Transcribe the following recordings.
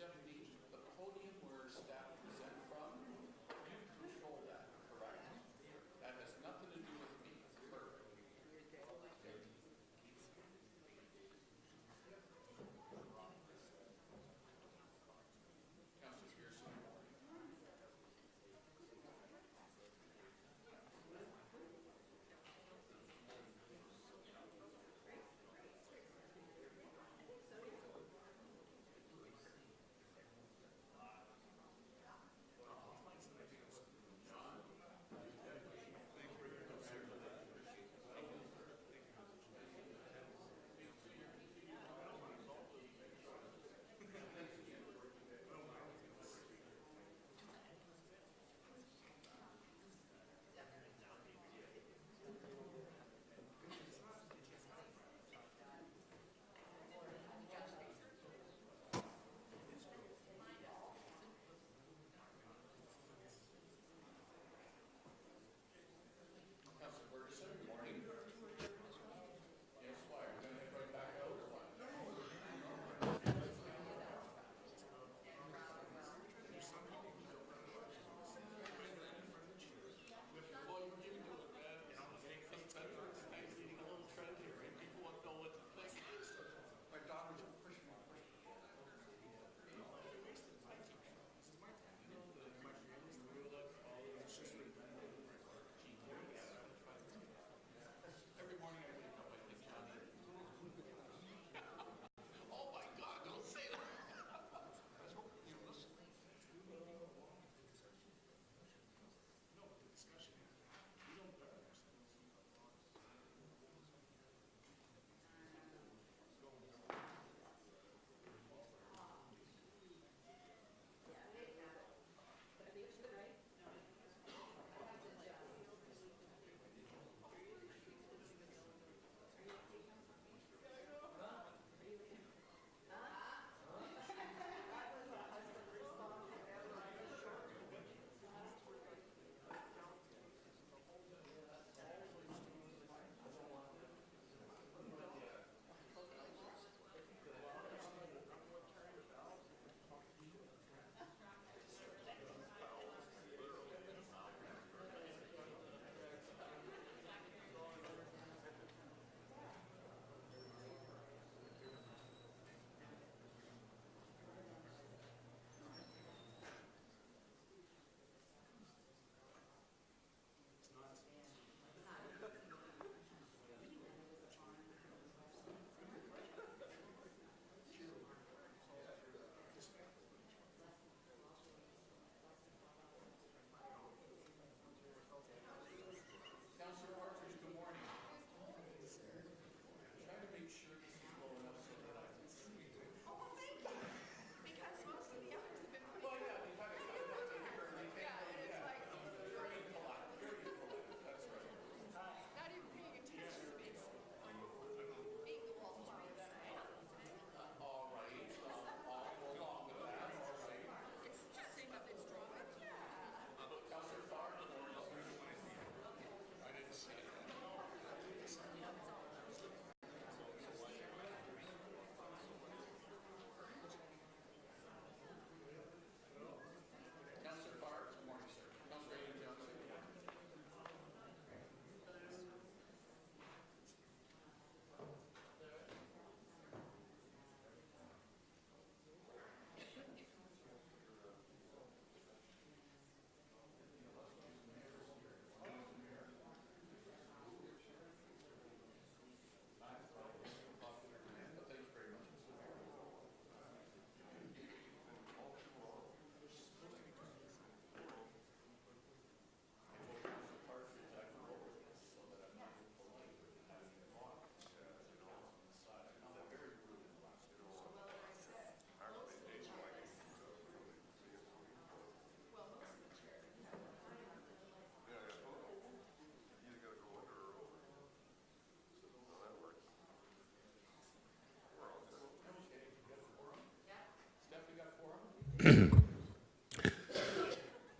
Stephanie, the podium where staff present from, you control that, correct? That has nothing to do with me. Perfect. Councilor Pearson.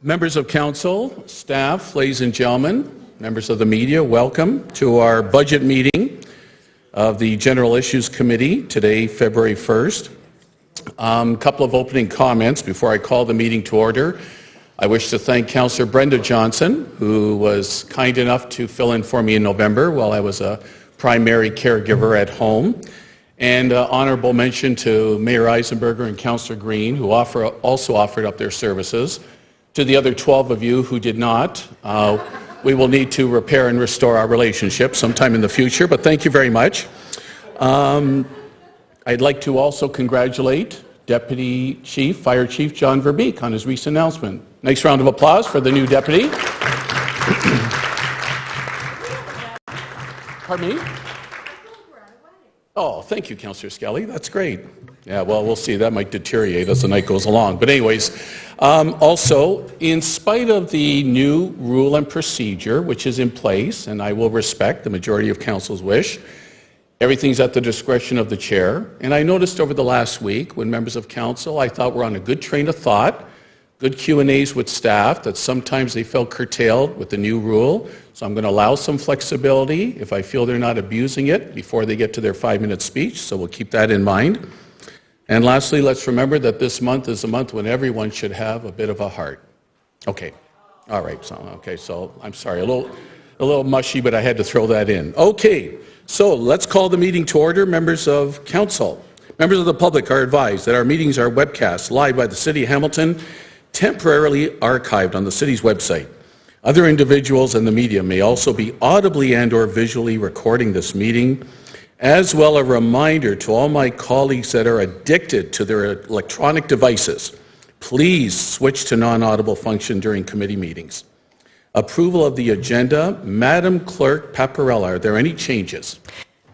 Members of council, staff, ladies and gentlemen, members of the media, welcome to our budget meeting of the General Issues Committee today, February 1st. Couple of opening comments before I call the meeting to order. I wish to thank Councillor Brenda Johnson, who was kind enough to fill in for me in November while I was a primary caregiver at home. And honorable mention to Mayor Eisenberger and Councillor Green, who also offered up their services. To the other 12 of you who did not, we will need to repair and restore our relationship sometime in the future, but thank you very much. I'd like to also congratulate Deputy Chief, Fire Chief John Verbeek on his recent announcement. Nice round of applause for the new deputy. Pardon me? Oh, thank you, Councillor Skelly. That's great. Yeah, well, we'll see. That might deteriorate as the night goes along. But anyways, also, in spite of the new rule and procedure, which is in place, and I will respect the majority of council's wish, everything's at the discretion of the chair. And I noticed over the last week, when members of council, I thought were on a good train of thought, good Q&As with staff, that sometimes they felt curtailed with the new rule. So I'm going to allow some flexibility if I feel they're not abusing it before they get to their 5-minute speech. So we'll keep that in mind. And lastly, let's remember that this month is a month when everyone should have a bit of a heart. Okay. All right. So I'm sorry, a little mushy, but I had to throw that in. Okay. So let's call the meeting to order. Members of council, members of the public are advised that our meetings are webcast live by the City of Hamilton, temporarily archived on the city's website. Other individuals and the media may also be audibly and/or visually recording this meeting. As well, a reminder to all my colleagues that are addicted to their electronic devices, please switch to non-audible function during committee meetings. Approval of the agenda. Madam Clerk Paparella, are there any changes?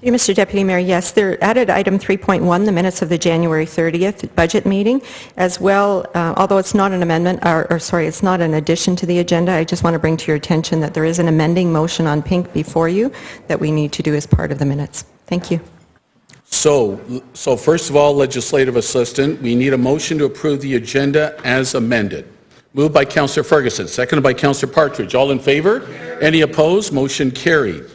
Mr. Deputy Mayor, yes, they're added item 3.1, the minutes of the January 30th budget meeting, as well, although it's not an amendment, it's not an addition to the agenda, I just want to bring to your attention that there is an amending motion on pink before you that we need to do as part of the minutes. Thank you. So first of all, Legislative Assistant, we need a motion to approve the agenda as amended. Moved by Councillor Ferguson, seconded by Councillor Partridge. All in favor? Any opposed? Motion carried.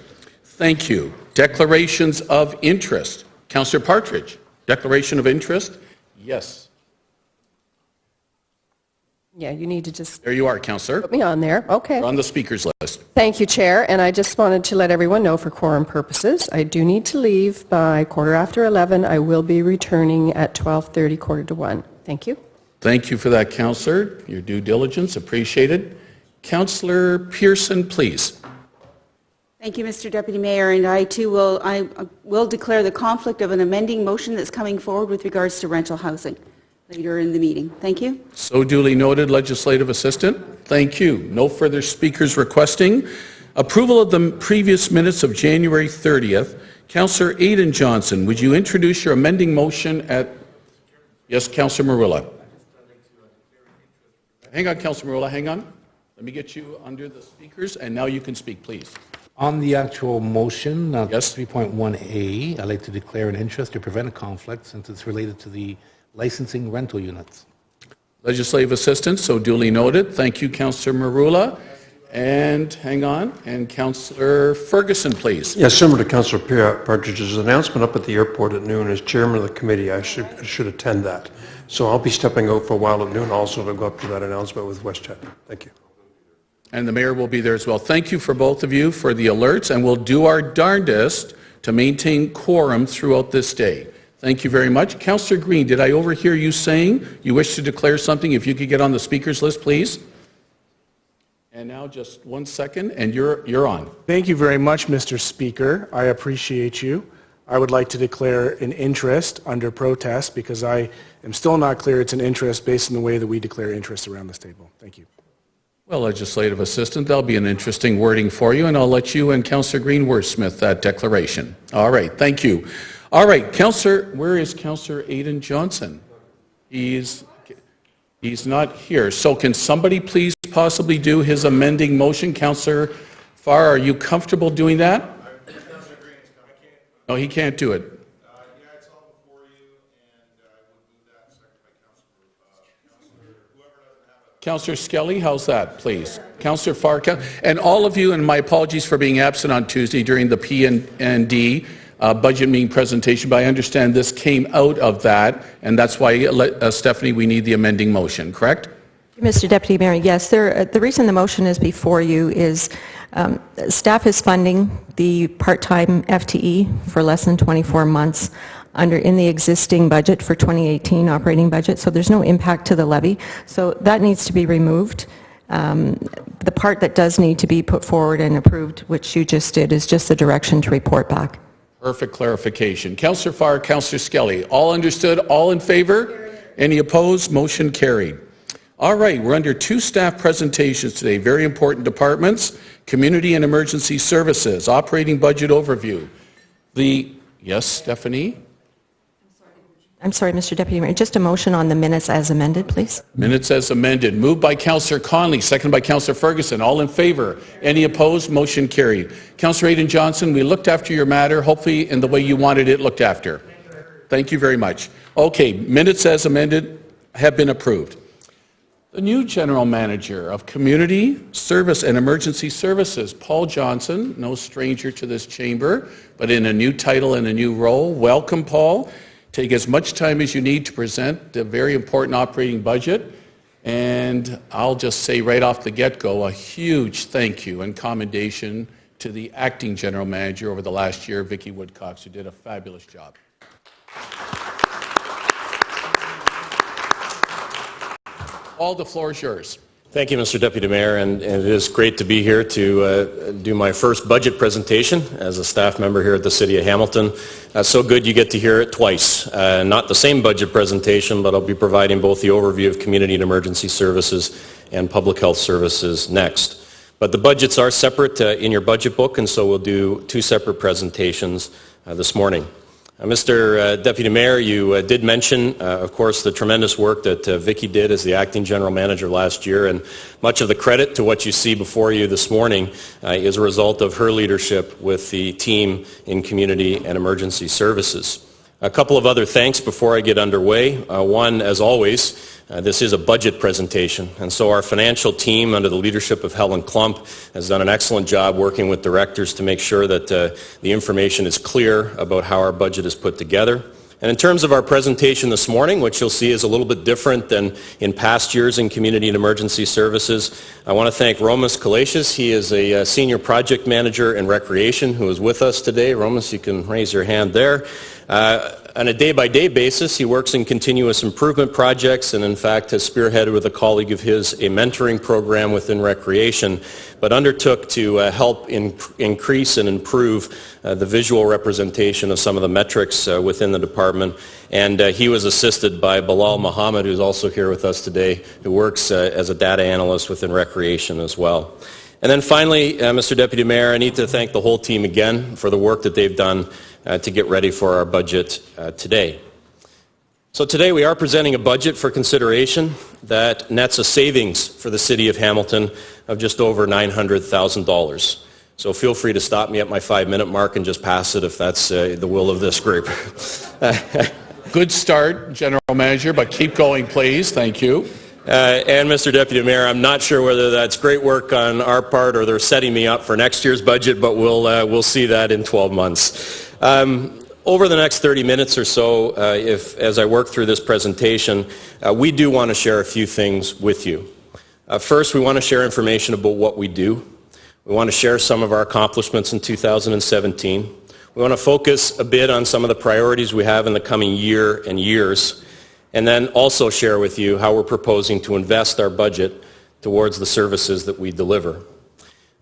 Thank you. Declarations of interest. Councillor Partridge, declaration of interest? Yes. Yeah, you need to just There you are, Councillor. put me on there. Okay. You're on the speakers list. Thank you, Chair. And I just wanted to let everyone know for quorum purposes, I do need to leave by 11:15. I will be returning at 12:30, 1:45. Thank you. Thank you for that, Councillor. Your due diligence, appreciated. Councillor Pearson, please. Thank you, Mr. Deputy Mayor, and I too will declare the conflict of an amending motion that's coming forward with regards to rental housing later in the meeting. Thank you. So duly noted, Legislative Assistant. Thank you. No further speakers requesting. Approval of the previous minutes of January 30th. Councillor Aidan Johnson, would you introduce your amending motion at... Yes, Councillor Marula. Hang on, Councillor Marula, hang on. Let me get you under the speakers, and now you can speak, please. On the actual motion, Yes. 3.1A, I'd like to declare an interest to prevent a conflict since it's related to the licensing rental units. Legislative Assistant, so duly noted. Thank you, Councillor Marula. And hang on, and Councillor Ferguson, please. Yes, similar to Councillor Partridge's announcement up at the airport at noon as chairman of the committee, I should attend that. So I'll be stepping out for a while at noon also to go up to that announcement with WestJet. Thank you. And the mayor will be there as well. Thank you for both of you for the alerts, and we'll do our darndest to maintain quorum throughout this day. Thank you very much. Councillor Green, did I overhear you saying you wish to declare something? If you could get on the speakers list, please. And now just 1 second, and you're on. Thank you very much, Mr. Speaker. I appreciate you. I would like to declare an interest under protest because I am still not clear it's an interest based on the way that we declare interest around this table. Thank you. Well, Legislative Assistant, that'll be an interesting wording for you, and I'll let you and Councillor Green wordsmith that declaration. All right, thank you. All right, where is Councillor Aidan Johnson? He's not here. So can somebody please possibly do his amending motion? Councillor Farr, are you comfortable doing that? Councillor Green is coming. I can't. No, he can't do it. Yeah, it's all before you, and I would move that second by Councillor whoever doesn't have a... Councillor Skelly, how's that, please? Councillor Farr, and all of you, and my apologies for being absent on Tuesday during the P&D. budget meeting presentation, but I understand this came out of that, and that's why, Stephanie, we need the amending motion, correct? Mr. Deputy Mayor, yes. The reason the motion is before you is staff is funding the part-time FTE for less than 24 months in the existing budget for 2018 operating budget, so there's no impact to the levy. So that needs to be removed. The part that does need to be put forward and approved, which you just did, is just the direction to report back. Perfect clarification. Councillor Farr, Councillor Skelly, all understood, all in favor? Any opposed? Motion carried. All right, we're under 2 staff presentations today, very important departments, Community and Emergency Services, Operating Budget Overview. Yes, Stephanie? I'm sorry, Mr. Deputy Mayor, just a motion on the minutes as amended, please. Minutes as amended. Moved by Councillor Conley, seconded by Councillor Ferguson. All in favor? Any opposed? Motion carried. Councillor Aidan Johnson, we looked after your matter, hopefully in the way you wanted it looked after. Thank you very much. Okay, minutes as amended have been approved. The new General Manager of Community Service and Emergency Services, Paul Johnson, no stranger to this chamber, but in a new title and a new role. Welcome, Paul. Take as much time as you need to present the very important operating budget. And I'll just say right off the get-go, a huge thank you and commendation to the acting General Manager over the last year, Vicki Woodcox, who did a fabulous job. Paul, the floor is yours. Thank you, Mr. Deputy Mayor, and it is great to be here to do my first budget presentation as a staff member here at the City of Hamilton. So good you get to hear it twice. Not the same budget presentation, but I'll be providing both the overview of Community and Emergency Services and Public Health Services next. But the budgets are separate in your budget book, and so we'll do 2 separate presentations this morning. Mr. Deputy Mayor, you did mention, of course, the tremendous work that Vicki did as the acting general manager last year, and much of the credit to what you see before you this morning is a result of her leadership with the team in Community and Emergency Services. A couple of other thanks before I get underway. One, as always, this is a budget presentation, and so our financial team under the leadership of Helen Klump has done an excellent job working with directors to make sure that the information is clear about how our budget is put together. And in terms of our presentation this morning, which you'll see is a little bit different than in past years in Community and Emergency Services, I want to thank Romus Kalasius. He is a Senior Project Manager in Recreation who is with us today. Romus, you can raise your hand there. On a day-by-day basis, he works in continuous improvement projects and, in fact, has spearheaded with a colleague of his a mentoring program within Recreation, but undertook to help increase and improve the visual representation of some of the metrics within the department. And he was assisted by Bilal Muhammad, who's also here with us today, who works as a data analyst within Recreation as well. And then finally, Mr. Deputy Mayor, I need to thank the whole team again for the work that they've done to get ready for our budget today. So today we are presenting a budget for consideration that nets a savings for the City of Hamilton of just over $900,000. So feel free to stop me at my 5-minute mark and just pass it if that's the will of this group. Good start, General Manager, but keep going, please. Thank you. And Mr. Deputy Mayor, I'm not sure whether that's great work on our part or they're setting me up for next year's budget, but we'll see that in 12 months. Over the next 30 minutes or so, as I work through this presentation, we do want to share a few things with you. First, we want to share information about what we do. We want to share some of our accomplishments in 2017. We want to focus a bit on some of the priorities we have in the coming year and years, and then also share with you how we're proposing to invest our budget towards the services that we deliver.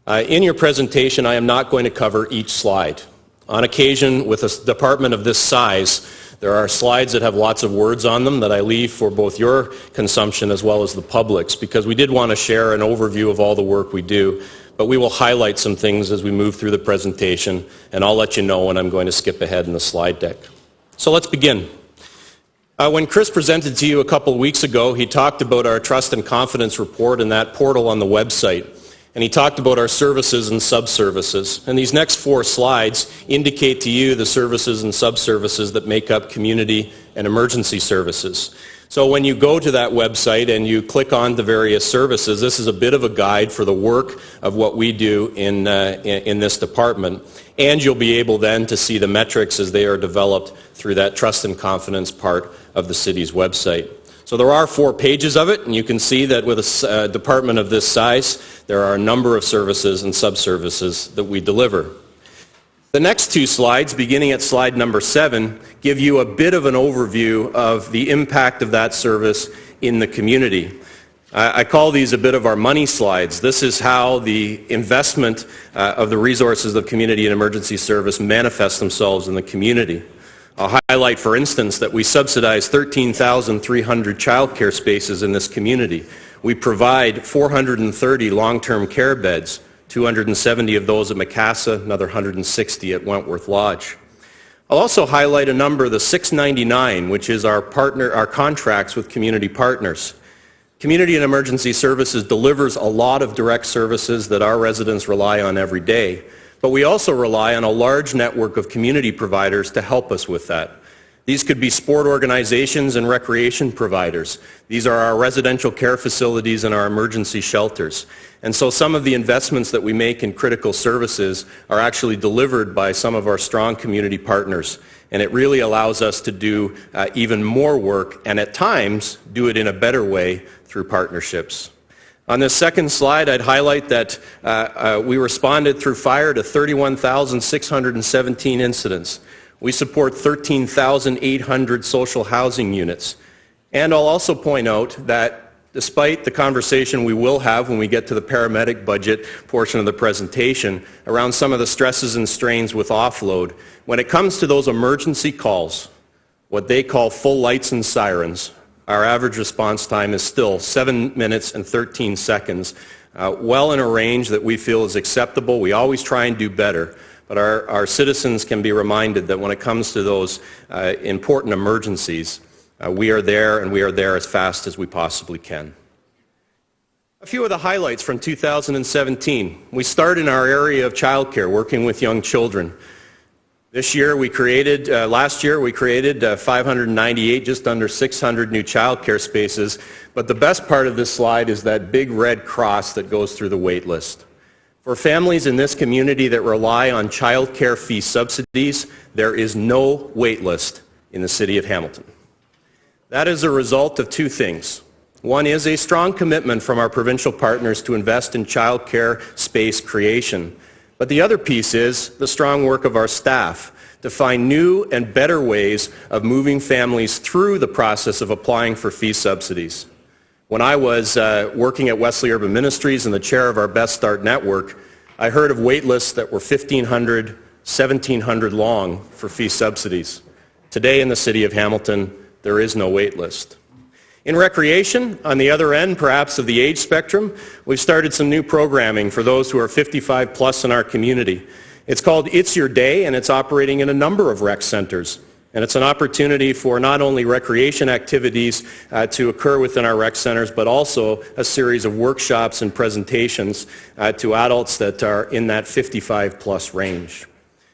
In your presentation, I am not going to cover each slide. On occasion, with a department of this size, there are slides that have lots of words on them that I leave for both your consumption as well as the public's, because we did want to share an overview of all the work we do, but we will highlight some things as we move through the presentation, and I'll let you know when I'm going to skip ahead in the slide deck. So let's begin. When Chris presented to you a couple of weeks ago, he talked about our Trust and Confidence report and that portal on the website. And he talked about our services and sub-services. And these next 4 slides indicate to you the services and sub-services that make up Community and Emergency Services. So when you go to that website and you click on the various services, this is a bit of a guide for the work of what we do in this department. And you'll be able then to see the metrics as they are developed through that trust and confidence part of the city's website. So there are 4 pages of it, and you can see that with a department of this size, there are a number of services and sub-services that we deliver. The next 2 slides, beginning at slide number 7, give you a bit of an overview of the impact of that service in the community. I call these a bit of our money slides. This is how the investment of the resources of community and emergency service manifest themselves in the community. I'll highlight, for instance, that we subsidize 13,300 childcare spaces in this community. We provide 430 long-term care beds, 270 of those at Macassa, another 160 at Wentworth Lodge. I'll also highlight a number, the 699, which is our contracts with community partners. Community and Emergency Services delivers a lot of direct services that our residents rely on every day, but we also rely on a large network of community providers to help us with that. These could be sport organizations and recreation providers. These are our residential care facilities and our emergency shelters. And so some of the investments that we make in critical services are actually delivered by some of our strong community partners. And it really allows us to do even more work, and at times do it in a better way through partnerships. On this second slide, I'd highlight that we responded through fire to 31,617 incidents. We support 13,800 social housing units. And I'll also point out that despite the conversation we will have when we get to the paramedic budget portion of the presentation around some of the stresses and strains with offload, when it comes to those emergency calls, what they call full lights and sirens, our average response time is still 7 minutes and 13 seconds, well in a range that we feel is acceptable. We always try and do better. But our citizens can be reminded that when it comes to those important emergencies, we are there, and we are there as fast as we possibly can. A few of the highlights from 2017. We start in our area of childcare, working with young children. Last year we created 598, just under 600 new childcare spaces. But the best part of this slide is that big red cross that goes through the wait list. For families in this community that rely on child care fee subsidies, there is no wait list in the city of Hamilton. That is a result of 2 things. One is a strong commitment from our provincial partners to invest in child care space creation. But the other piece is the strong work of our staff to find new and better ways of moving families through the process of applying for fee subsidies. When I was working at Wesley Urban Ministries and the chair of our Best Start network, I heard of wait lists that were 1,500, 1,700 long for fee subsidies. Today in the city of Hamilton, there is no wait list. In recreation, on the other end, perhaps of the age spectrum, we've started some new programming for those who are 55 plus in our community. It's called It's Your Day, and it's operating in a number of rec centers. And it's an opportunity for not only recreation activities to occur within our rec centers, but also a series of workshops and presentations to adults that are in that 55 plus range.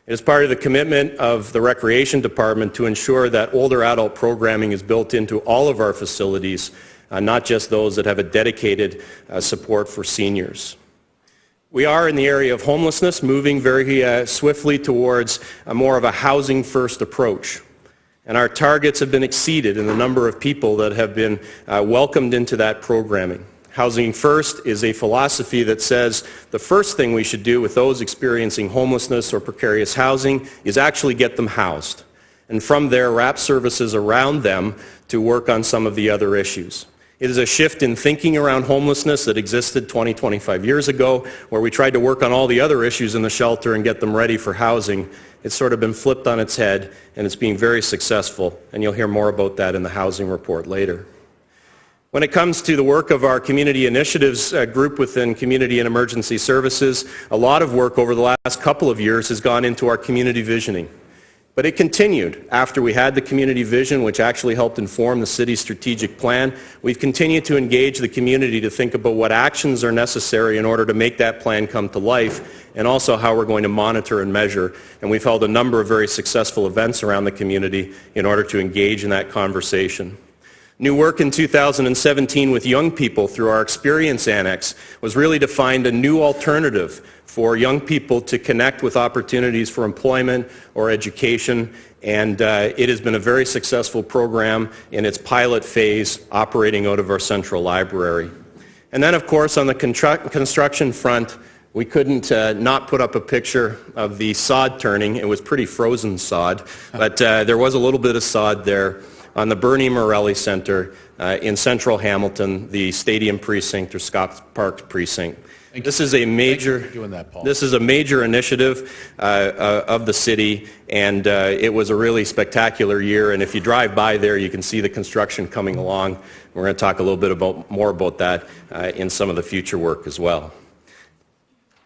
It is part of the commitment of the Recreation Department to ensure that older adult programming is built into all of our facilities, not just those that have a dedicated support for seniors. We are in the area of homelessness moving very swiftly towards more of a housing-first approach. And our targets have been exceeded in the number of people that have been welcomed into that programming. Housing First is a philosophy that says the first thing we should do with those experiencing homelessness or precarious housing is actually get them housed. And from there, wrap services around them to work on some of the other issues. It is a shift in thinking around homelessness that existed 20, 25 years ago, where we tried to work on all the other issues in the shelter and get them ready for housing. It's sort of been flipped on its head, and it's being very successful, and you'll hear more about that in the housing report later. When it comes to the work of our community initiatives group within Community and Emergency Services, a lot of work over the last couple of years has gone into our community visioning. But it continued after we had the community vision, which actually helped inform the city's strategic plan. We've continued to engage the community to think about what actions are necessary in order to make that plan come to life, and also how we're going to monitor and measure. And we've held a number of very successful events around the community in order to engage in that conversation. New work in 2017 with young people through our Experience Annex was really to find a new alternative for young people to connect with opportunities for employment or education, and it has been a very successful program in its pilot phase operating out of our central library. And then, of course, on the construction front, we couldn't not put up a picture of the sod turning. It was pretty frozen sod, but there was a little bit of sod there on the Bernie Morelli Centre in central Hamilton, the Stadium Precinct or Scotts Park Precinct. This is a major initiative of the city, and it was a really spectacular year. And if you drive by there, you can see the construction coming along. We're going to talk a little bit more about that in some of the future work as well.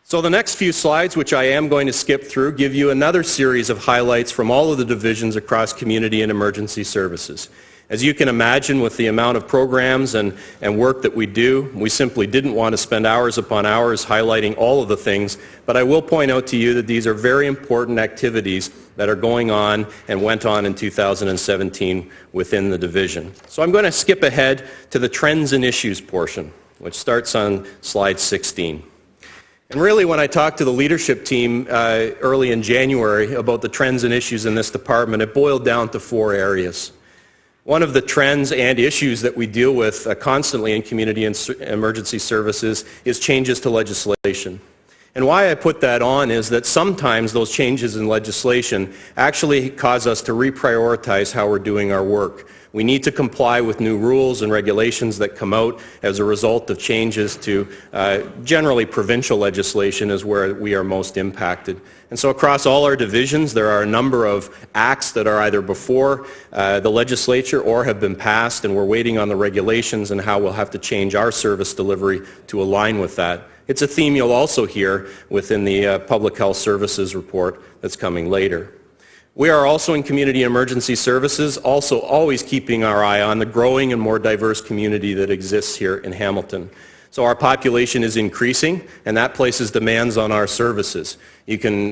So the next few slides, which I am going to skip through, give you another series of highlights from all of the divisions across community and emergency services. As you can imagine, with the amount of programs and work that we do, we simply didn't want to spend hours upon hours highlighting all of the things, but I will point out to you that these are very important activities that are going on and went on in 2017 within the division. So I'm going to skip ahead to the trends and issues portion, which starts on slide 16. And really, when I talked to the leadership team early in January about the trends and issues in this department, it boiled down to 4 areas. One of the trends and issues that we deal with constantly in community and emergency services is changes to legislation. And why I put that on is that sometimes those changes in legislation actually cause us to reprioritize how we're doing our work. We need to comply with new rules and regulations that come out as a result of changes to generally provincial legislation is where we are most impacted. And so across all our divisions, there are a number of acts that are either before the legislature or have been passed, and we're waiting on the regulations and how we'll have to change our service delivery to align with that. It's a theme you'll also hear within the Public Health Services report that's coming later. We are also in community emergency services, also always keeping our eye on the growing and more diverse community that exists here in Hamilton. So our population is increasing, and that places demands on our services. You can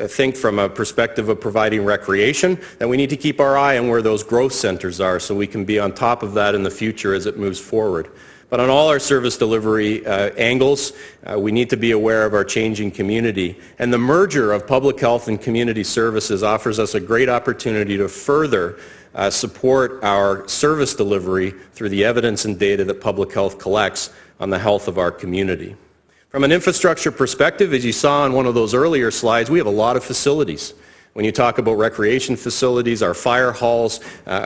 think from a perspective of providing recreation that we need to keep our eye on where those growth centers are so we can be on top of that in the future as it moves forward. But on all our service delivery angles, we need to be aware of our changing community. And the merger of public health and community services offers us a great opportunity to further support our service delivery through the evidence and data that public health collects on the health of our community. From an infrastructure perspective, as you saw on one of those earlier slides, we have a lot of facilities. When you talk about recreation facilities, our fire halls,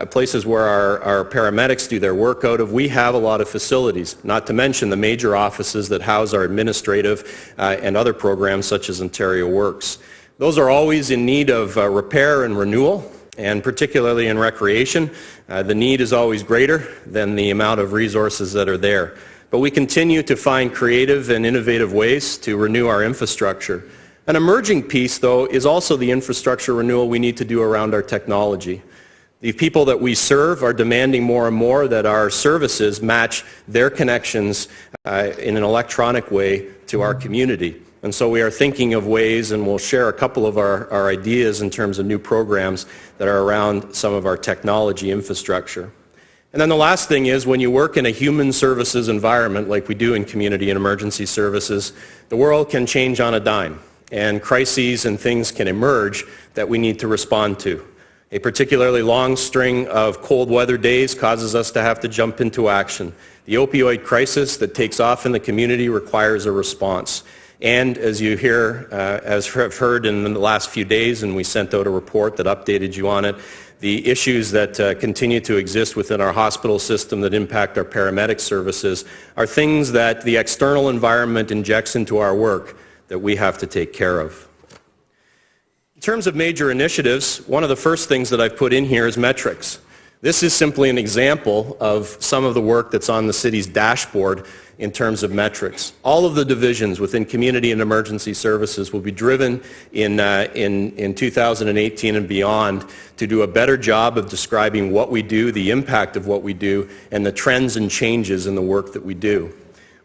places where our paramedics do their work out of, we have a lot of facilities, not to mention the major offices that house our administrative and other programs such as Ontario Works. Those are always in need of repair and renewal, and particularly in recreation, the need is always greater than the amount of resources that are there. But we continue to find creative and innovative ways to renew our infrastructure. An emerging piece, though, is also the infrastructure renewal we need to do around our technology. The people that we serve are demanding more and more that our services match their connections in an electronic way to our community. And so we are thinking of ways, and we'll share a couple of our ideas in terms of new programs that are around some of our technology infrastructure. And then the last thing is, when you work in a human services environment like we do in community and emergency services, the world can change on a dime, and crises and things can emerge that we need to respond to. A particularly long string of cold weather days causes us to have to jump into action. The opioid crisis that takes off in the community requires a response. And as you hear, as have heard in the last few days, and we sent out a report that updated you on it, the issues that continue to exist within our hospital system that impact our paramedic services are things that the external environment injects into our work that we have to take care of. In terms of major initiatives, one of the first things that I've put in here is metrics. This is simply an example of some of the work that's on the city's dashboard in terms of metrics. All of the divisions within community and emergency services will be driven in 2018 and beyond to do a better job of describing what we do, the impact of what we do, and the trends and changes in the work that we do.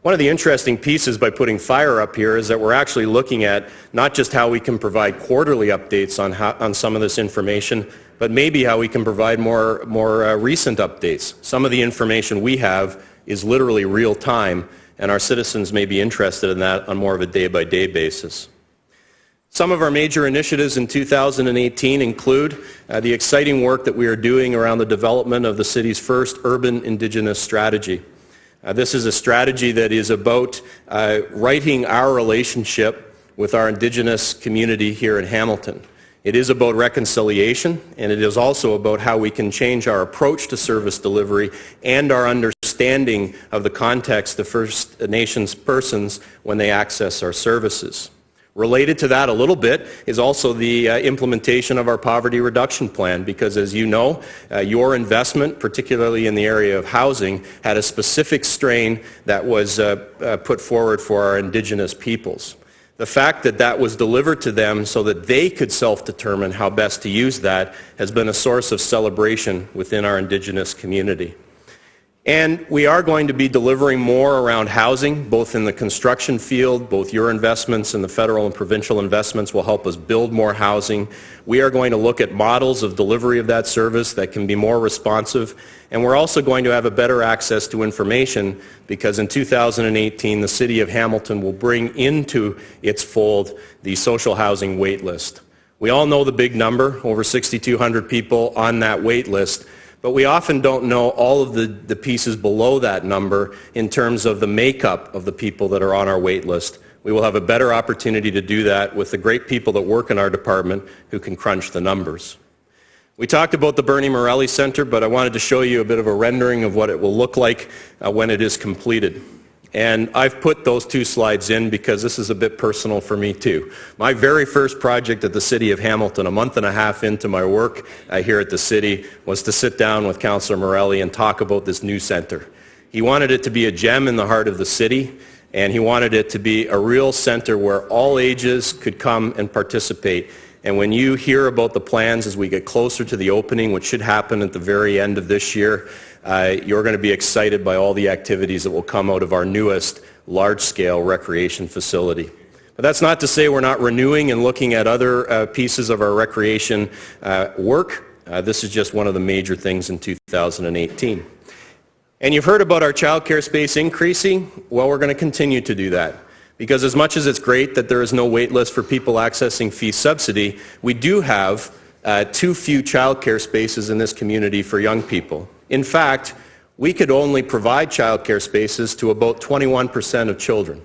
One of the interesting pieces by putting FIRE up here is that we're actually looking at not just how we can provide quarterly updates on some of this information, but maybe how we can provide more recent updates. Some of the information we have is literally real time, and our citizens may be interested in that on more of a day-by-day basis. Some of our major initiatives in 2018 include the exciting work that we are doing around the development of the city's first urban Indigenous strategy. This is a strategy that is about righting our relationship with our Indigenous community here in Hamilton. It is about reconciliation, and it is also about how we can change our approach to service delivery and our understanding of the context of First Nations persons when they access our services. Related to that a little bit is also the implementation of our poverty reduction plan, because as you know, your investment, particularly in the area of housing, had a specific strain that was put forward for our Indigenous peoples. The fact that that was delivered to them so that they could self-determine how best to use that has been a source of celebration within our Indigenous community. And we are going to be delivering more around housing, both in the construction field. Both your investments and the federal and provincial investments will help us build more housing. We are going to look at models of delivery of that service that can be more responsive. And we're also going to have a better access to information, because in 2018, the City of Hamilton will bring into its fold the social housing wait list. We all know the big number, over 6,200 people on that wait list. But we often don't know all of the pieces below that number in terms of the makeup of the people that are on our wait list. We will have a better opportunity to do that with the great people that work in our department who can crunch the numbers. We talked about the Bernie Morelli Centre, but I wanted to show you a bit of a rendering of what it will look like when it is completed. And I've put those two slides in because this is a bit personal for me too. My very first project at the City of Hamilton, a month and a half into my work here at the city, was to sit down with Councillor Morelli and talk about this new centre. He wanted it to be a gem in the heart of the city, and he wanted it to be a real centre where all ages could come and participate. And when you hear about the plans as we get closer to the opening, which should happen at the very end of this year, you're going to be excited by all the activities that will come out of our newest large-scale recreation facility. But that's not to say we're not renewing and looking at other pieces of our recreation work. This is just one of the major things in 2018. And you've heard about our childcare space increasing. Well, we're going to continue to do that. Because as much as it's great that there is no wait list for people accessing fee subsidy, we do have too few childcare spaces in this community for young people. In fact, we could only provide childcare spaces to about 21% of children.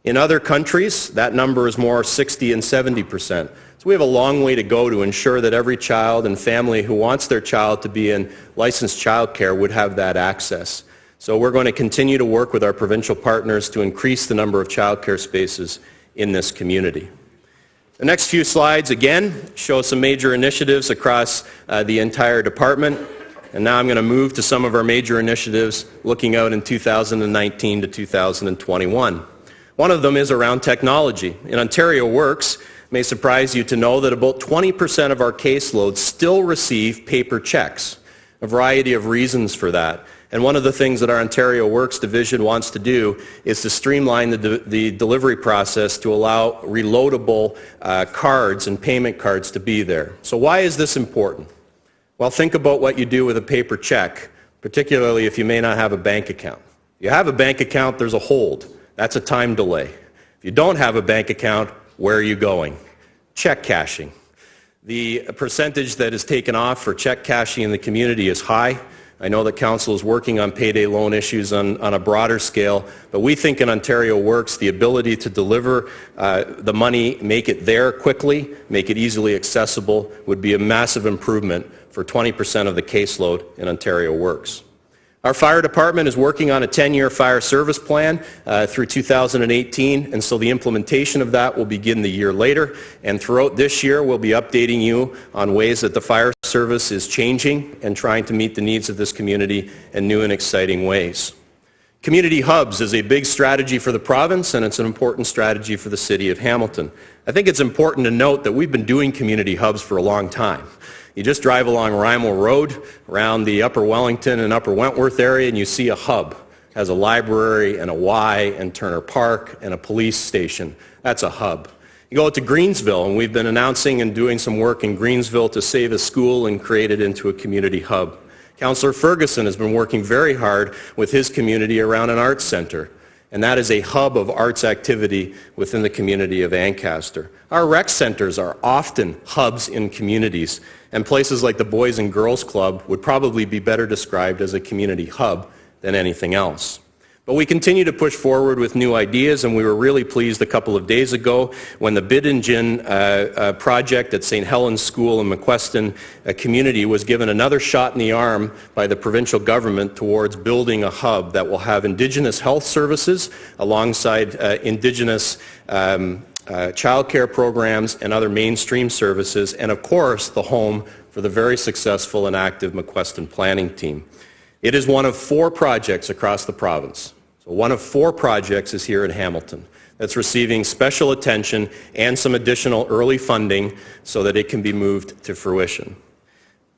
In other countries, that number is more 60 and 70%. So we have a long way to go to ensure that every child and family who wants their child to be in licensed childcare would have that access. So we're going to continue to work with our provincial partners to increase the number of childcare spaces in this community. The next few slides, again, show some major initiatives across the entire department. And now I'm going to move to some of our major initiatives looking out in 2019 to 2021. One of them is around technology. In Ontario Works, it may surprise you to know that about 20% of our caseloads still receive paper checks. A variety of reasons for that. And one of the things that our Ontario Works division wants to do is to streamline the delivery process to allow reloadable cards and payment cards to be there. So why is this important? Well, think about what you do with a paper check, particularly if you may not have a bank account. If you have a bank account, there's a hold. That's a time delay. If you don't have a bank account, where are you going? Check cashing. The percentage that is taken off for check cashing in the community is high. I know that Council is working on payday loan issues on a broader scale, but we think in Ontario Works the ability to deliver the money, make it there quickly, make it easily accessible, would be a massive improvement for 20% of the caseload in Ontario Works. Our fire department is working on a 10-year fire service plan through 2018, and so the implementation of that will begin the year later. And throughout this year, we'll be updating you on ways that the fire service is changing and trying to meet the needs of this community in new and exciting ways. Community hubs is a big strategy for the province, and it's an important strategy for the City of Hamilton. I think it's important to note that we've been doing community hubs for a long time. You just drive along Rymel Road, around the Upper Wellington and Upper Wentworth area, and you see a hub. It has a library and a Y and Turner Park and a police station. That's a hub. You go to Greensville, and we've been announcing and doing some work in Greensville to save a school and create it into a community hub. Councillor Ferguson has been working very hard with his community around an arts center, and that is a hub of arts activity within the community of Ancaster. Our rec centers are often hubs in communities, and places like the Boys and Girls Club would probably be better described as a community hub than anything else. But we continue to push forward with new ideas, and we were really pleased a couple of days ago when the Bidingen project at St. Helens School in McQuestion community was given another shot in the arm by the provincial government towards building a hub that will have Indigenous health services alongside Indigenous childcare programs and other mainstream services, and of course the home for the very successful and active McQuestion planning team. It is one of 4 projects across the province. So one of 4 projects is here in Hamilton that's receiving special attention and some additional early funding so that it can be moved to fruition.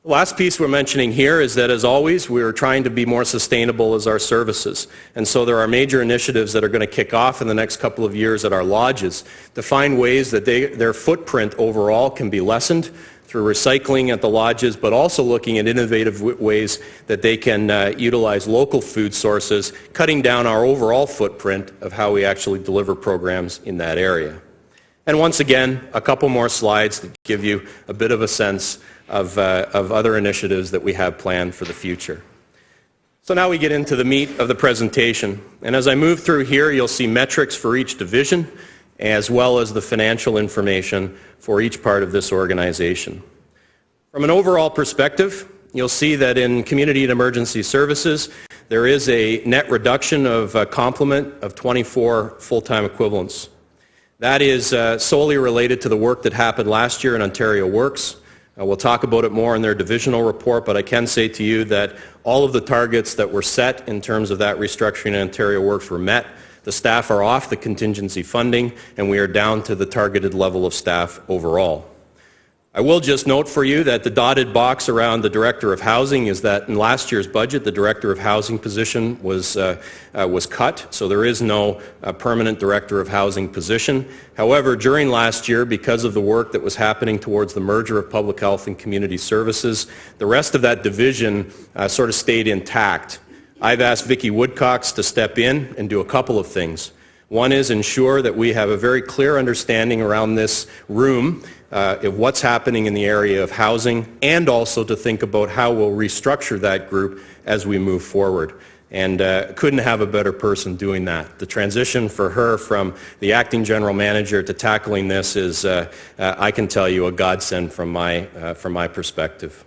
The last piece we're mentioning here is that, as always, we're trying to be more sustainable as our services. And so there are major initiatives that are going to kick off in the next couple of years at our lodges to find ways that their footprint overall can be lessened through recycling at the lodges, but also looking at innovative ways that they can utilize local food sources, cutting down our overall footprint of how we actually deliver programs in that area. And once again, a couple more slides that give you a bit of a sense of other initiatives that we have planned for the future. So now we get into the meat of the presentation. And as I move through here, you'll see metrics for each division, as well as the financial information for each part of this organization. From an overall perspective, you'll see that in Community and Emergency Services, there is a net reduction of complement of 24 full-time equivalents. That is solely related to the work that happened last year in Ontario Works. We'll talk about it more in their divisional report, but I can say to you that all of the targets that were set in terms of that restructuring in Ontario Works were met. The staff are off the contingency funding, and we are down to the targeted level of staff overall. I will just note for you that the dotted box around the Director of Housing is that in last year's budget, the Director of Housing position was cut, so there is no permanent Director of Housing position. However, during last year, because of the work that was happening towards the merger of Public Health and Community Services, the rest of that division sort of stayed intact. I've asked Vicki Woodcocks to step in and do a couple of things. One is ensure that we have a very clear understanding around this room of what's happening in the area of housing, and also to think about how we'll restructure that group as we move forward. And couldn't have a better person doing that. The transition for her from the acting general manager to tackling this is, I can tell you, a godsend from my perspective.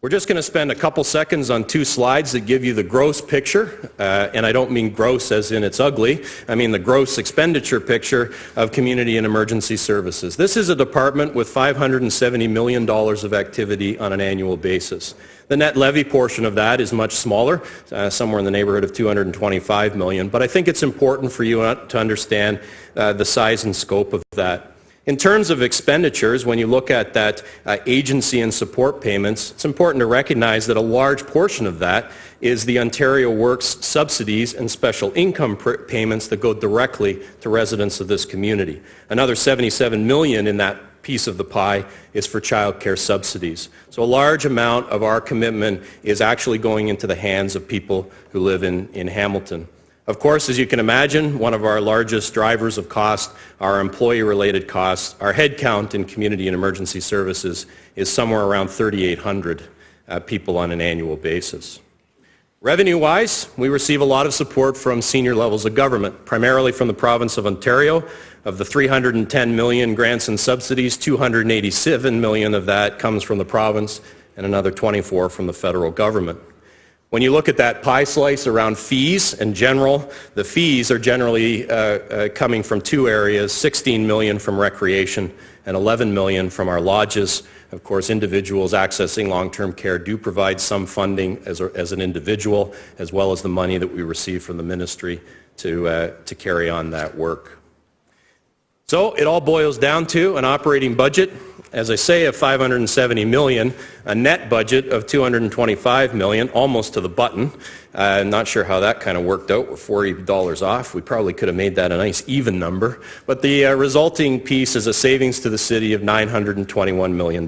We're just going to spend a couple seconds on 2 slides that give you the gross picture, and I don't mean gross as in it's ugly, I mean the gross expenditure picture of Community and Emergency Services. This is a department with $570 million of activity on an annual basis. The net levy portion of that is much smaller, somewhere in the neighborhood of $225 million, but I think it's important for you to understand the size and scope of that. In terms of expenditures, when you look at that agency and support payments, it's important to recognize that a large portion of that is the Ontario Works subsidies and special income payments that go directly to residents of this community. Another $77 million in that piece of the pie is for child care subsidies. So a large amount of our commitment is actually going into the hands of people who live in Hamilton. Of course, as you can imagine, one of our largest drivers of cost are employee-related costs. Our headcount in Community and Emergency Services is somewhere around 3,800 people on an annual basis. Revenue-wise, we receive a lot of support from senior levels of government, primarily from the province of Ontario. Of the $310 million grants and subsidies, $287 million of that comes from the province and another $24 from the federal government. When you look at that pie slice around fees in general, the fees are generally coming from 2 areas, $16 million from recreation and $11 million from our lodges. Of course, individuals accessing long-term care do provide some funding as an individual, as well as the money that we receive from the ministry to carry on that work. So it all boils down to an operating budget as I say, of $570 million, a net budget of $225 million, almost to the button. I'm not sure how that kind of worked out. We're $40 off. We probably could have made that a nice even number. But the resulting piece is a savings to the city of $921 million.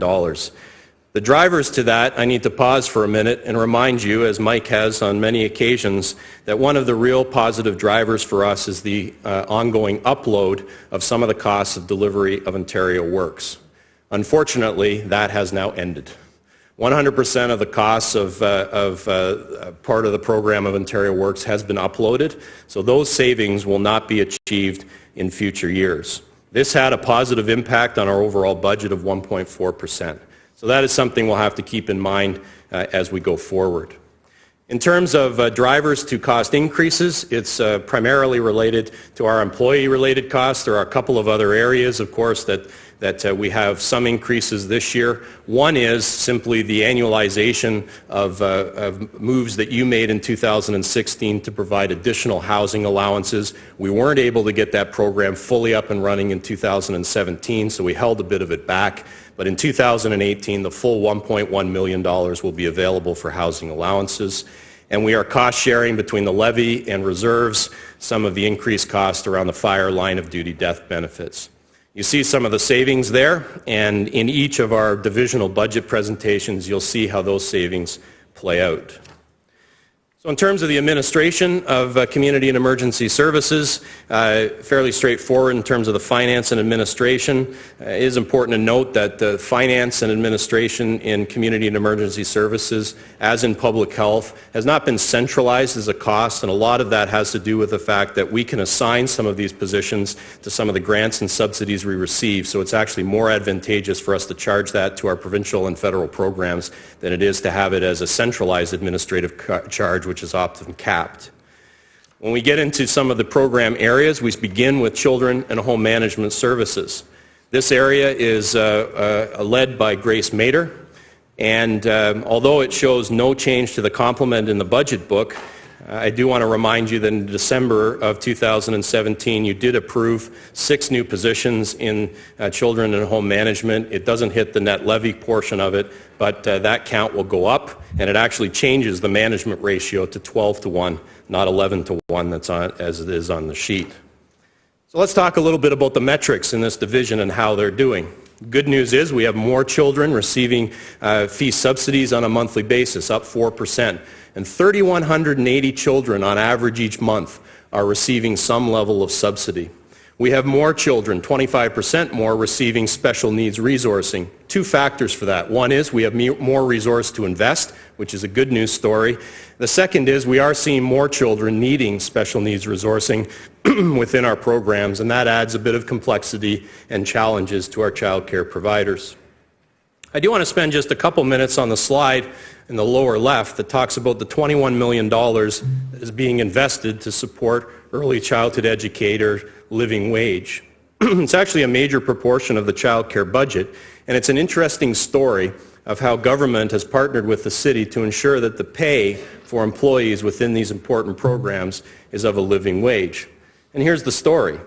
The drivers to that, I need to pause for a minute and remind you, as Mike has on many occasions, that one of the real positive drivers for us is the ongoing upload of some of the costs of delivery of Ontario Works. Unfortunately, that has now ended. 100% of the costs of part of the program of Ontario Works has been uploaded, so those savings will not be achieved in future years. This had a positive impact on our overall budget of 1.4%. So that is something we'll have to keep in mind as we go forward. In terms of drivers to cost increases, it's primarily related to our employee-related costs. There are a couple of other areas, of course, that we have some increases this year. One is simply the annualization of moves that you made in 2016 to provide additional housing allowances. We weren't able to get that program fully up and running in 2017, so we held a bit of it back. But in 2018, the full $1.1 million will be available for housing allowances. And we are cost sharing between the levy and reserves some of the increased cost around the fire line of duty death benefits. You see some of the savings there, and in each of our divisional budget presentations, you'll see how those savings play out. So in terms of the administration of Community and Emergency Services, fairly straightforward in terms of the finance and administration. It is important to note that the finance and administration in Community and Emergency Services, as in public health, has not been centralized as a cost, and a lot of that has to do with the fact that we can assign some of these positions to some of the grants and subsidies we receive, so it's actually more advantageous for us to charge that to our provincial and federal programs than it is to have it as a centralized administrative charge, which is often capped. When we get into some of the program areas, we begin with children and home management services. This area is led by Grace Mader, and although it shows no change to the complement in the budget book, I do want to remind you that in December of 2017, you did approve 6 new positions in children and home management. It doesn't hit the net levy portion of it, but that count will go up, and it actually changes the management ratio to 12-1, not 11-1 that's on, as it is on the sheet. So let's talk a little bit about the metrics in this division and how they're doing. Good news is we have more children receiving fee subsidies on a monthly basis, up 4%. And 3,180 children on average each month are receiving some level of subsidy. We have more children, 25% more, receiving special needs resourcing. 2 factors for that. One is we have more resource to invest, which is a good news story. The second is we are seeing more children needing special needs resourcing within our programs, and that adds a bit of complexity and challenges to our child care providers. I do want to spend just a couple minutes on the slide in the lower left that talks about the $21 million that is being invested to support early childhood educator living wage. It's actually a major proportion of the child care budget, and it's an interesting story of how government has partnered with the city to ensure that the pay for employees within these important programs is of a living wage. And here's the story.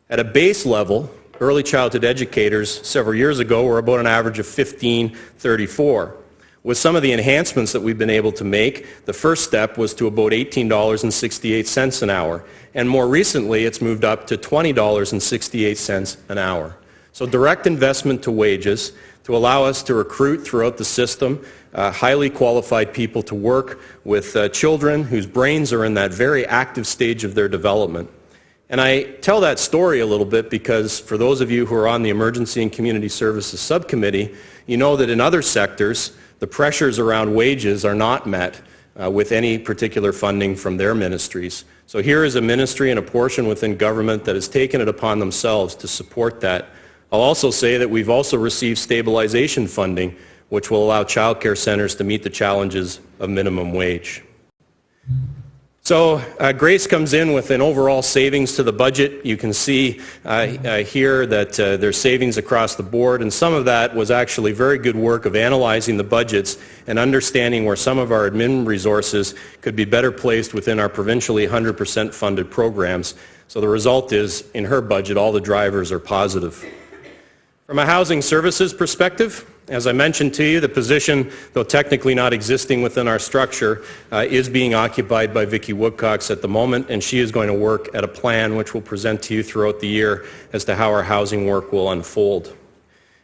At a base level, early childhood educators several years ago were about an average of $15.34. With some of the enhancements that we've been able to make, the first step was to about $18.68 an hour. And more recently, it's moved up to $20.68 an hour. So direct investment to wages to allow us to recruit throughout the system highly qualified people to work with children whose brains are in that very active stage of their development. And I tell that story a little bit because for those of you who are on the Emergency and Community Services Subcommittee, you know that in other sectors, the pressures around wages are not met with any particular funding from their ministries. So here is a ministry and a portion within government that has taken it upon themselves to support that. I'll also say that we've also received stabilization funding, which will allow child care centers to meet the challenges of minimum wage. So Grace comes in with an overall savings to the budget. You can see here that there's savings across the board, and some of that was actually very good work of analyzing the budgets and understanding where some of our admin resources could be better placed within our provincially 100% funded programs. So the result is, in her budget, all the drivers are positive. From a housing services perspective, as I mentioned to you, the position, though technically not existing within our structure, is being occupied by Vicki Woodcocks at the moment, and she is going to work at a plan which we'll present to you throughout the year as to how our housing work will unfold.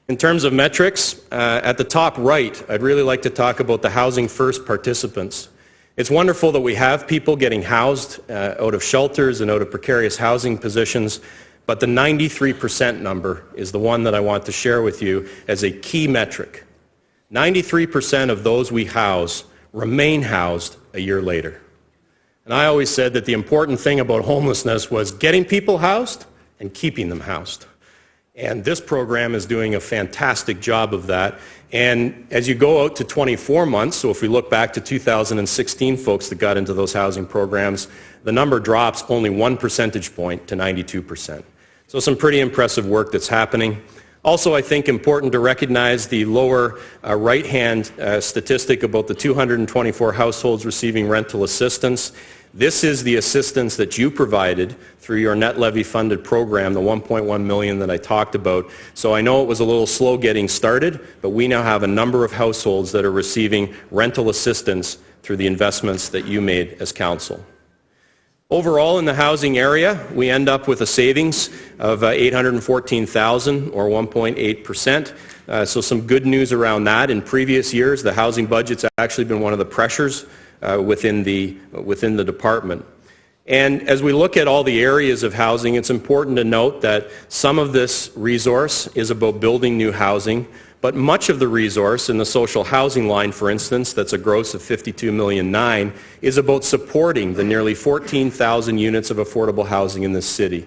In terms of metrics, at the top right, I'd really like to talk about the Housing First participants. It's wonderful that we have people getting housed out of shelters and out of precarious housing positions, but the 93% number is the one that I want to share with you as a key metric. 93% of those we house remain housed a year later. And I always said that the important thing about homelessness was getting people housed and keeping them housed. And this program is doing a fantastic job of that. And as you go out to 24 months, so if we look back to 2016 folks that got into those housing programs, the number drops only 1 percentage point to 92%. So some pretty impressive work that's happening. Also, I think important to recognize the lower right-hand statistic about the 224 households receiving rental assistance. This is the assistance that you provided through your net levy funded program, the $1.1 million that I talked about. So I know it was a little slow getting started, but we now have a number of households that are receiving rental assistance through the investments that you made as council. Overall, in the housing area, we end up with a savings of $814,000 or 1.8%. So some good news around that. In previous years, the housing budget's actually been one of the pressures within the department. And as we look at all the areas of housing, it's important to note that some of this resource is about building new housing, but much of the resource in the social housing line, for instance, that's a gross of $52.9 million, is about supporting the nearly 14,000 units of affordable housing in this city.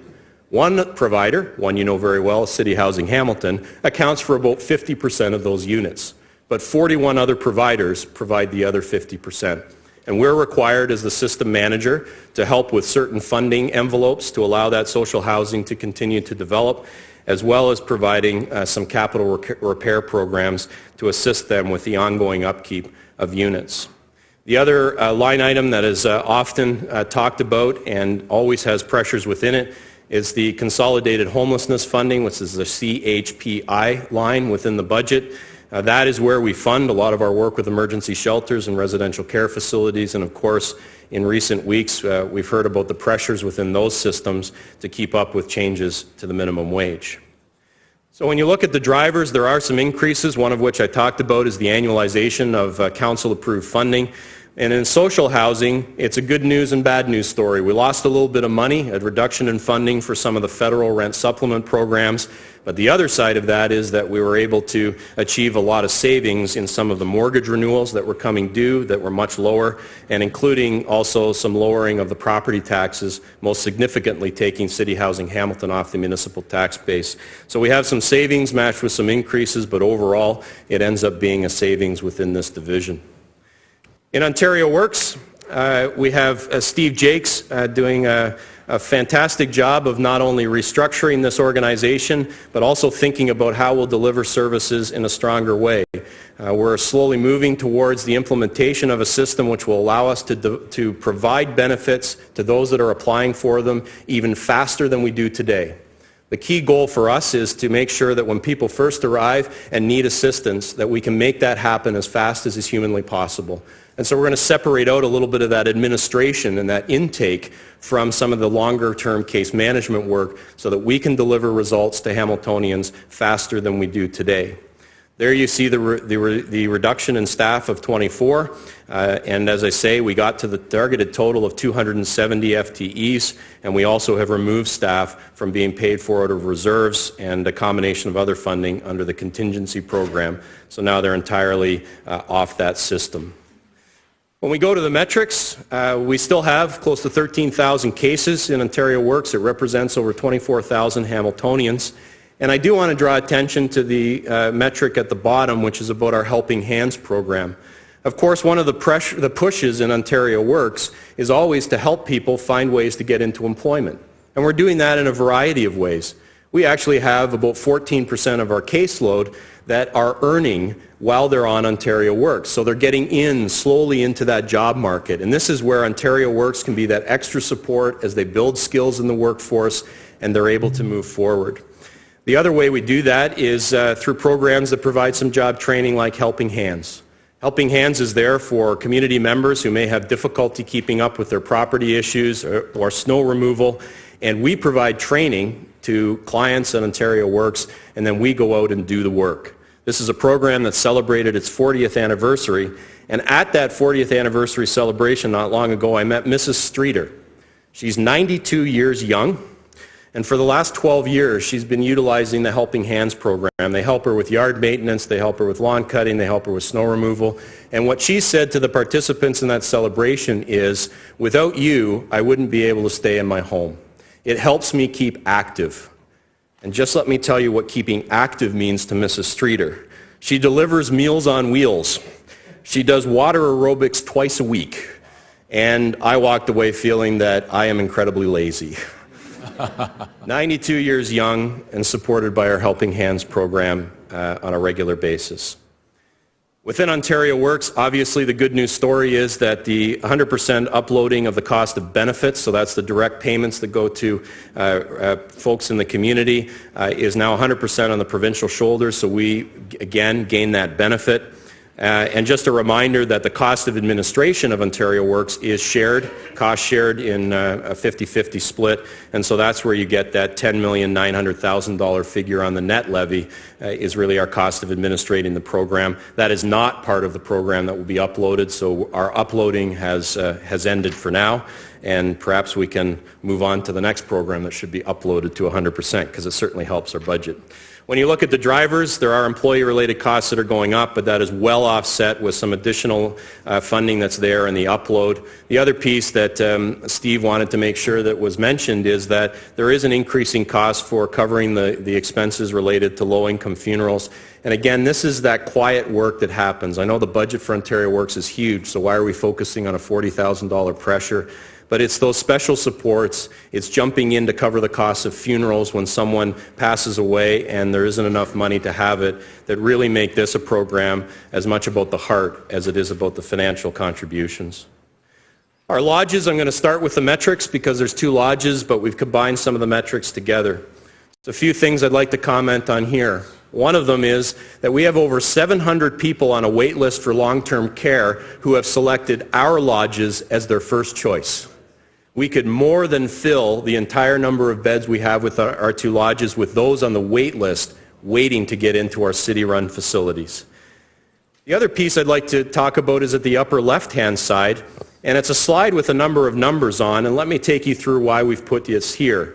One provider, one you know very well, City Housing Hamilton, accounts for about 50% of those units, but 41 other providers provide the other 50%. And we're required as the system manager to help with certain funding envelopes to allow that social housing to continue to develop, as well as providing some capital repair programs to assist them with the ongoing upkeep of units. The other line item that is often talked about and always has pressures within it is the Consolidated Homelessness Funding, which is the CHPI line within the budget. That is where we fund a lot of our work with emergency shelters and residential care facilities, and of course, in recent weeks, we've heard about the pressures within those systems to keep up with changes to the minimum wage. So when you look at the drivers, there are some increases, one of which I talked about is the annualization of council-approved funding. And in social housing, it's a good news and bad news story. We lost a little bit of money, a reduction in funding for some of the federal rent supplement programs, but the other side of that is that we were able to achieve a lot of savings in some of the mortgage renewals that were coming due that were much lower, and including also some lowering of the property taxes, most significantly taking City Housing Hamilton off the municipal tax base. So we have some savings matched with some increases, but overall it ends up being a savings within this division. In Ontario Works, we have Steve Jakes doing a fantastic job of not only restructuring this organization, but also thinking about how we'll deliver services in a stronger way. We're slowly moving towards the implementation of a system which will allow us to provide benefits to those that are applying for them even faster than we do today. The key goal for us is to make sure that when people first arrive and need assistance, that we can make that happen as fast as is humanly possible. And so we're going to separate out a little bit of that administration and that intake from some of the longer-term case management work so that we can deliver results to Hamiltonians faster than we do today. There you see the reduction in staff of 24, and as I say, we got to the targeted total of 270 FTEs, and we also have removed staff from being paid for out of reserves and a combination of other funding under the contingency program. So now they're entirely off that system. When we go to the metrics, we still have close to 13,000 cases in Ontario Works. It represents over 24,000 Hamiltonians. And I do want to draw attention to the metric at the bottom, which is about our Helping Hands program. Of course, one of the pushes in Ontario Works is always to help people find ways to get into employment. And we're doing that in a variety of ways. We actually have about 14% of our caseload that are earning while they're on Ontario Works. So they're getting in slowly into that job market. And this is where Ontario Works can be that extra support as they build skills in the workforce and they're able to move forward. The other way we do that is through programs that provide some job training like Helping Hands. Helping Hands is there for community members who may have difficulty keeping up with their property issues or snow removal, and we provide training to clients at Ontario Works, and then we go out and do the work. This is a program that celebrated its 40th anniversary, and at that 40th anniversary celebration not long ago, I met Mrs. Streeter. She's 92 years young, and for the last 12 years, she's been utilizing the Helping Hands program. They help her with yard maintenance, they help her with lawn cutting, they help her with snow removal. And what she said to the participants in that celebration is, without you, I wouldn't be able to stay in my home. It helps me keep active. And just let me tell you what keeping active means to Mrs. Streeter. She delivers Meals on Wheels. She does water aerobics twice a week. And I walked away feeling that I am incredibly lazy. 92 years young and supported by our Helping Hands program on a regular basis. Within Ontario Works, obviously the good news story is that the 100% uploading of the cost of benefits, so that's the direct payments that go to folks in the community, is now 100% on the provincial shoulders, so we again gain that benefit. And just a reminder that the cost of administration of Ontario Works is shared, cost shared in a 50-50 split, and so that's where you get that $10,900,000 figure on the net levy is really our cost of administrating the program. That is not part of the program that will be uploaded, so our uploading has ended for now, and perhaps we can move on to the next program that should be uploaded to 100% because it certainly helps our budget. When you look at the drivers, there are employee-related costs that are going up, but that is well offset with some additional funding that's there in the upload. The other piece that Steve wanted to make sure that was mentioned is that there is an increasing cost for covering the expenses related to low-income funerals. And again, this is that quiet work that happens. I know the budget for Ontario Works is huge, so why are we focusing on a $40,000 pressure? But it's those special supports, it's jumping in to cover the costs of funerals when someone passes away and there isn't enough money to have it, that really make this a program as much about the heart as it is about the financial contributions. Our lodges, I'm going to start with the metrics because there's two lodges, but we've combined some of the metrics together. There's a few things I'd like to comment on here. One of them is that we have over 700 people on a wait list for long-term care who have selected our lodges as their first choice. We could more than fill the entire number of beds we have with our two lodges with those on the wait list waiting to get into our city-run facilities. The other piece I'd like to talk about is at the upper left-hand side, and it's a slide with a number of numbers on, and let me take you through why we've put this here.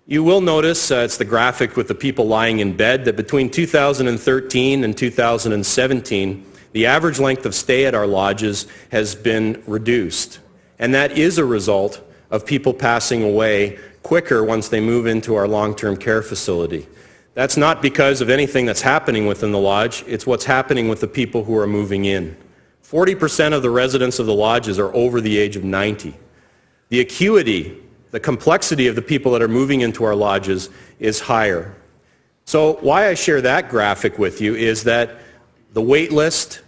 You will notice, it's the graphic with the people lying in bed, that between 2013 and 2017, the average length of stay at our lodges has been reduced. And that is a result of people passing away quicker once they move into our long-term care facility. That's not because of anything that's happening within the lodge, it's what's happening with the people who are moving in. 40% of the residents of the lodges are over the age of 90. The acuity, the complexity of the people that are moving into our lodges is higher. So why I share that graphic with you is that the wait list,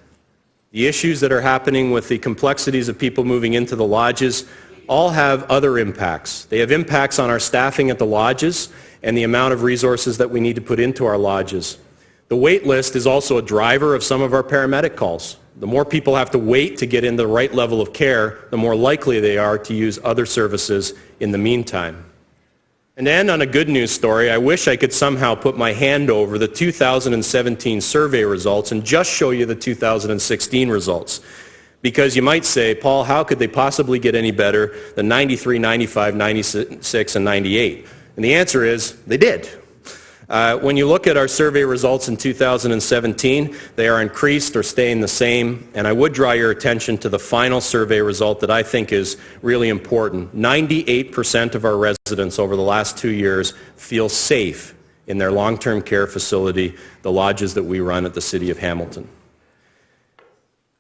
the issues that are happening with the complexities of people moving into the lodges all have other impacts. They have impacts on our staffing at the lodges and the amount of resources that we need to put into our lodges. The wait list is also a driver of some of our paramedic calls. The more people have to wait to get in the right level of care, the more likely they are to use other services in the meantime. And to end on a good news story, I wish I could somehow put my hand over the 2017 survey results and just show you the 2016 results. Because you might say, Paul, how could they possibly get any better than 93, 95, 96, and 98? And the answer is, they did. When you look at our survey results in 2017, they are increased or staying the same, and I would draw your attention to the final survey result that I think is really important. 98% of our residents over the last 2 years feel safe in their long-term care facility, the lodges that we run at the City of Hamilton.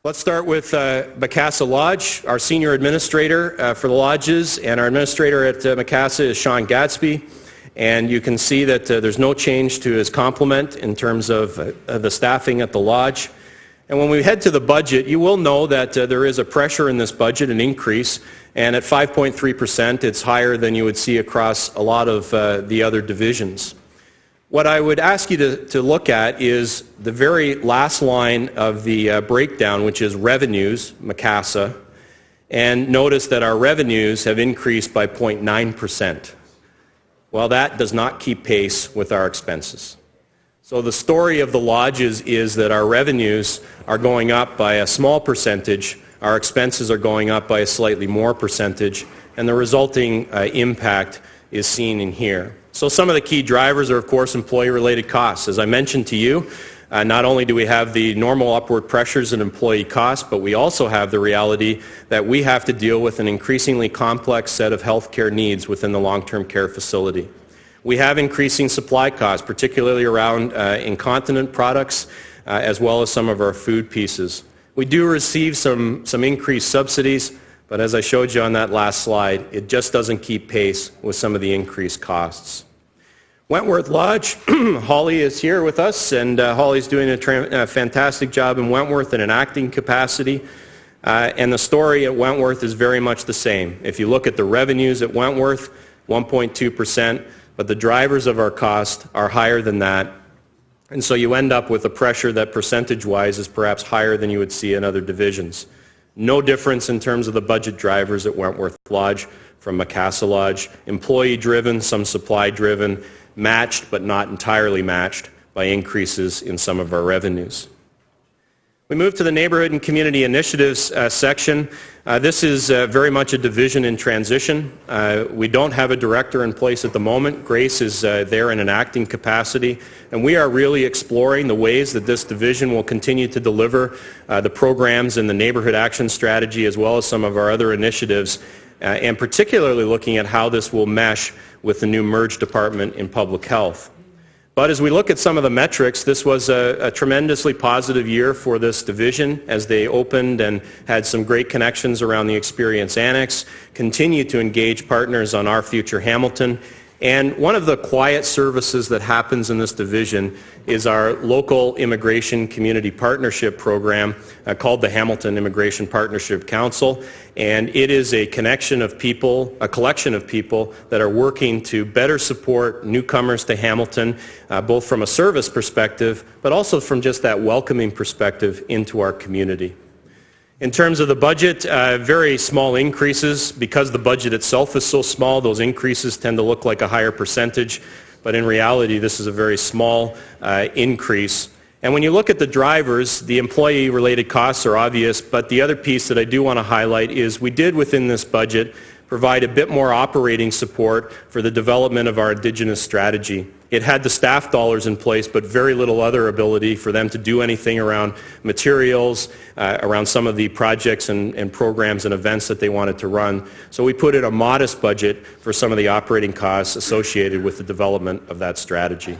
Let's start with Macassa Lodge. Our senior administrator for the lodges and our administrator at Macassa is Sean Gadsby. And you can see that there's no change to his complement in terms of the staffing at the lodge. And when we head to the budget, you will know that there is a pressure in this budget, an increase, and at 5.3%, it's higher than you would see across a lot of the other divisions. What I would ask you to look at is the very last line of the breakdown, which is revenues, Macassa, and notice that our revenues have increased by 0.9%. Well, that does not keep pace with our expenses. So the story of the lodges is that our revenues are going up by a small percentage, our expenses are going up by a slightly more percentage, and the resulting impact is seen in here. So some of the key drivers are, of course, employee-related costs. As I mentioned to you, not only do we have the normal upward pressures in employee costs, but we also have the reality that we have to deal with an increasingly complex set of healthcare needs within the long-term care facility. We have increasing supply costs, particularly around incontinent products, as well as some of our food pieces. We do receive some increased subsidies, but as I showed you on that last slide, it just doesn't keep pace with some of the increased costs. Wentworth Lodge, Holly is here with us, and Holly's doing a fantastic job in Wentworth in an acting capacity. And the story at Wentworth is very much the same. If you look at the revenues at Wentworth, 1.2%, but the drivers of our cost are higher than that. And so you end up with a pressure that percentage-wise is perhaps higher than you would see in other divisions. No difference in terms of the budget drivers at Wentworth Lodge from Macassa Lodge. Employee-driven, some supply-driven, matched but not entirely matched by increases in some of our revenues. We move to the Neighborhood and Community Initiatives section. This is very much a division in transition. We don't have a director in place at the moment. Grace is there in an acting capacity, and we are really exploring the ways that this division will continue to deliver the programs in the Neighborhood Action Strategy as well as some of our other initiatives, and particularly looking at how this will mesh with the new merged department in public health. But as we look at some of the metrics, this was a tremendously positive year for this division as they opened and had some great connections around the Experience Annex, continue to engage partners on Our Future Hamilton. And one of the quiet services that happens in this division is our local immigration community partnership program called the Hamilton Immigration Partnership Council. And it is a collection of people that are working to better support newcomers to Hamilton, both from a service perspective, but also from just that welcoming perspective into our community. In terms of the budget, very small increases. Because the budget itself is so small, those increases tend to look like a higher percentage, but in reality this is a very small increase. And when you look at the drivers, the employee-related costs are obvious, but the other piece that I do want to highlight is we did within this budget provide a bit more operating support for the development of our Indigenous strategy. It had the staff dollars in place, but very little other ability for them to do anything around materials, around some of the projects and programs and events that they wanted to run. So we put in a modest budget for some of the operating costs associated with the development of that strategy.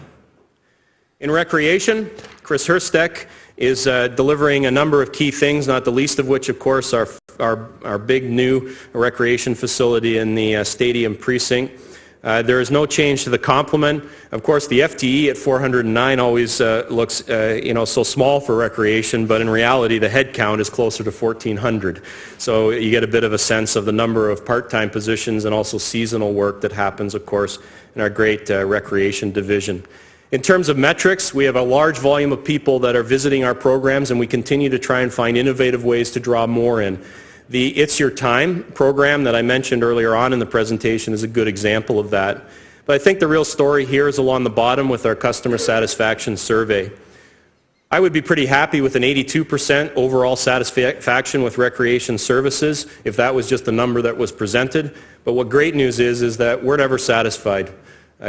In recreation, Chris Hurstek is delivering a number of key things, not the least of which, of course, our big new recreation facility in the stadium precinct. There is no change to the complement. Of course, the FTE at 409 always looks so small for recreation, but in reality, the head count is closer to 1,400. So you get a bit of a sense of the number of part-time positions and also seasonal work that happens, of course, in our great recreation division. In terms of metrics, we have a large volume of people that are visiting our programs, and we continue to try and find innovative ways to draw more in. The It's Your Time program that I mentioned earlier on in the presentation is a good example of that. But I think the real story here is along the bottom with our customer satisfaction survey. I would be pretty happy with an 82% overall satisfaction with recreation services if that was just the number that was presented. But what great news is that we're never satisfied.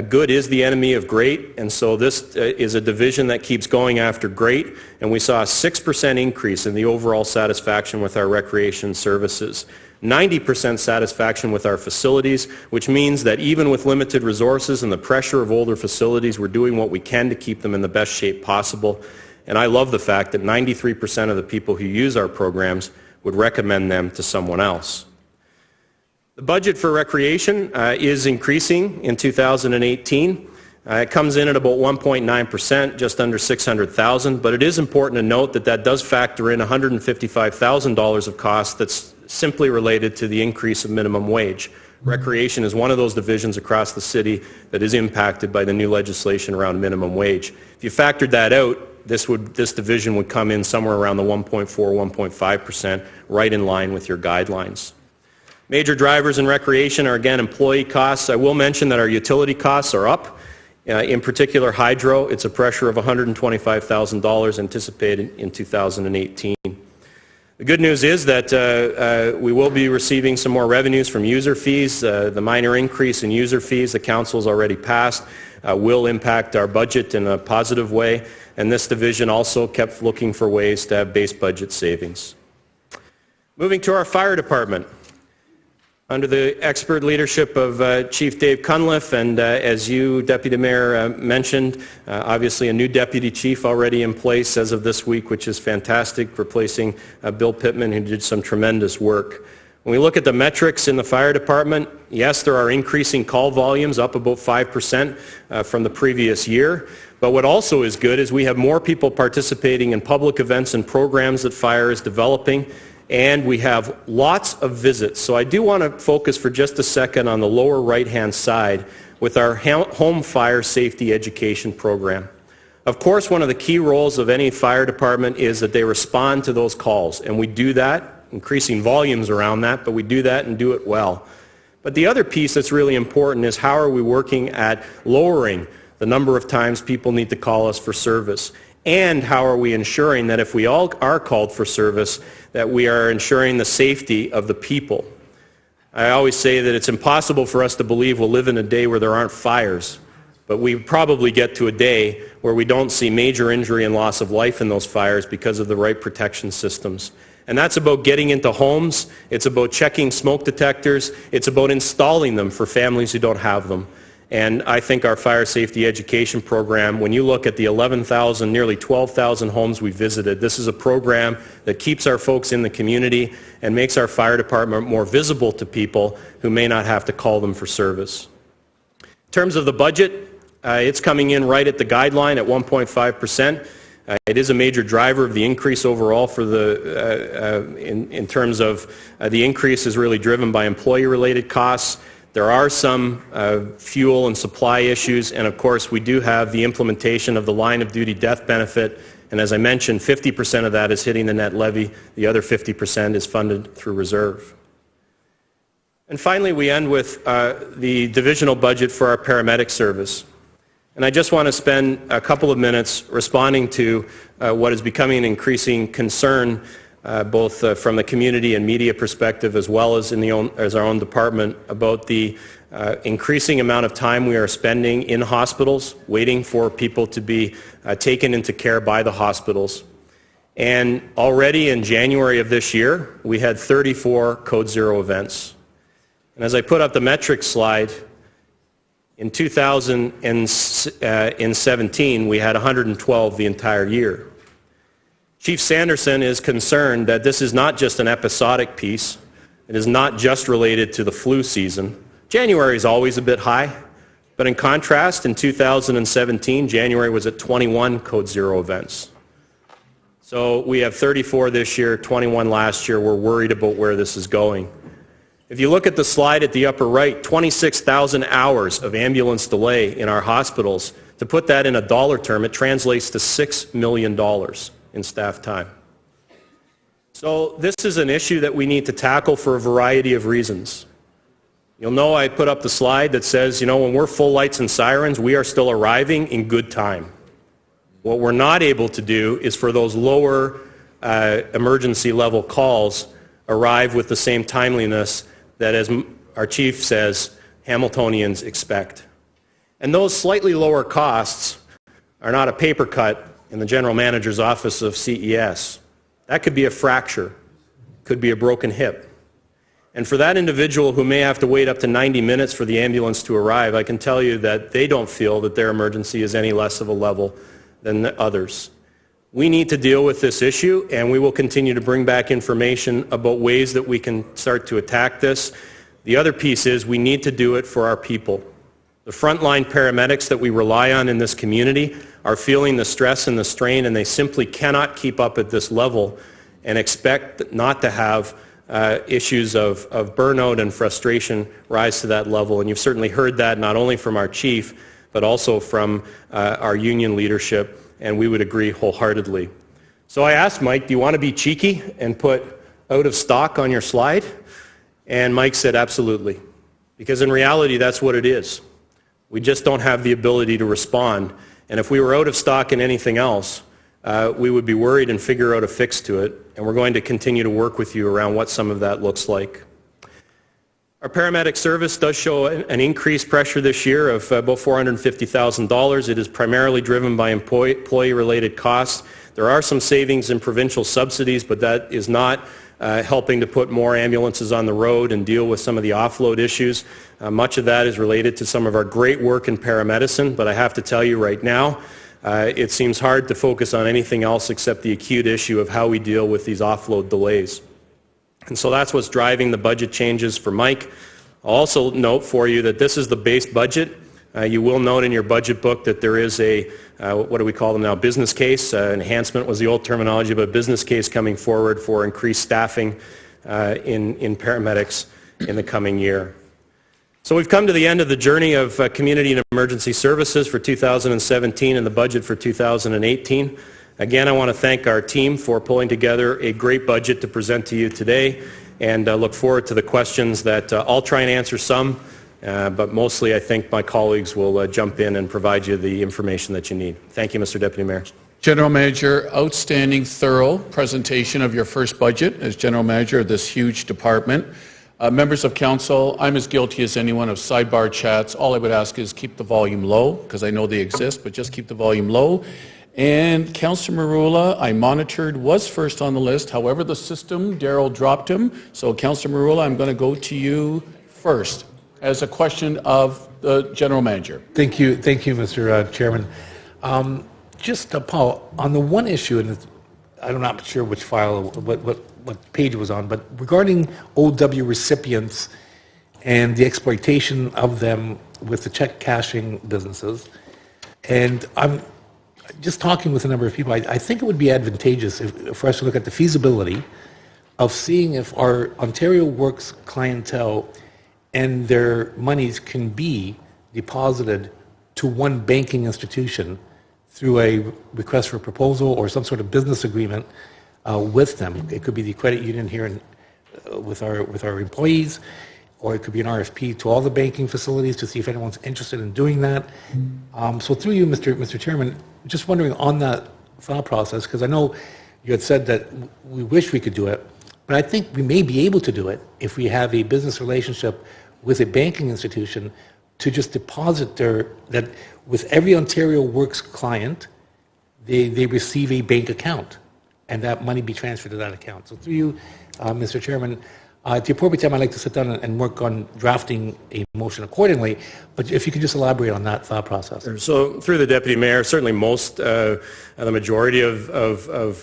Good is the enemy of great, and so this is a division that keeps going after great, and we saw a 6% increase in the overall satisfaction with our recreation services. 90% satisfaction with our facilities, which means that even with limited resources and the pressure of older facilities, we're doing what we can to keep them in the best shape possible. And I love the fact that 93% of the people who use our programs would recommend them to someone else. The budget for recreation is increasing in 2018. It comes in at about 1.9%, just under $600,000, but it is important to note that that does factor in $155,000 of costs that's simply related to the increase of minimum wage. Recreation is one of those divisions across the city that is impacted by the new legislation around minimum wage. If you factored that out, this division would come in somewhere around the 1.4, 1.5%, right in line with your guidelines. Major drivers in recreation are, again, employee costs. I will mention that our utility costs are up. In particular, hydro, it's a pressure of $125,000 anticipated in 2018. The good news is that we will be receiving some more revenues from user fees. The minor increase in user fees the council's already passed will impact our budget in a positive way, and this division also kept looking for ways to have base budget savings. Moving to our fire department. Under the expert leadership of Chief Dave Cunliffe, and as you, Deputy Mayor, mentioned, obviously a new deputy chief already in place as of this week, which is fantastic, replacing Bill Pittman, who did some tremendous work. When we look at the metrics in the fire department, yes, there are increasing call volumes, up about 5% from the previous year. But what also is good is we have more people participating in public events and programs that fire is developing, and we have lots of visits. So I do want to focus for just a second on the lower right-hand side with our home fire safety education program. Of course, one of the key roles of any fire department is that they respond to those calls, and we do that, increasing volumes around that, but we do that and do it well. But the other piece that's really important is how are we working at lowering the number of times people need to call us for service, and how are we ensuring that if we all are called for service, that we are ensuring the safety of the people. I always say that it's impossible for us to believe we'll live in a day where there aren't fires, but we probably get to a day where we don't see major injury and loss of life in those fires because of the right protection systems. And that's about getting into homes, it's about checking smoke detectors, it's about installing them for families who don't have them. And I think our fire safety education program, when you look at the 11,000, nearly 12,000 homes we visited, this is a program that keeps our folks in the community and makes our fire department more visible to people who may not have to call them for service. In terms of the budget, it's coming in right at the guideline at 1.5%. It is a major driver of the increase overall for in terms of the increase is really driven by employee-related costs. There are some fuel and supply issues, and of course we do have the implementation of the line of duty death benefit, and as I mentioned, 50% of that is hitting the net levy, the other 50% is funded through reserve. And finally, we end with the divisional budget for our paramedic service. And I just want to spend a couple of minutes responding to what is becoming an increasing concern both from the community and media perspective, as well as as our own department, about the increasing amount of time we are spending in hospitals, waiting for people to be taken into care by the hospitals. And already in January of this year, we had 34 Code Zero events. And as I put up the metrics slide, in 2017, we had 112 the entire year. Chief Sanderson is concerned that this is not just an episodic piece. It is not just related to the flu season. January is always a bit high, but in contrast, in 2017, January was at 21 Code Zero events. So we have 34 this year, 21 last year. We're worried about where this is going. If you look at the slide at the upper right, 26,000 hours of ambulance delay in our hospitals. To put that in a dollar term, it translates to $6 million in staff time. So this is an issue that we need to tackle for a variety of reasons. You'll know I put up the slide that says, when we're full lights and sirens, we are still arriving in good time. What we're not able to do is for those lower emergency level calls arrive with the same timeliness that, as our chief says, Hamiltonians expect. And those slightly lower costs are not a paper cut in the general manager's office of CES. That could be a fracture, could be a broken hip. And for that individual who may have to wait up to 90 minutes for the ambulance to arrive, I can tell you that they don't feel that their emergency is any less of a level than the others. We need to deal with this issue, and we will continue to bring back information about ways that we can start to attack this. The other piece is we need to do it for our people. The frontline paramedics that we rely on in this community are feeling the stress and the strain, and they simply cannot keep up at this level and expect not to have issues of burnout and frustration rise to that level. And you've certainly heard that not only from our chief, but also from our union leadership, and we would agree wholeheartedly. So I asked Mike, do you want to be cheeky and put out of stock on your slide? And Mike said, absolutely. Because in reality, that's what it is. We just don't have the ability to respond. And if we were out of stock in anything else, we would be worried and figure out a fix to it. And we're going to continue to work with you around what some of that looks like. Our paramedic service does show an increased pressure this year of about $450,000. It is primarily driven by employee-related costs. There are some savings in provincial subsidies, but that is not helping to put more ambulances on the road and deal with some of the offload issues. Much of that is related to some of our great work in paramedicine, but I have to tell you right now, it seems hard to focus on anything else except the acute issue of how we deal with these offload delays. And so that's what's driving the budget changes for Mike. I'll also note for you that this is the base budget. You will note in your budget book that there is a, what do we call them now, business case. Enhancement was the old terminology, but business case coming forward for increased staffing in paramedics in the coming year. So we've come to the end of the journey of community and emergency services for 2017 and the budget for 2018. Again, I want to thank our team for pulling together a great budget to present to you today, and look forward to the questions that I'll try and answer some, but mostly I think my colleagues will jump in and provide you the information that you need. Thank you, Mr. Deputy Mayor. General Manager, outstanding, thorough presentation of your first budget as General Manager of this huge department. Members of Council, I'm as guilty as anyone of sidebar chats. All I would ask is keep the volume low, because I know they exist, but just keep the volume low. And Councillor Marula, I monitored, was first on the list. However, the system, Darrell dropped him. So Councillor Marula, I'm going to go to you first as a question of the General Manager. Thank you, Mr. Chairman. Just, Paul, on the one issue, and I'm not sure which file, what page it was on, but regarding OW recipients and the exploitation of them with the check cashing businesses, and I'm just talking with a number of people, I think it would be advantageous for us to look at the feasibility of seeing if our Ontario Works clientele and their monies can be deposited to one banking institution through a request for proposal or some sort of business agreement with them. It could be the credit union here with our employees, or it could be an RFP to all the banking facilities to see if anyone's interested in doing that. So through you, Mr. Chairman, just wondering on that thought process, because I know you had said that we wish we could do it, but I think we may be able to do it if we have a business relationship with a banking institution to just deposit that with every Ontario Works client, they receive a bank account, and that money be transferred to that account. So through you, Mr. Chairman, at the appropriate time, I'd like to sit down and work on drafting a motion accordingly, but if you could just elaborate on that thought process. So through the Deputy Mayor, certainly the majority of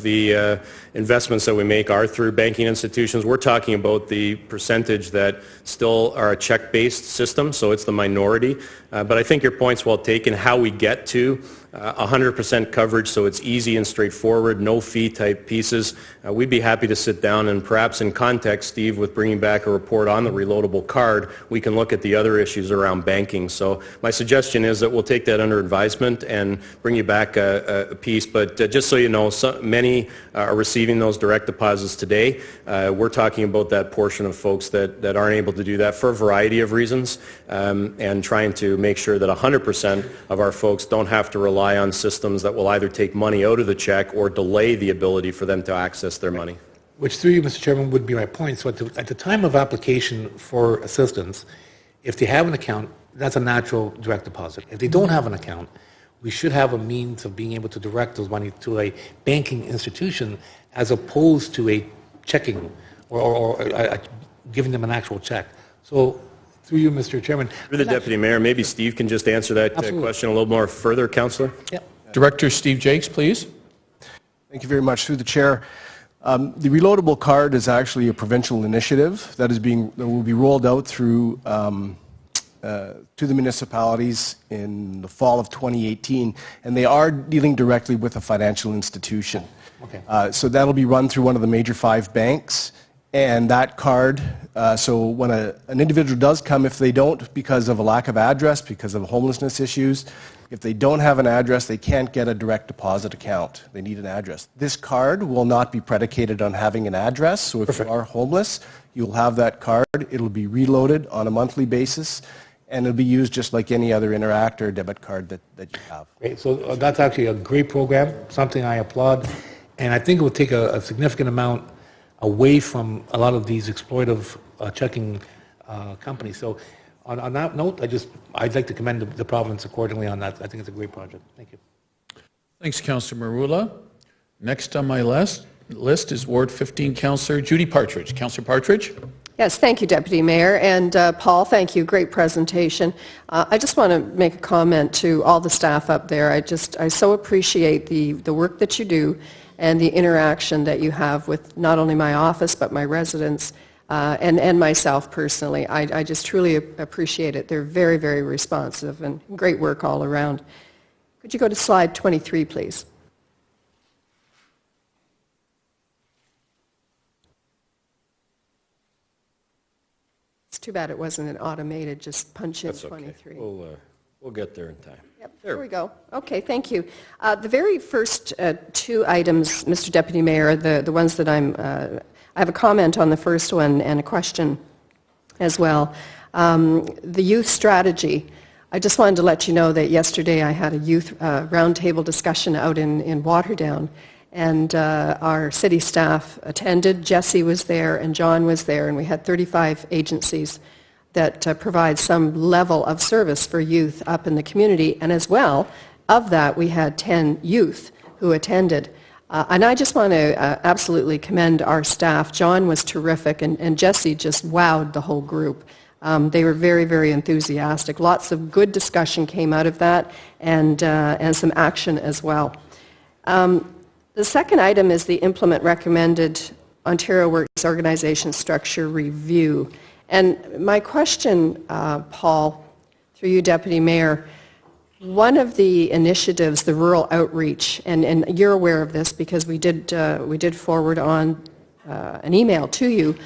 the investments that we make are through banking institutions. We're talking about the percentage that still are a check-based system, so it's the minority. But I think your point's well taken. How we get to 100% coverage, so it's easy and straightforward, no fee type pieces. We'd be happy to sit down and perhaps in context, Steve, with bringing back a report on the reloadable card, we can look at the other issues around banking. So my suggestion is that we'll take that under advisement and bring you back a piece. But just so you know, many are receiving those direct deposits today. We're talking about that portion of folks that aren't able to do that for a variety of reasons, and trying to make sure that 100% of our folks don't have to rely on systems that will either take money out of the check or delay the ability for them to access their money. Which through you, Mr. Chairman, would be my point. So at the time of application for assistance, if they have an account, that's a natural direct deposit. If they don't have an account, we should have a means of being able to direct those money to a banking institution as opposed to a checking or giving them an actual check. So through you, Mr. Chairman. Through the Deputy Mayor, maybe Steve can just answer that question a little more further, Councillor. Yep. Director Steve Jakes, please. Thank you very much. Through the Chair. The reloadable card is actually a provincial initiative that will be rolled out through to the municipalities in the fall of 2018, and they are dealing directly with a financial institution. Okay. So that'll be run through one of the major 5 banks, And that card, so when an individual does come, if they don't, because of a lack of address, because of homelessness issues, if they don't have an address, they can't get a direct deposit account. They need an address. This card will not be predicated on having an address, so if you are homeless, you'll have that card. It'll be reloaded on a monthly basis, and it'll be used just like any other Interact or debit card that you have. Great. So that's actually a great program, something I applaud, and I think it will take a significant amount away from a lot of these exploitive checking companies. So on that note, I'd like to commend the province accordingly on that. I think it's a great project. Thank you. Thanks, Councillor Marula. Next on my list is Ward 15, Councillor Judy Partridge. Councillor Partridge? Yes, thank you, Deputy Mayor. And Paul, thank you. Great presentation. I just want to make a comment to all the staff up there. I so appreciate the work that you do and the interaction that you have with not only my office but my residents and myself personally. I just truly appreciate it. They're very, very responsive and great work all around. Could you go to slide 23, please? It's too bad it wasn't an automated, just punch in That's okay. 23. We'll get there in time. Yep, there we go. Okay, thank you. The very first two items, Mr. Deputy Mayor, the ones that I have a comment on the first one and a question as well. The youth strategy. I just wanted to let you know that yesterday I had a youth roundtable discussion out in Waterdown, and our city staff attended. Jesse was there and John was there, and we had 35 agencies that provide some level of service for youth up in the community, and as well, of that, we had 10 youth who attended. And I just want to absolutely commend our staff. John was terrific, and Jesse just wowed the whole group. They were very, very enthusiastic. Lots of good discussion came out of that, and some action as well. The second item is the Implement Recommended Ontario Works Organization Structure Review. And my question, Paul, through you, Deputy Mayor, one of the initiatives, the rural outreach, and you're aware of this because we did forward on an email to you.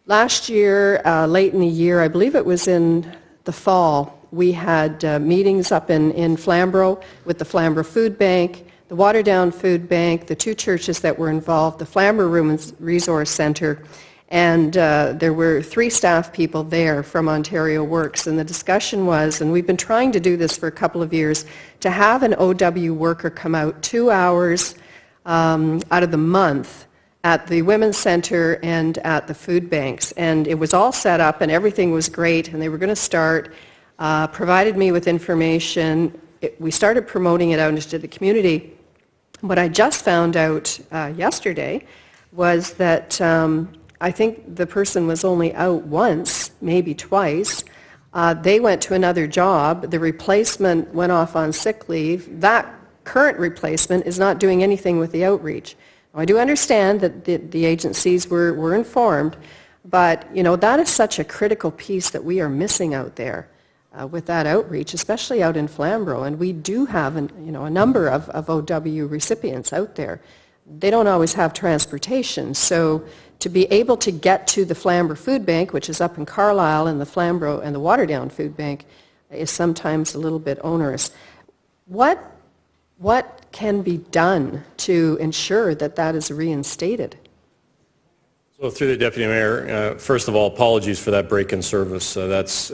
Last year, late in the year, I believe it was in the fall, we had meetings up in Flamborough with the Flamborough Food Bank, the Waterdown Food Bank, the two churches that were involved, the Flamborough Women's Resource Centre, and there were 3 staff people there from Ontario Works, and the discussion was, and we've been trying to do this for a couple of years, to have an OW worker come out 2 hours out of the month at the Women's Centre and at the food banks. And it was all set up and everything was great, and they were going to start, provided me with information. We started promoting it out into the community. What I just found out yesterday was that I think the person was only out once, maybe twice. They went to another job. The replacement went off on sick leave. That current replacement is not doing anything with the outreach. Now, I do understand that the agencies were informed, but that is such a critical piece that we are missing out there with that outreach, especially out in Flamborough. And we do have a number of OW recipients out there. They don't always have transportation, so to be able to get to the Flamborough Food Bank, which is up in Carlisle, and the Flamborough and the Waterdown Food Bank, is sometimes a little bit onerous. What can be done to ensure that that is reinstated? So through the Deputy Mayor, first of all, apologies for that break in service. That's,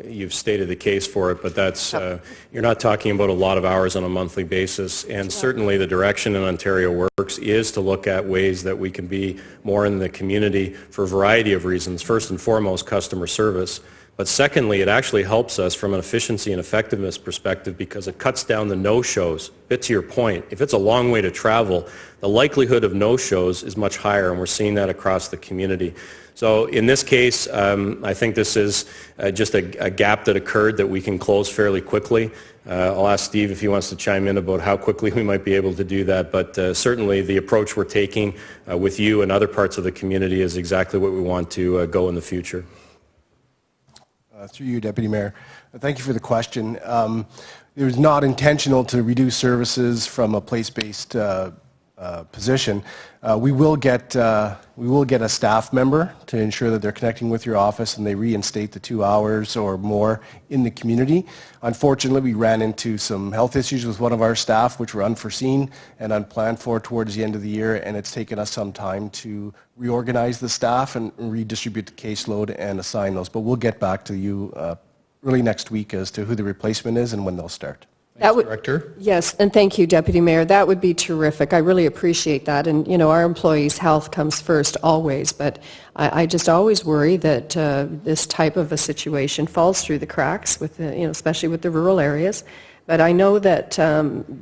you've stated the case for it, but that's, you're not talking about a lot of hours on a monthly basis. And certainly the direction in Ontario Works is to look at ways that we can be more in the community for a variety of reasons. First and foremost, customer service. But secondly, it actually helps us from an efficiency and effectiveness perspective because it cuts down the no-shows. A bit to your point, if it's a long way to travel, the likelihood of no-shows is much higher, and we're seeing that across the community. So in this case, I think this is just a gap that occurred that we can close fairly quickly. I'll ask Steve if he wants to chime in about how quickly we might be able to do that, but certainly the approach we're taking with you and other parts of the community is exactly what we want to go in the future. Through you, Deputy Mayor. Thank you for the question. It was not intentional to reduce services from a place-based position. We will get a staff member to ensure that they're connecting with your office and they reinstate the 2 hours or more in the community. Unfortunately, we ran into some health issues with one of our staff, which were unforeseen and unplanned for towards the end of the year, and it's taken us some time to reorganize the staff and redistribute the caseload and assign those. But we'll get back to you early next week as to who the replacement is and when they'll start. Director? Yes, and thank you, Deputy Mayor. That would be terrific. I really appreciate that. And, you know, our employees' health comes first always, but I just always worry that this type of a situation falls through the cracks, with the, especially with the rural areas. But I know that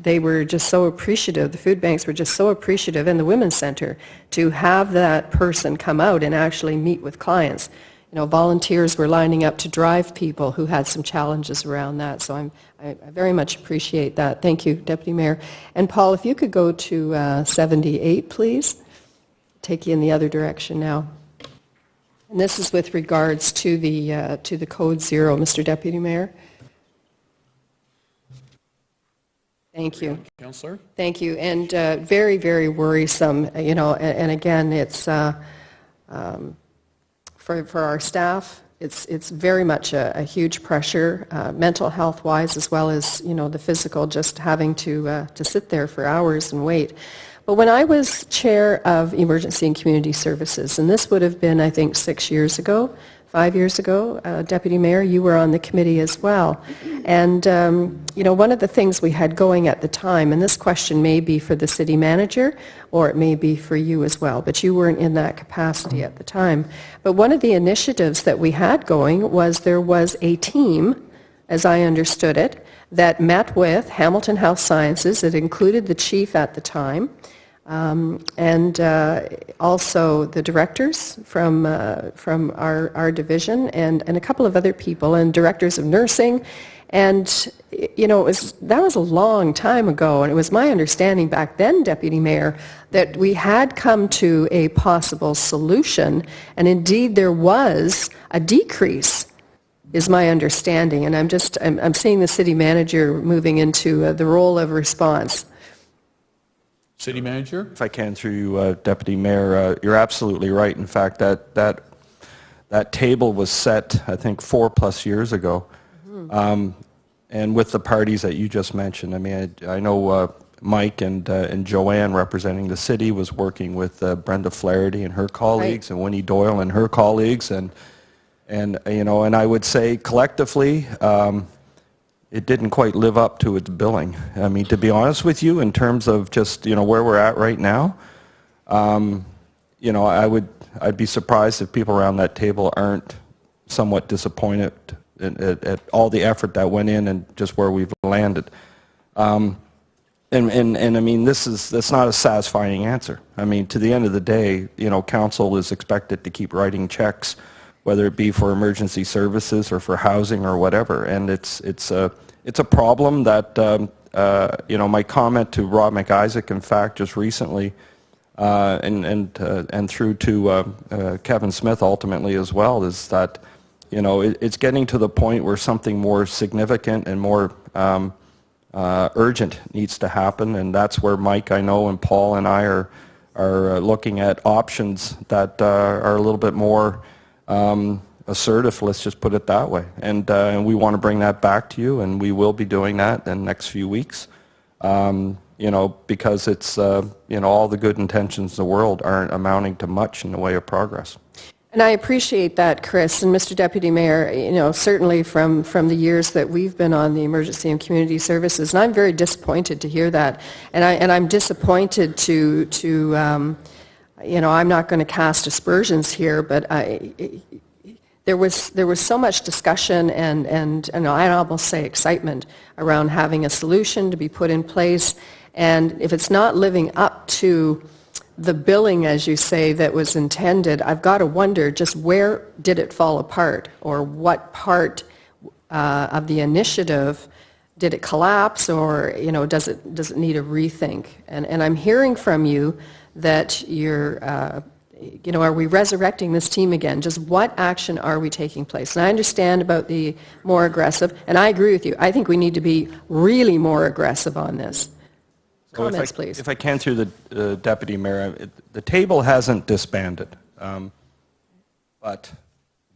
they were just so appreciative, the food banks were just so appreciative, and the Women's Centre, to have that person come out and actually meet with clients. Volunteers were lining up to drive people who had some challenges around that, so I very much appreciate that. Thank you, Deputy Mayor. And Paul, if you could go to 78, please. Take you in the other direction now. And this is with regards to the Code Zero, Mr. Deputy Mayor. Thank you. Councillor? Thank you. And very, very worrisome, and again, it's for our staff, it's very much a huge pressure, mental health-wise, as well as, the physical, just having to sit there for hours and wait. But when I was chair of Emergency and Community Services, and this would have been, I think, 5 years ago, Deputy Mayor, you were on the committee as well. And, one of the things we had going at the time, and this question may be for the city manager, or it may be for you as well, but you weren't in that capacity at the time. But one of the initiatives that we had going was there was a team, as I understood it, that met with Hamilton Health Sciences. It included the chief at the time, and also the directors from our division, and a couple of other people, and directors of nursing. And that was a long time ago, and it was my understanding back then, Deputy Mayor, that we had come to a possible solution, and indeed there was a decrease, is my understanding. And I'm seeing the city manager moving into the role of response. City manager? If I can, through you, Deputy Mayor, you're absolutely right. In fact, that table was set, I think, 4+ years ago. And with the parties that you just mentioned, I mean, I know Mike and Joanne, representing the city, was working with Brenda Flaherty and her colleagues, right, and Winnie Doyle and her colleagues, and I would say collectively, it didn't quite live up to its billing. I mean, to be honest with you, in terms of just where we're at right now, I'd be surprised if people around that table aren't somewhat disappointed at all the effort that went in and just where we've landed. And I mean, that's not a satisfying answer. I mean, to the end of the day, council is expected to keep writing checks, whether it be for emergency services or for housing or whatever. And it's a problem that my comment to Rob McIsaac, in fact, just recently, and through to Kevin Smith ultimately as well, is that it's getting to the point where something more significant and more urgent needs to happen, and that's where Mike, I know, and Paul and I are looking at options that are a little bit more assertive, let's just put it that way. And we want to bring that back to you, and we will be doing that in the next few weeks, because it's, all the good intentions in the world aren't amounting to much in the way of progress. And I appreciate that, Chris. And Mr. Deputy Mayor, certainly from the years that we've been on the Emergency and Community Services, and I'm very disappointed to hear that. And I'm disappointed to I'm not going to cast aspersions here, but there was so much discussion and I'd almost say excitement around having a solution to be put in place. And if it's not living up to the billing, as you say, that was intended, I've got to wonder just where did it fall apart, or what part of the initiative did it collapse, or does it need a rethink? And I'm hearing from you that you're are we resurrecting this team again? Just what action are we taking place? And I understand about the more aggressive, and I agree with you. I think we need to be really more aggressive on this. comments, please. If I can, through the Deputy Mayor, the table hasn't disbanded, but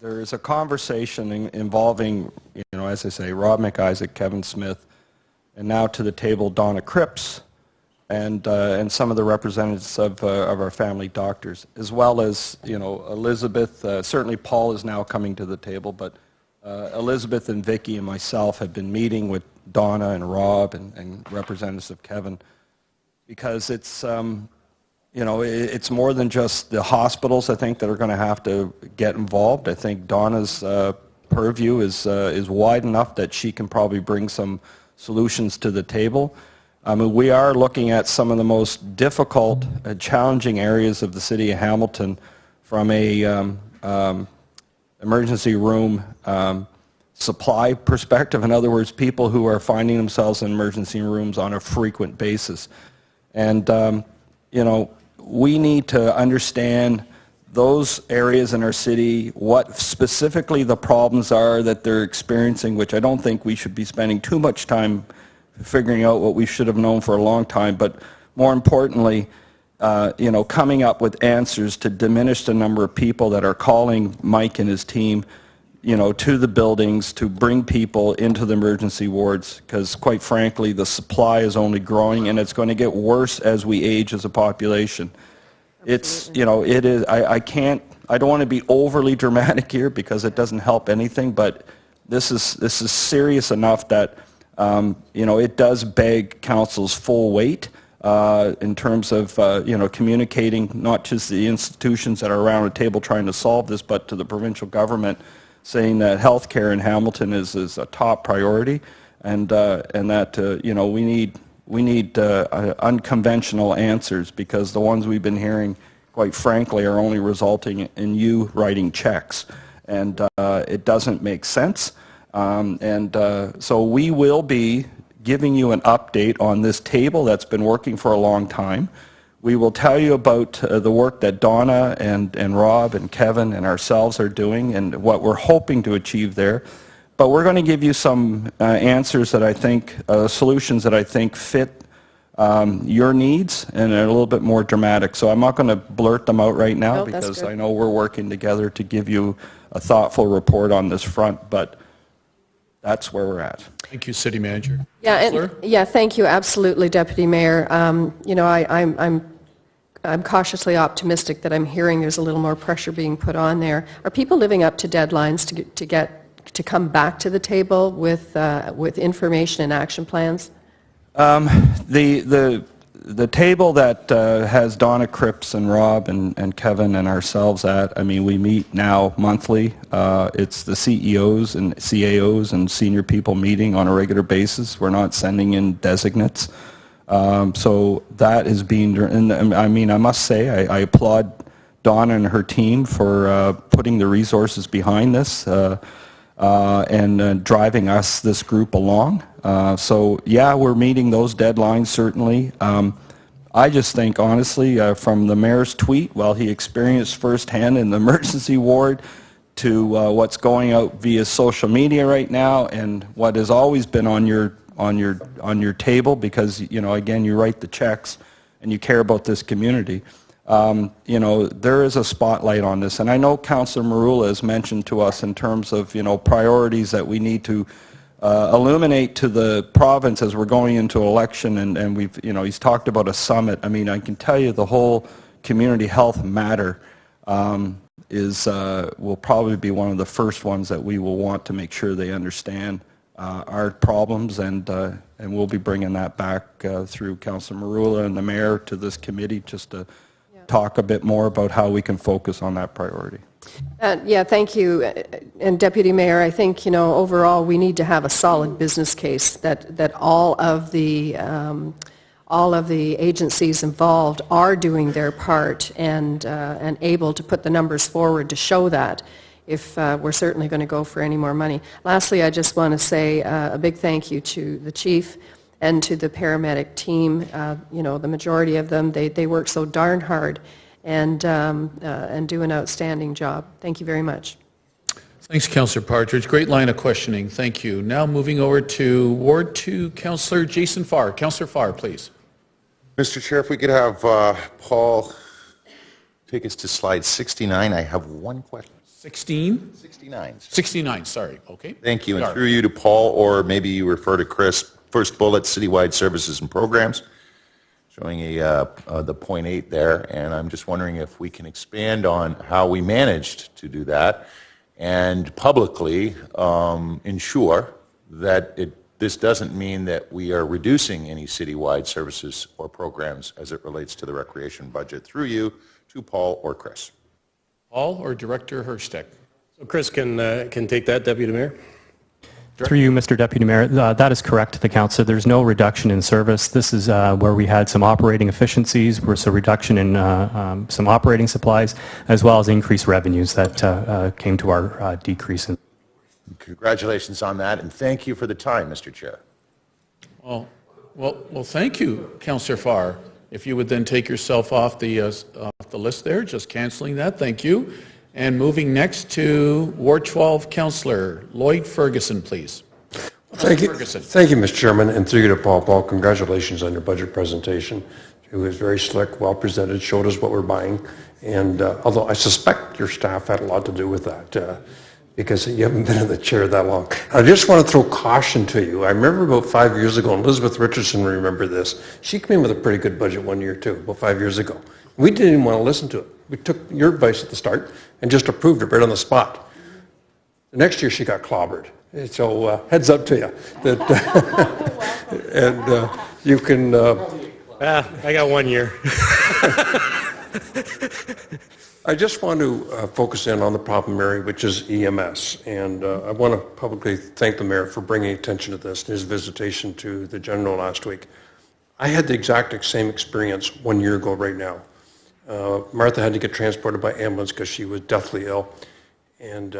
there is a conversation involving, as I say, Rob McIsaac, Kevin Smith, and now to the table Donna Cripps, and some of the representatives of our family doctors, as well as, Elizabeth. Certainly Paul is now coming to the table, but Elizabeth and Vicky and myself have been meeting with Donna and Rob and representatives of Kevin, because it's, it's more than just the hospitals, I think, that are going to have to get involved. I think Donna's purview is wide enough that she can probably bring some solutions to the table. I mean, we are looking at some of the most difficult, challenging areas of the city of Hamilton from a emergency room supply perspective. In other words, people who are finding themselves in emergency rooms on a frequent basis. And, we need to understand those areas in our city, what specifically the problems are that they're experiencing, which I don't think we should be spending too much time figuring out what we should have known for a long time, but more importantly, coming up with answers to diminish the number of people that are calling Mike and his team, to the buildings to bring people into the emergency wards, because quite frankly, the supply is only growing and it's going to get worse as we age as a population. It's, it is, I don't want to be overly dramatic here because it doesn't help anything, but this is serious enough that, it does beg council's full weight in terms of, communicating not just the institutions that are around the table trying to solve this, but to the provincial government, saying that healthcare in Hamilton is a top priority, and that we need unconventional answers, because the ones we've been hearing, quite frankly, are only resulting in you writing checks, and it doesn't make sense. So we will be giving you an update on this table that's been working for a long time. We will tell you about the work that Donna and Rob and Kevin and ourselves are doing and what we're hoping to achieve there. But we're going to give you some answers that I think, solutions that I think fit your needs and are a little bit more dramatic. So I'm not going to blurt them out right now, because I know we're working together to give you a thoughtful report on this front, but that's where we're at. Thank you, City Manager. Yeah, thank you, absolutely, Deputy Mayor. I'm cautiously optimistic that I'm hearing there's a little more pressure being put on there. Are people living up to deadlines to come back to the table with information and action plans? The table that has Donna Cripps and Rob and Kevin and ourselves at, I mean, we meet now monthly. It's the CEOs and CAOs and senior people meeting on a regular basis. We're not sending in designates. So that is being, and I mean, I must say, I applaud Donna and her team for putting the resources behind this and driving this group along. So yeah, we're meeting those deadlines, certainly. I just think, honestly, from the mayor's tweet, while he experienced firsthand in the emergency ward, to what's going out via social media right now, and what has always been on your table, because again, you write the checks and you care about this community. There is a spotlight on this, and I know Councillor Marula has mentioned to us in terms of priorities that we need to illuminate to the province as we're going into election, and we've he's talked about a summit. I mean, I can tell you the whole community health matter will probably be one of the first ones that we will want to make sure they understand our problems, and we'll be bringing that back through Councillor Marula and the mayor to this committee, just to talk a bit more about how we can focus on that priority. Yeah, thank you. And Deputy Mayor, I think, overall we need to have a solid business case that all of the agencies involved are doing their part and able to put the numbers forward to show that, if we're certainly going to go for any more money. Lastly, I just want to say a big thank you to the chief and to the paramedic team. The majority of them, they work so darn hard and do an outstanding job. Thank you very much. Thanks, Councillor Partridge. Great line of questioning. Thank you. Now moving over to Ward 2, Councillor Jason Farr. Councillor Farr, please. Mr. Chair, if we could have Paul take us to slide 69, I have one question. 16? 69. 69, sorry, okay. Thank you, and Sorry. through you to Paul, or maybe you refer to Chris. First bullet, citywide services and programs, showing the .8 there, and I'm just wondering if we can expand on how we managed to do that and publicly ensure that this doesn't mean that we are reducing any citywide services or programs as it relates to the recreation budget, through you to Paul or Chris. Paul or Director Hersteck? So Chris can take that, Deputy Mayor. Through you, Mr. Deputy Mayor, that is correct to the council. There's no reduction in service. This is where we had some operating efficiencies, where a reduction in some operating supplies, as well as increased revenues that came to our decrease in. Congratulations on that, and thank you for the time, Mr. Chair. Well, thank you, Councillor Farr. If you would then take yourself off the list there, just canceling that, thank you. And moving next to Ward 12 Councillor Lloyd Ferguson, please. Thank you. Ferguson. Thank you, Mr. Chairman, and through you to Paul. Paul, congratulations on your budget presentation. It was very slick, well presented, showed us what we're buying, and although I suspect your staff had a lot to do with that, because you haven't been in the chair that long. I just want to throw caution to you. I remember about 5 years ago, and Elizabeth Richardson will remember this, she came in with a pretty good budget one year too, about 5 years ago. We didn't even want to listen to it. We took your advice at the start and just approved it right on the spot. The next year she got clobbered. So heads up to you. That, and you can... I got 1 year. I just want to focus in on the problem area, which is EMS. And I want to publicly thank the mayor for bringing attention to this, his visitation to the general last week. I had the exact same experience 1 year ago right now. Martha had to get transported by ambulance because she was deathly ill. And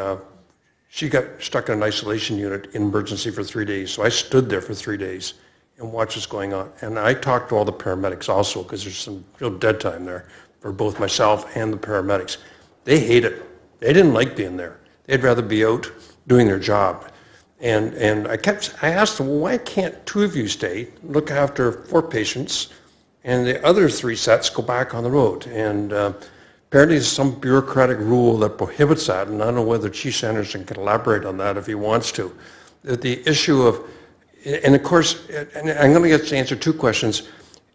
she got stuck in an isolation unit in emergency for 3 days. So I stood there for 3 days and watched what's going on. And I talked to all the paramedics also, because there's some real dead time there for both myself and the paramedics. They hate it. They didn't like being there. They'd rather be out doing their job. And I asked them, well, why can't two of you stay, look after 4 patients, and the other 3 sets go back on the road? And apparently there's some bureaucratic rule that prohibits that, and I don't know whether Chief Sanderson can elaborate on that if he wants to. The issue of, and of course, and I'm going to get to answer 2 questions.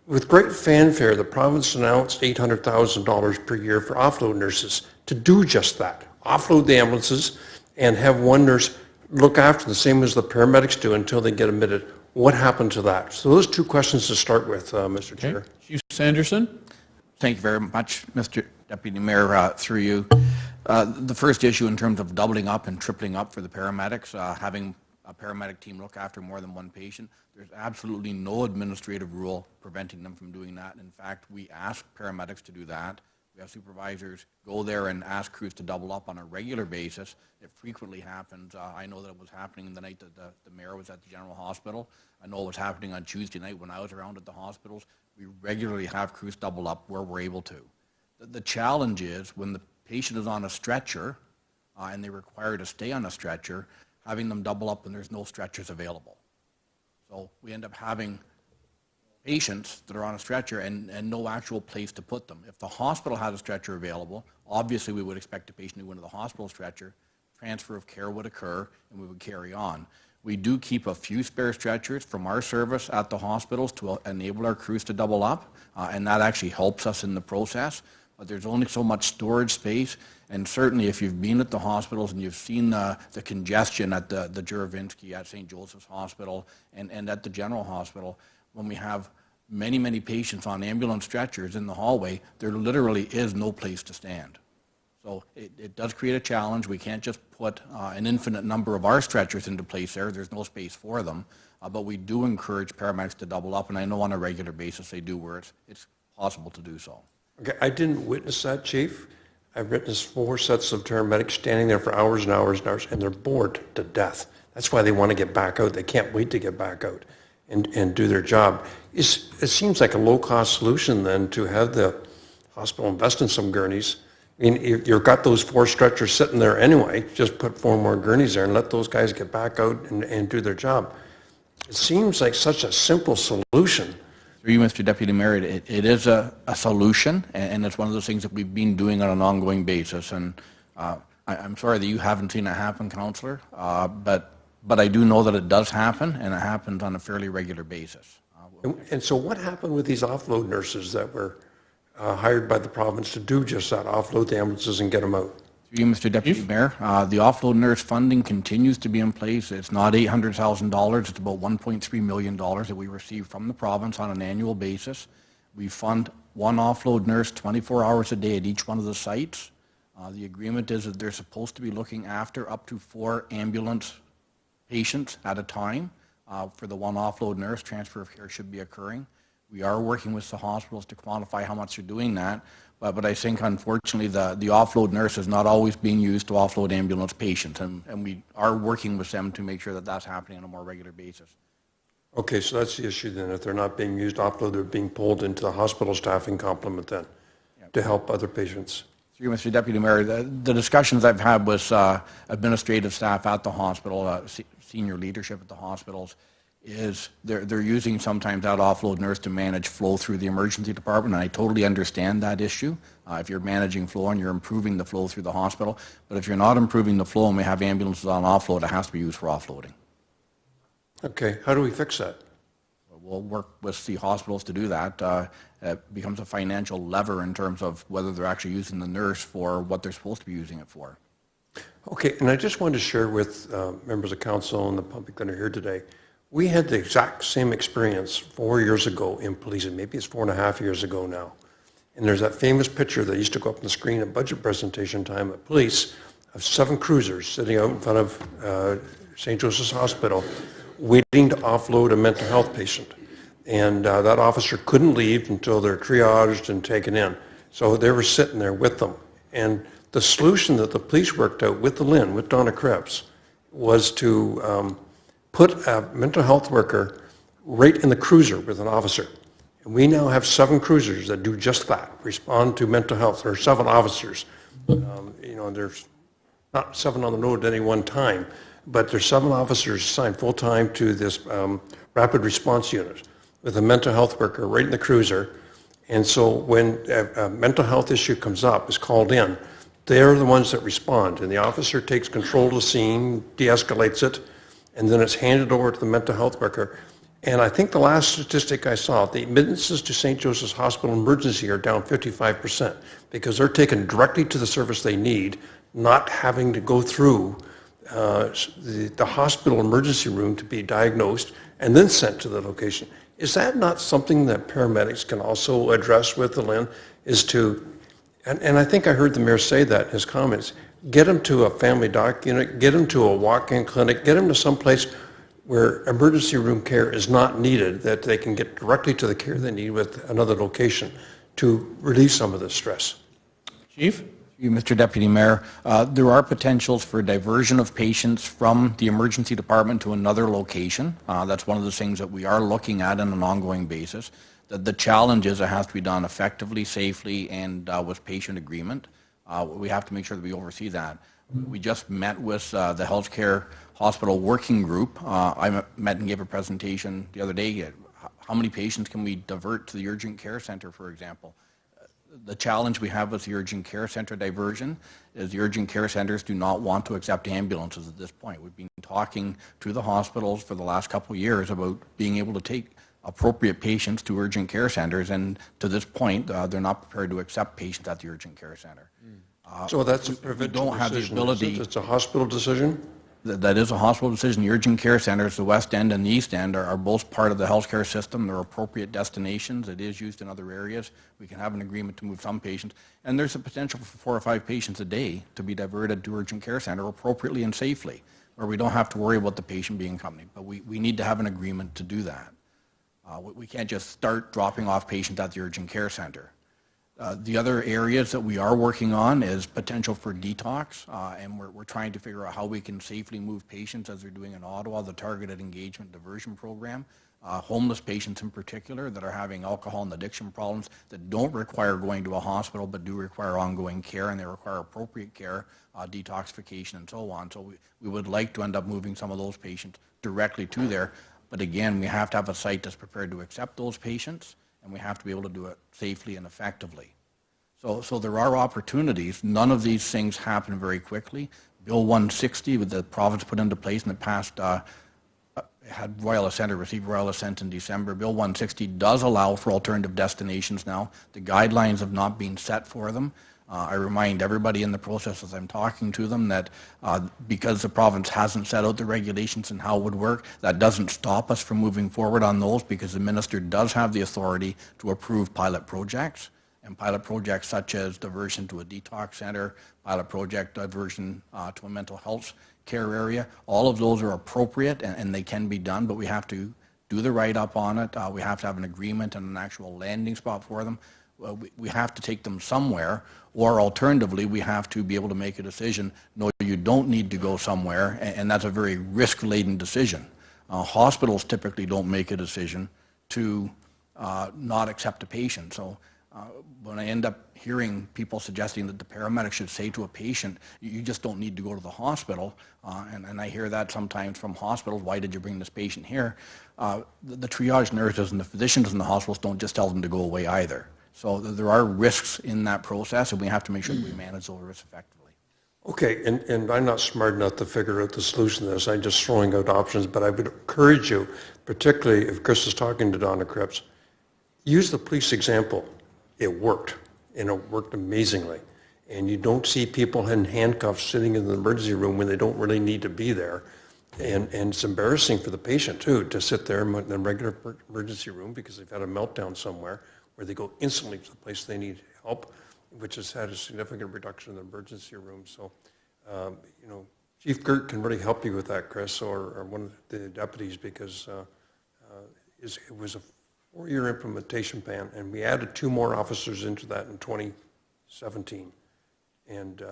With great fanfare, the province announced $800,000 per year for offload nurses to do just that, offload the ambulances and have one nurse look after the same as the paramedics do until they get admitted. What happened to that? So those 2 questions to start with, Mr. Chair. Chief Sanderson? Thank you very much, Mr. Deputy Mayor, through you. The first issue in terms of doubling up and tripling up for the paramedics, having a paramedic team look after more than 1 patient, there's absolutely no administrative rule preventing them from doing that. In fact, we ask paramedics to do that. We have supervisors go there and ask crews to double up on a regular basis. It frequently happens. I know that it was happening the night that the mayor was at the General Hospital. I know it was happening on Tuesday night when I was around at the hospitals. We regularly have crews double up where we're able to. The challenge is when the patient is on a stretcher and they require to stay on a stretcher, having them double up when there's no stretchers available. So we end up having patients that are on a stretcher and no actual place to put them. If the hospital has a stretcher available, obviously we would expect the patient to go into the hospital stretcher, transfer of care would occur, and we would carry on. We do keep a few spare stretchers from our service at the hospitals to enable our crews to double up, and that actually helps us in the process. But there's only so much storage space, and certainly if you've been at the hospitals and you've seen the congestion at the Juravinski, at St. Joseph's Hospital, and at the General Hospital, when we have many, many patients on ambulance stretchers in the hallway, there literally is no place to stand. So it does create a challenge. We can't just put an infinite number of our stretchers into place there. There's no space for them. But we do encourage paramedics to double up, and I know on a regular basis they do where it's possible to do so. Okay, I didn't witness that, Chief. I've witnessed 4 sets of paramedics standing there for hours and hours and hours, and they're bored to death. That's why they want to get back out. They can't wait to get back out and do their job. It seems like a low-cost solution then to have the hospital invest in some gurneys. I mean, you've got those 4 stretchers sitting there anyway, just put 4 more gurneys there and let those guys get back out and do their job. It seems like such a simple solution Through you, Mr. Deputy Mayor, it is a solution, and it's one of those things that we've been doing on an ongoing basis. And I'm sorry that you haven't seen it happen, Councillor, but I do know that it does happen, and it happens on a fairly regular basis. And so what happened with these offload nurses that were hired by the province to do just that, offload the ambulances and get them out? Through you, Mr. Deputy Mayor, the offload nurse funding continues to be in place. It's not $800,000. It's about $1.3 million that we receive from the province on an annual basis. We fund one offload nurse 24 hours a day at each one of the sites. The agreement is that they're supposed to be looking after up to 4 ambulance patients at a time. For the one offload nurse, transfer of care should be occurring. We are working with the hospitals to quantify how much they're doing that, but I think unfortunately the offload nurse is not always being used to offload ambulance patients, and we are working with them to make sure that that's happening on a more regular basis. Okay, so that's the issue then. If they're not being used offload, they're being pulled into the hospital staffing complement then to help other patients. Through you, Mr. Deputy Mayor, the discussions I've had with administrative staff at the hospital, senior leadership at the hospitals, is they're using sometimes that offload nurse to manage flow through the emergency department, and I totally understand that issue. If you're managing flow and you're improving the flow through the hospital, but if you're not improving the flow and we have ambulances on offload, it has to be used for offloading. Okay, how do we fix that? We'll work with the hospitals to do that. It becomes a financial lever in terms of whether they're actually using the nurse for what they're supposed to be using it for. Okay, and I just wanted to share with members of council and the public that are here today, we had the exact same experience 4 years ago in policing. Maybe it's 4.5 years ago now. And there's that famous picture that used to go up on the screen at budget presentation time at police of 7 cruisers sitting out in front of St. Joseph's Hospital waiting to offload a mental health patient. And that officer couldn't leave until they're triaged and taken in. So they were sitting there with them. And the solution that the police worked out with the LHIN, with Donna Krebs, was to put a mental health worker right in the cruiser with an officer. And we now have 7 cruisers that do just that, respond to mental health. There are 7 officers. There's not 7 on the road at any one time, but there's 7 officers assigned full-time to this rapid response unit with a mental health worker right in the cruiser. And so when a mental health issue comes up, is called in, they're the ones that respond. And the officer takes control of the scene, de-escalates it, and then it's handed over to the mental health worker. And I think the last statistic I saw, the admissions to St. Joseph's Hospital emergency are down 55% because they're taken directly to the service they need, not having to go through the hospital emergency room to be diagnosed and then sent to the location. Is that not something that paramedics can also address with the LHIN, is to, and I think I heard the mayor say that in his comments, get them to a family doc unit, get them to a walk-in clinic, get them to some place where emergency room care is not needed, that they can get directly to the care they need with another location to relieve some of the stress. Chief? You, Mr. Deputy Mayor, there are potentials for diversion of patients from the emergency department to another location. That's one of the things that we are looking at on an ongoing basis. The challenge is it has to be done effectively, safely, and with patient agreement. We have to make sure that we oversee that. We just met with the Healthcare Hospital Working Group. I met and gave a presentation the other day. How many patients can we divert to the urgent care center, for example? The challenge we have with the urgent care center diversion is the urgent care centers do not want to accept ambulances at this point. We've been talking to the hospitals for the last couple of years about being able to take appropriate patients to urgent care centers, and to this point, they're not prepared to accept patients at the urgent care center. So that's a provincial decision. It's a hospital decision? That is a hospital decision. The urgent care centers, the West End and the East End, are both part of the healthcare system. They're appropriate destinations. It is used in other areas. We can have an agreement to move some patients. And there's a potential for 4 or 5 patients a day to be diverted to urgent care center appropriately and safely, where we don't have to worry about the patient being accompanied. But we need to have an agreement to do that. We can't just start dropping off patients at the urgent care center. The other areas that we are working on is potential for detox, and we're trying to figure out how we can safely move patients, as they're doing in Ottawa, the Targeted Engagement Diversion Program. Homeless patients in particular that are having alcohol and addiction problems that don't require going to a hospital but do require ongoing care, and they require appropriate care, detoxification and so on. So we would like to end up moving some of those patients directly to there. But again, we have to have a site that's prepared to accept those patients, and we have to be able to do it safely and effectively. So there are opportunities. None of these things happen very quickly. Bill 160, with the province put into place, and it passed, had Royal Assent or received Royal Assent in December. Bill 160 does allow for alternative destinations now. The guidelines have not been set for them. I remind everybody in the process as I'm talking to them that because the province hasn't set out the regulations and how it would work, that doesn't stop us from moving forward on those, because the minister does have the authority to approve pilot projects. And pilot projects such as diversion to a detox center, pilot project diversion to a mental health care area, all of those are appropriate and they can be done, but we have to do the write-up on it. We have to have an agreement and an actual landing spot for them. We have to take them somewhere, or alternatively, we have to be able to make a decision, no, you don't need to go somewhere, and that's a very risk-laden decision. Hospitals typically don't make a decision to not accept a patient. So when I end up hearing people suggesting that the paramedic should say to a patient, you just don't need to go to the hospital, and I hear that sometimes from hospitals, why did you bring this patient here? The triage nurses and the physicians in the hospitals don't just tell them to go away either. So there are risks in that process, and we have to make sure that we manage those risks effectively. Okay, and I'm not smart enough to figure out the solution to this. I'm just throwing out options, but I would encourage you, particularly if Chris is talking to Donna Cripps, use the police example. It worked, and it worked amazingly. And you don't see people in handcuffs sitting in the emergency room when they don't really need to be there. And it's embarrassing for the patient, too, to sit there in the regular emergency room because they've had a meltdown somewhere, where they go instantly to the place they need help, which has had a significant reduction in the emergency room. So, you know, Chief Gert can really help you with that, Chris, or one of the deputies, because it was a 4-year implementation plan, and we added 2 more officers into that in 2017. And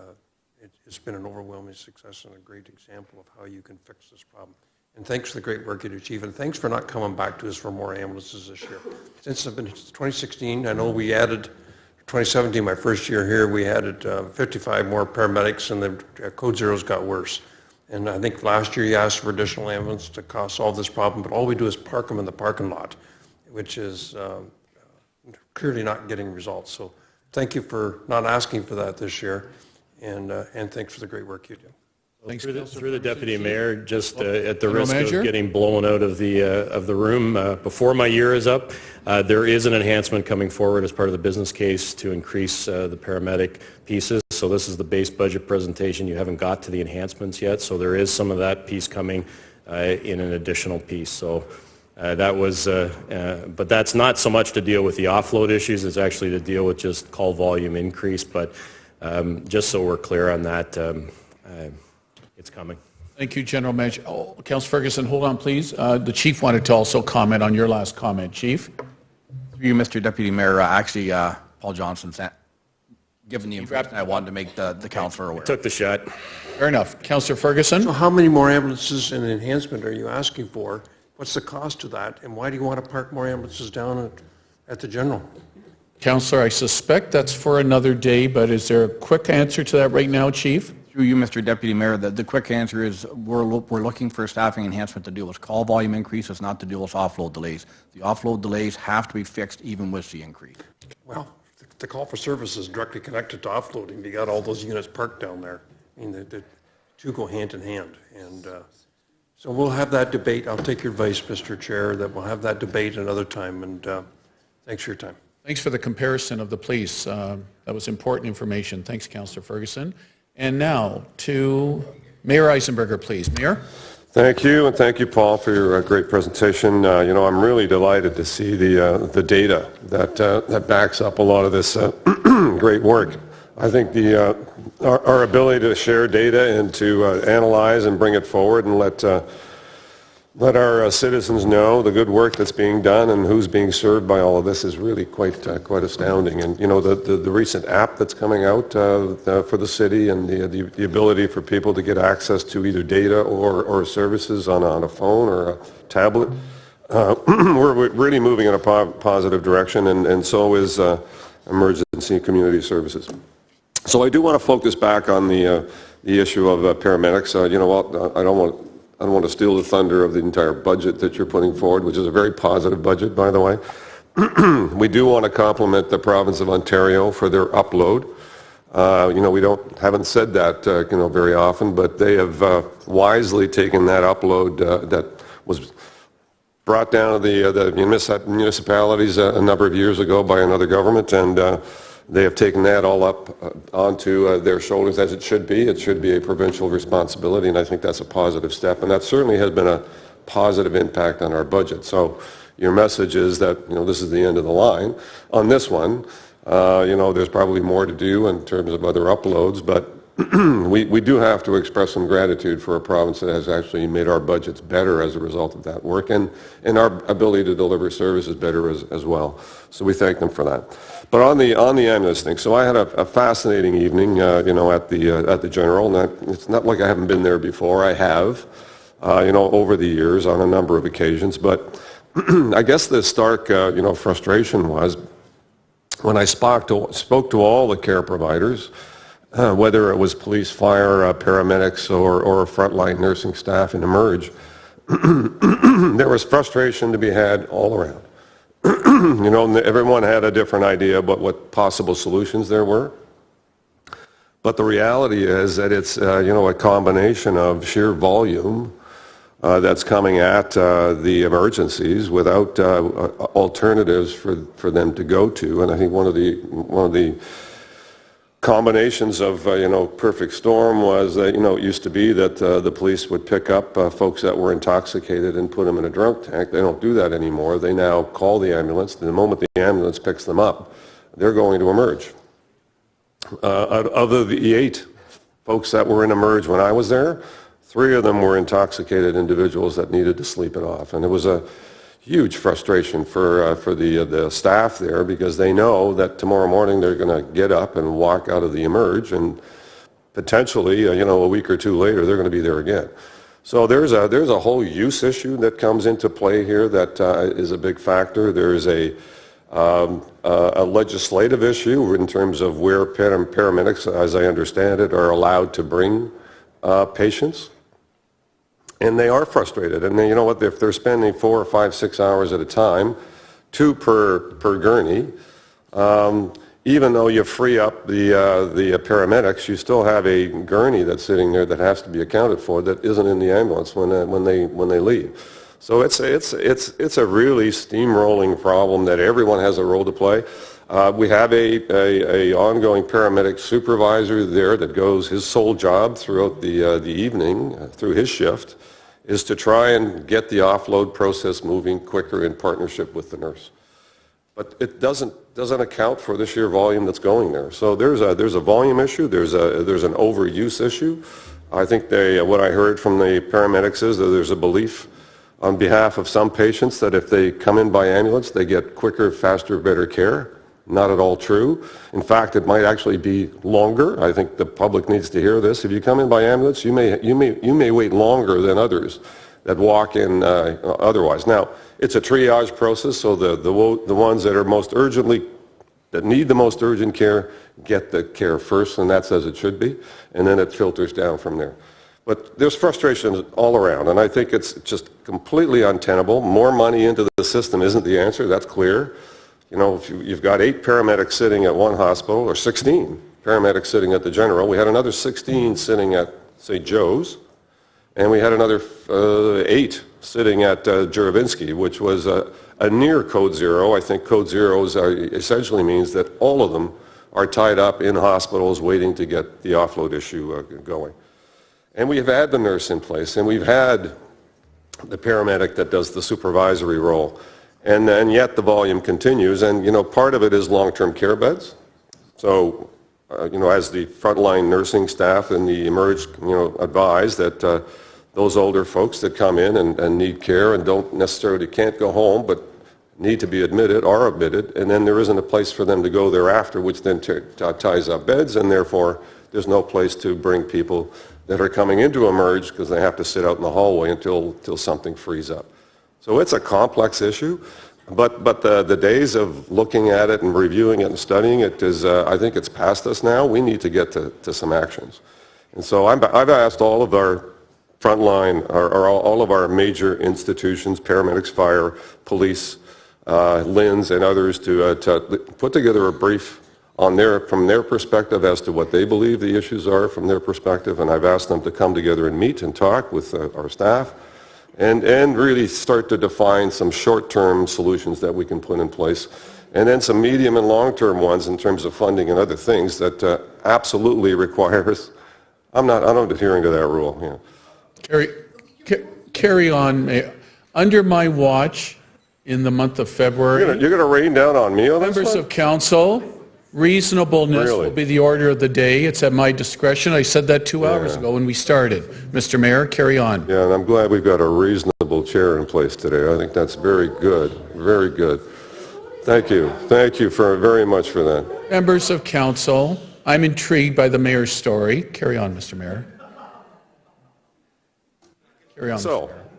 it's been an overwhelming success and a great example of how you can fix this problem. And thanks for the great work you do, Chief, and thanks for not coming back to us for more ambulances this year. Since I've been 2016, I know we added, 2017, my first year here, we added 55 more paramedics, and the code zeros got worse. And I think last year you asked for additional ambulances to solve this problem, but all we do is park them in the parking lot, which is clearly not getting results. So thank you for not asking for that this year, and thanks for the great work you do. Thanks, through the deputy mayor, just at the risk of getting blown out of the room before my year is up, there is an enhancement coming forward as part of the business case to increase the paramedic pieces. So this is the base budget presentation. You haven't got to the enhancements yet, so there is some of that piece coming in an additional piece. So that was, but that's not so much to deal with the offload issues. It's actually to deal with just call volume increase. But just so we're clear on that. It's coming. Thank you, General Manager. Oh, Councillor Ferguson, hold on, please. The Chief wanted to also comment on your last comment. Chief? Through you, Mr. Deputy Mayor, actually, Paul Johnson's given the information I wanted to make the councillor aware. Took the shot. Fair enough. Councillor Ferguson? So how many more ambulances and enhancement are you asking for? What's the cost to that? And why do you want to park more ambulances down at the General? Councillor, I suspect that's for another day, but is there a quick answer to that right now, Chief? Through you, Mr. Deputy Mayor, the quick answer is we're looking for staffing enhancement to deal with call volume increases, not to deal with offload delays. The offload delays have to be fixed even with the increase. Well, the call for service is directly connected to offloading. You got all those units parked down there. I mean, the two go hand in hand. And so we'll have that debate. I'll take your advice, Mr. Chair, that we'll have that debate another time. And thanks for your time. Thanks for the comparison of the police. That was important information. Thanks, Councillor Ferguson. And now to Mayor Eisenberger, please. Mayor? Thank you, and thank you, Paul, for your great presentation. You know, I'm really delighted to see the data that backs up a lot of this great work. I think our ability to share data and to analyze and bring it forward and let our citizens know the good work that's being done and who's being served by all of this is really quite astounding. And you know, the recent app that's coming out for the city, and the ability for people to get access to either data or services on a phone or a tablet, we're really moving in a positive direction, and so is emergency community services. So I do want to focus back on the issue of paramedics. You know what, don't want to steal the thunder of the entire budget that you're putting forward, which is a very positive budget, by the way. We do want to compliment the province of Ontario for their upload. We haven't said that, very often, but they have wisely taken that upload that was brought down to the municipalities a number of years ago by another government, and they have taken that all up onto their shoulders, as it should be. It should be a provincial responsibility, and I think that's a positive step, and that certainly has been a positive impact on our budget. So your message is that, this is the end of the line. On this one, there's probably more to do in terms of other uploads, but we do have to express some gratitude for a province that has actually made our budgets better as a result of that work, and our ability to deliver services better as well. So we thank them for that. But on the ambulance thing, so I had a fascinating evening, at the General, and it's not like I haven't been there before. I have, over the years on a number of occasions, but I guess the stark, frustration was when I spoke to all the care providers, whether it was police, fire, paramedics, or frontline nursing staff in Emerge, there was frustration to be had all around. Everyone had a different idea about what possible solutions there were. But the reality is that it's, a combination of sheer volume that's coming at the emergencies without alternatives for them to go to. And I think one of the combinations of, perfect storm was that, it used to be that the police would pick up folks that were intoxicated and put them in a drunk tank. They don't do that anymore. They now call the ambulance. The moment the ambulance picks them up, they're going to Emerge. Out of the 8 folks that were in Emerge when I was there, 3 of them were intoxicated individuals that needed to sleep it off. And it was a huge frustration for the staff there, because they know that tomorrow morning they're going to get up and walk out of the Emerge, and potentially, a week or 2 later, they're going to be there again. So there's a whole use issue that comes into play here that is a big factor. There's a legislative issue in terms of where paramedics, as I understand it, are allowed to bring patients. And they are frustrated. And you know what? If they're spending 4 or 5, 6 hours at a time, 2 per gurney, even though you free up the paramedics, you still have a gurney that's sitting there that has to be accounted for that isn't in the ambulance when they leave. So it's a really steamrolling problem that everyone has a role to play. We have a ongoing paramedic supervisor there that goes, his sole job throughout the evening, through his shift, is to try and get the offload process moving quicker in partnership with the nurse. But it doesn't account for the sheer volume that's going there. So there's a volume issue, there's an overuse issue. I think what I heard from the paramedics is that there's a belief on behalf of some patients that if they come in by ambulance, they get quicker, faster, better care. Not at all true. In fact, it might actually be longer. I think the public needs to hear this. If you come in by ambulance, you may wait longer than others that walk in otherwise. Now, it's a triage process, so the ones that are that need the most urgent care get the care first, and that's as it should be, and then it filters down from there. But there's frustration all around, and I think it's just completely untenable. More money into the system isn't the answer, that's clear. If you've got 8 paramedics sitting at one hospital, or 16 paramedics sitting at the General, we had another 16 sitting at, say, Joe's, and we had another 8 sitting at Juravinski, which was a near code zero. I think code zero essentially means that all of them are tied up in hospitals waiting to get the offload issue going. And we've had the nurse in place, and we've had the paramedic that does the supervisory role. And yet the volume continues, and part of it is long-term care beds. So, as the frontline nursing staff and the Emerge, advise that those older folks that come in and need care and can't go home, but need to be admitted, are admitted, and then there isn't a place for them to go thereafter, which then ties up beds, and therefore there's no place to bring people that are coming into Emerge because they have to sit out in the hallway until something frees up. So it's a complex issue, but the days of looking at it and reviewing it and studying it is, I think it's past us now. We need to get to some actions. And so I've asked all of our frontline, all of our major institutions, paramedics, fire, police, LINs, and others to put together a brief from their perspective as to what they believe the issues are from their perspective, and I've asked them to come together and meet and talk with our staff and really start to define some short-term solutions that we can put in place, and then some medium and long-term ones in terms of funding and other things that absolutely requires, I'm not adhering to that rule. Yeah. Carry on, Mayor. Under my watch in the month of February, You're going to rain down on me on this members one? of council, reasonableness Really? will be the order of the day. It's at my discretion. I said that 2 hours ago when we started. Mr. Mayor, carry on. Yeah, and I'm glad we've got a reasonable chair in place today. I think that's very good, very good. Thank you. Thank you very much for that. Members of council, I'm intrigued by the mayor's story. Carry on, Mr. Mayor. Carry on.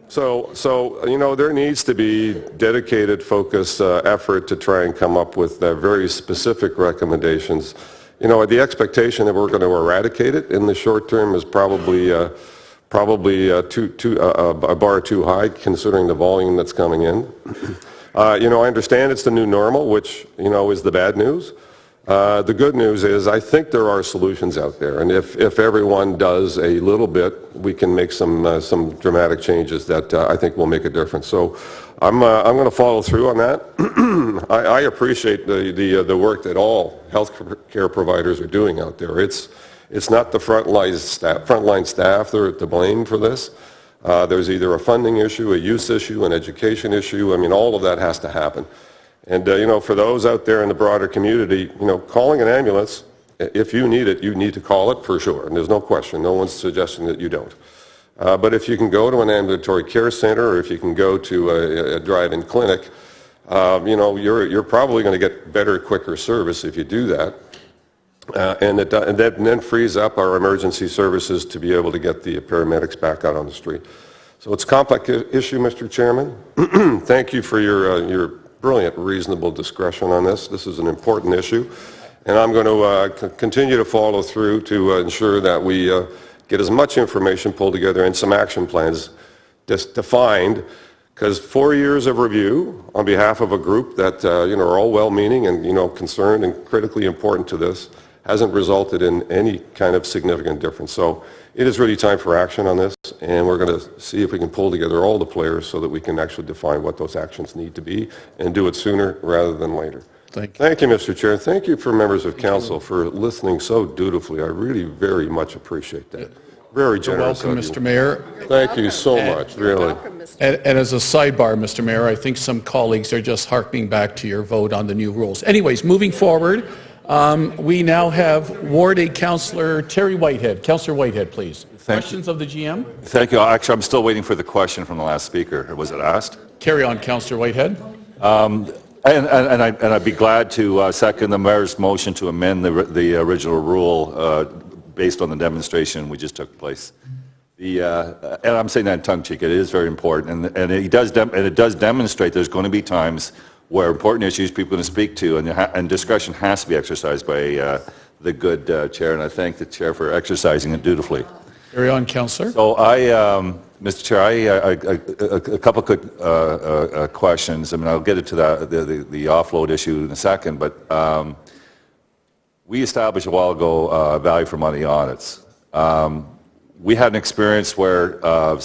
So, you know, there needs to be dedicated, focused effort to try and come up with very specific recommendations. You know, the expectation that we're going to eradicate it in the short term is probably a bar too high, considering the volume that's coming in. You know, I understand it's the new normal, which, you know, is the bad news. The good news is I think there are solutions out there, and if everyone does a little bit, we can make some dramatic changes that I think will make a difference. So I'm going to follow through on that. I appreciate the work that all health care providers are doing out there. It's not the frontline staff that are to blame for this. There's either a funding issue, a use issue, an education issue. I mean, all of that has to happen. And, you know, for those out there in the broader community, you know, calling an ambulance, if you need it, you need to call it for sure. And there's no question. No one's suggesting that you don't. But if you can go to an ambulatory care center or if you can go to a drive-in clinic, you know, you're probably going to get better, quicker service if you do that. And that then frees up our emergency services to be able to get the paramedics back out on the street. So it's a complex issue, Mr. Chairman. Thank you for your brilliant, reasonable discretion on this. This is an important issue, and I'm going to continue to follow through to ensure that we get as much information pulled together and some action plans defined, because 4 years of review on behalf of a group that you know, are all well-meaning and, you know, concerned and critically important to this hasn't resulted in any kind of significant difference. So it is really time for action on this, and we're going to see if we can pull together all the players so that we can actually define what those actions need to be and do it sooner rather than later. Thank you, Mr. Chair. Thank you for members of council for listening so dutifully. I really very much appreciate that. Very generous. You're welcome, Mr. Mayor. Thank you so much, really. And as a sidebar, Mr. Mayor, I think some colleagues are just harkening back to your vote on the new rules. Anyways, moving forward, we now have Ward 8 Councillor Terry Whitehead. Councillor Whitehead, please. Questions of the GM? Thank you. Actually, I'm still waiting for the question from the last speaker. Was it asked? Carry on, Councillor Whitehead. And I'd be glad to second the mayor's motion to amend the original rule based on the demonstration we just took place. And I'm saying that in tongue-cheek. It is very important, and it does demonstrate there's going to be times where important issues people are going to speak to, and discretion has to be exercised by the good chair, and I thank the chair for exercising it dutifully. Carry on, Councillor. So Mr. Chair, a couple quick questions. I mean, I'll get into the offload issue in a second, but we established a while ago value for money audits. We had an experience where the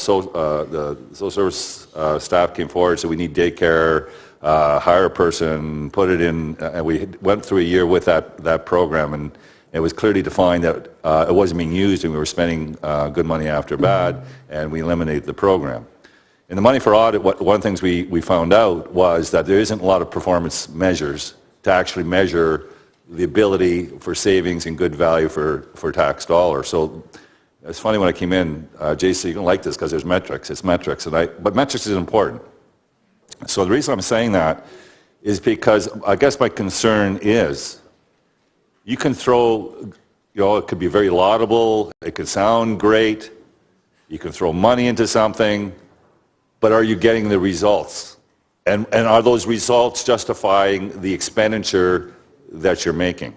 social service staff came forward and said we need daycare, hire a person, put it in, and we went through a year with that program, and it was clearly defined that it wasn't being used and we were spending good money after bad, and we eliminated the program. In the money for audit, one of the things we found out was that there isn't a lot of performance measures to actually measure the ability for savings and good value for tax dollars. So it's funny when I came in, JC, you don't like this because there's metrics. It's metrics, but metrics is important. So the reason I'm saying that is because I guess my concern is you can throw, you know, it could be very laudable, it could sound great, you can throw money into something, but are you getting the results? And are those results justifying the expenditure that you're making?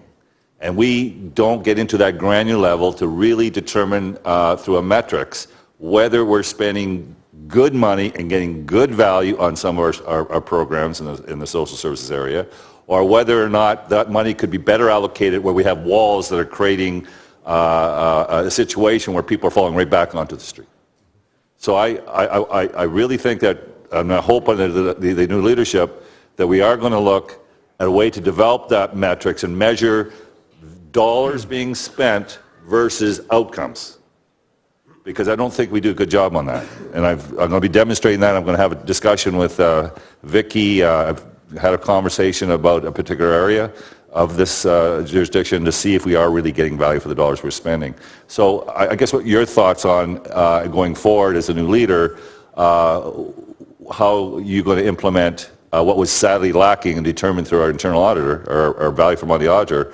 And we don't get into that granular level to really determine through a metrics whether we're spending good money and getting good value on some of our programs in the social services area, or whether or not that money could be better allocated where we have walls that are creating a situation where people are falling right back onto the street. So I really think that, and I hope under the new leadership, that we are going to look at a way to develop that metrics and measure dollars being spent versus outcomes. Because I don't think we do a good job on that. And I'm going to be demonstrating that. I'm going to have a discussion with Vicki. I've had a conversation about a particular area of this jurisdiction to see if we are really getting value for the dollars we're spending. So I guess what your thoughts on going forward as a new leader, how you're going to implement what was sadly lacking and determined through our internal auditor, or value for money auditor,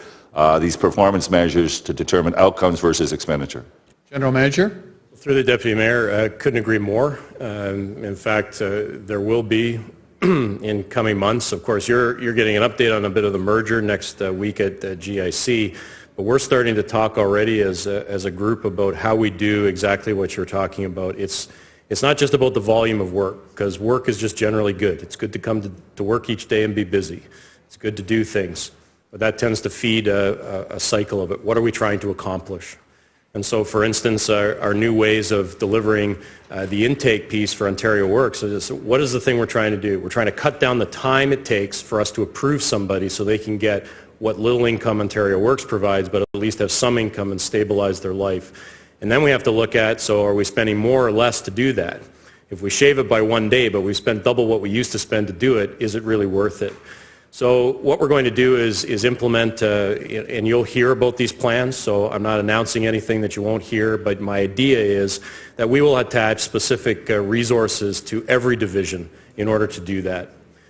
these performance measures to determine outcomes versus expenditure. General Manager? Through the Deputy Mayor, I couldn't agree more. In fact, there will be in coming months. Of course, you're getting an update on a bit of the merger next week at GIC, but we're starting to talk already as a group about how we do exactly what you're talking about. It's not just about the volume of work, because work is just generally good. It's good to come to work each day and be busy. It's good to do things, but that tends to feed a cycle of it. What are we trying to accomplish? And so, for instance, our new ways of delivering the intake piece for Ontario Works is, what is the thing we're trying to do? We're trying to cut down the time it takes for us to approve somebody so they can get what little income Ontario Works provides, but at least have some income and stabilize their life. And then we have to look at, so are we spending more or less to do that? If we shave it by 1 day, but we spend double what we used to spend to do it, is it really worth it? So what we're going to do is implement, and you'll hear about these plans, so I'm not announcing anything that you won't hear, but my idea is that we will attach specific resources to every division in order to do that.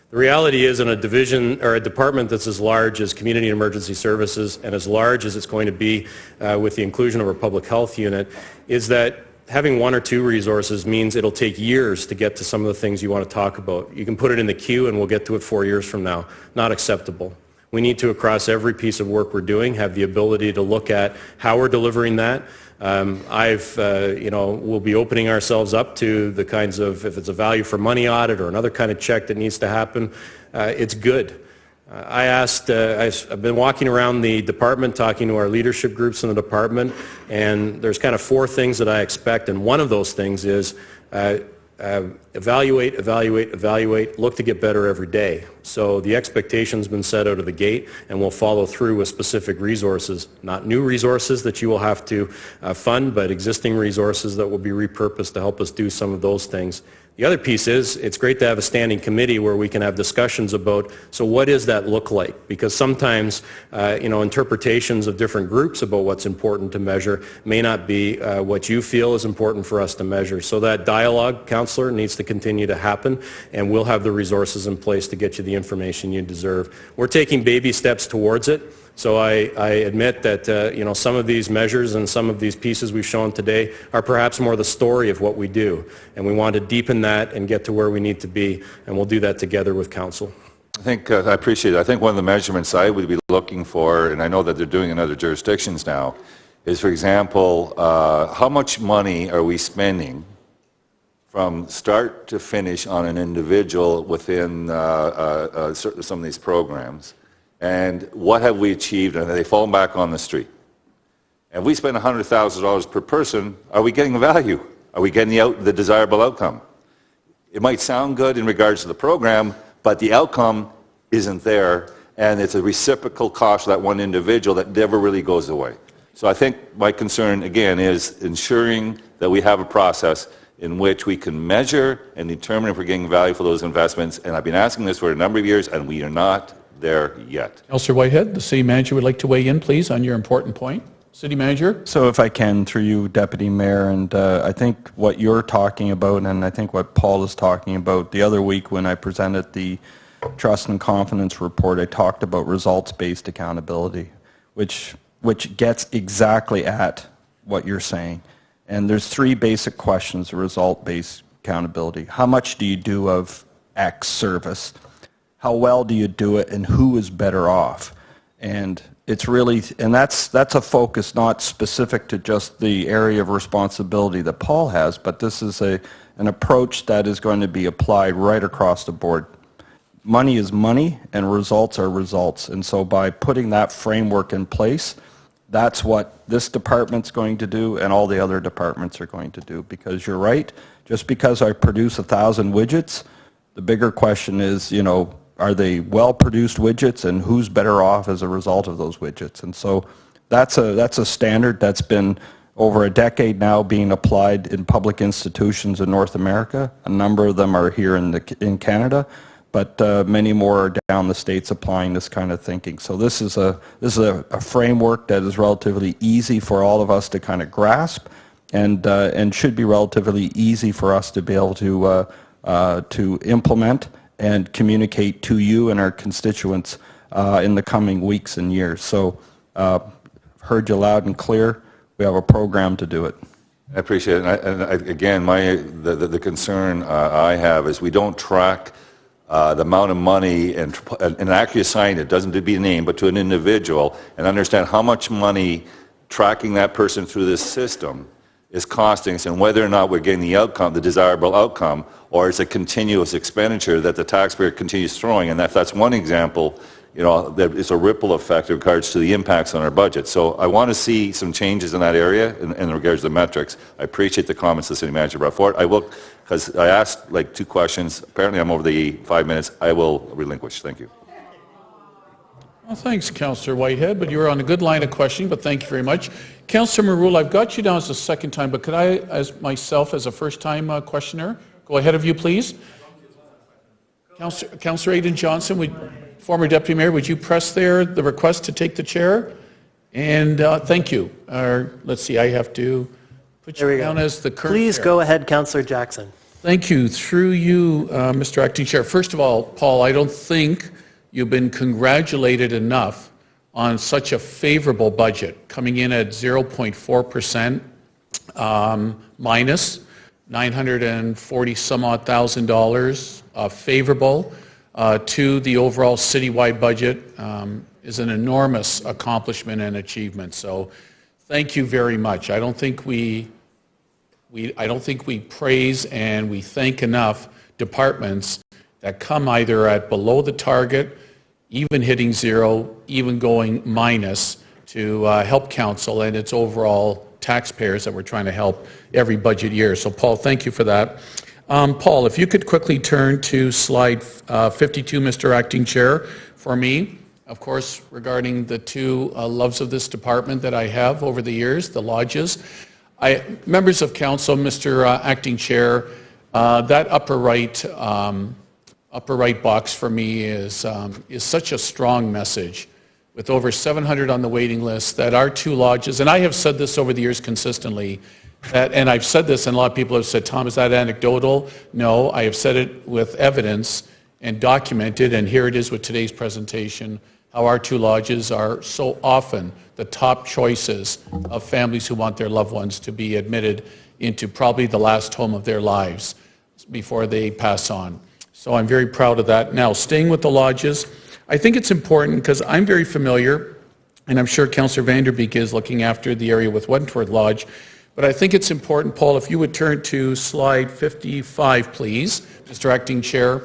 The reality is, in a division or a department that's as large as Community and Emergency Services and as large as it's going to be with the inclusion of our public health unit, is that having 1 or 2 resources means it'll take years to get to some of the things you want to talk about. You can put it in the queue and we'll get to it 4 years from now. Not acceptable. We need to, across every piece of work we're doing, have the ability to look at how we're delivering that. We'll be opening ourselves up to the kinds of, if it's a value for money audit or another kind of check that needs to happen, it's good. I've been walking around the department talking to our leadership groups in the department, and there's kind of 4 things that I expect, and one of those things is evaluate, look to get better every day. So the expectation's been set out of the gate, and we'll follow through with specific resources, not new resources that you will have to fund, but existing resources that will be repurposed to help us do some of those things. The other piece is, it's great to have a standing committee where we can have discussions about, so what does that look like? Because sometimes, interpretations of different groups about what's important to measure may not be what you feel is important for us to measure. So that dialogue, Councillor, needs to continue to happen, and we'll have the resources in place to get you the information you deserve. We're taking baby steps towards it. So I admit that some of these measures and some of these pieces we've shown today are perhaps more the story of what we do, and we want to deepen that and get to where we need to be, and we'll do that together with Council. I appreciate it. I think one of the measurements I would be looking for, and I know that they're doing in other jurisdictions now, is, for example, how much money are we spending from start to finish on an individual within some of these programs? And what have we achieved, and are they falling back on the street? And if we spend $100,000 per person, are we getting value? Are we getting the desirable outcome? It might sound good in regards to the program, but the outcome isn't there, and it's a reciprocal cost for that one individual that never really goes away. So I think my concern, again, is ensuring that we have a process in which we can measure and determine if we're getting value for those investments. And I've been asking this for a number of years, and we are not there yet. Councillor Whitehead, the City Manager would like to weigh in, please, on your important point. City Manager? So if I can, through you, Deputy Mayor, and I think what you're talking about, and I think what Paul is talking about, the other week when I presented the Trust and Confidence Report, I talked about results-based accountability, which gets exactly at what you're saying. And there's 3 basic questions of result-based accountability. How much do you do of X service? How well do you do it, and who is better off? And it's really, and that's a focus not specific to just the area of responsibility that Paul has, but this is an approach that is going to be applied right across the board. Money is money and results are results. And so by putting that framework in place, that's what this department's going to do and all the other departments are going to do. Because you're right, just because I produce 1,000 widgets, the bigger question is, you know, are they well-produced widgets and who's better off as a result of those widgets? And so that's a standard that's been over a decade now being applied in public institutions in North America. A number of them are here in Canada, but many more are down the states applying this kind of thinking. So this is a framework that is relatively easy for all of us to kind of grasp, and should be relatively easy for us to be able to implement and communicate to you and our constituents in the coming weeks and years. So heard you loud and clear. We have a program to do it. I appreciate it. And again, the concern I have is we don't track the amount of money and actually assign it, doesn't to be named, but to an individual, and understand how much money tracking that person through this system is costing us, and whether or not we're getting the outcome, the desirable outcome, or it's a continuous expenditure that the taxpayer continues throwing. And if that's one example, you know, it's a ripple effect in regards to the impacts on our budget. So I want to see some changes in that area in regards to the metrics. I appreciate the comments the city manager brought forward. I will, because I asked like 2 questions. Apparently I'm over the 5 minutes. I will relinquish. Thank you. Well, thanks, Councillor Whitehead, but you were on a good line of questioning, but thank you very much. Councillor Marul, I've got you down as a second time, but could I, as myself, as a first-time questioner, go ahead of you, please? Councillor Aidan Johnson, former Deputy Mayor, would you press there the request to take the chair? And thank you. Let's see, I have to put you down as the current Please chair. go ahead, Councillor Jackson. Thank you. Through you, Mr. Acting Chair. First of all, Paul, I don't think you've been congratulated enough on such a favorable budget, coming in at 0.4% minus $940 some odd thousand, favorable to the overall citywide budget is an enormous accomplishment and achievement. So thank you very much. I don't think we praise and we thank enough departments that come either at below the target, even hitting zero, even going minus to help council and its overall taxpayers that we're trying to help every budget year. So Paul, thank you for that. Paul, if you could quickly turn to slide 52, Mr. Acting Chair, for me. Of course, regarding the two loves of this department that I have over the years, the lodges. Members of council, Mr. Acting Chair, that upper right box for me is such a strong message. With over 700 on the waiting list, that our two lodges, and I have said this over the years consistently, and I've said this, and a lot of people have said, Tom, is that anecdotal? No, I have said it with evidence and documented, and here it is with today's presentation, how our two lodges are so often the top choices of families who want their loved ones to be admitted into probably the last home of their lives before they pass on. So I'm very proud of that. Now, staying with the lodges, I think it's important because I'm very familiar, and I'm sure Councillor Vanderbeek is looking after the area with Wentworth Lodge, but I think it's important, Paul, if you would turn to slide 55, please, Mr. Acting Chair.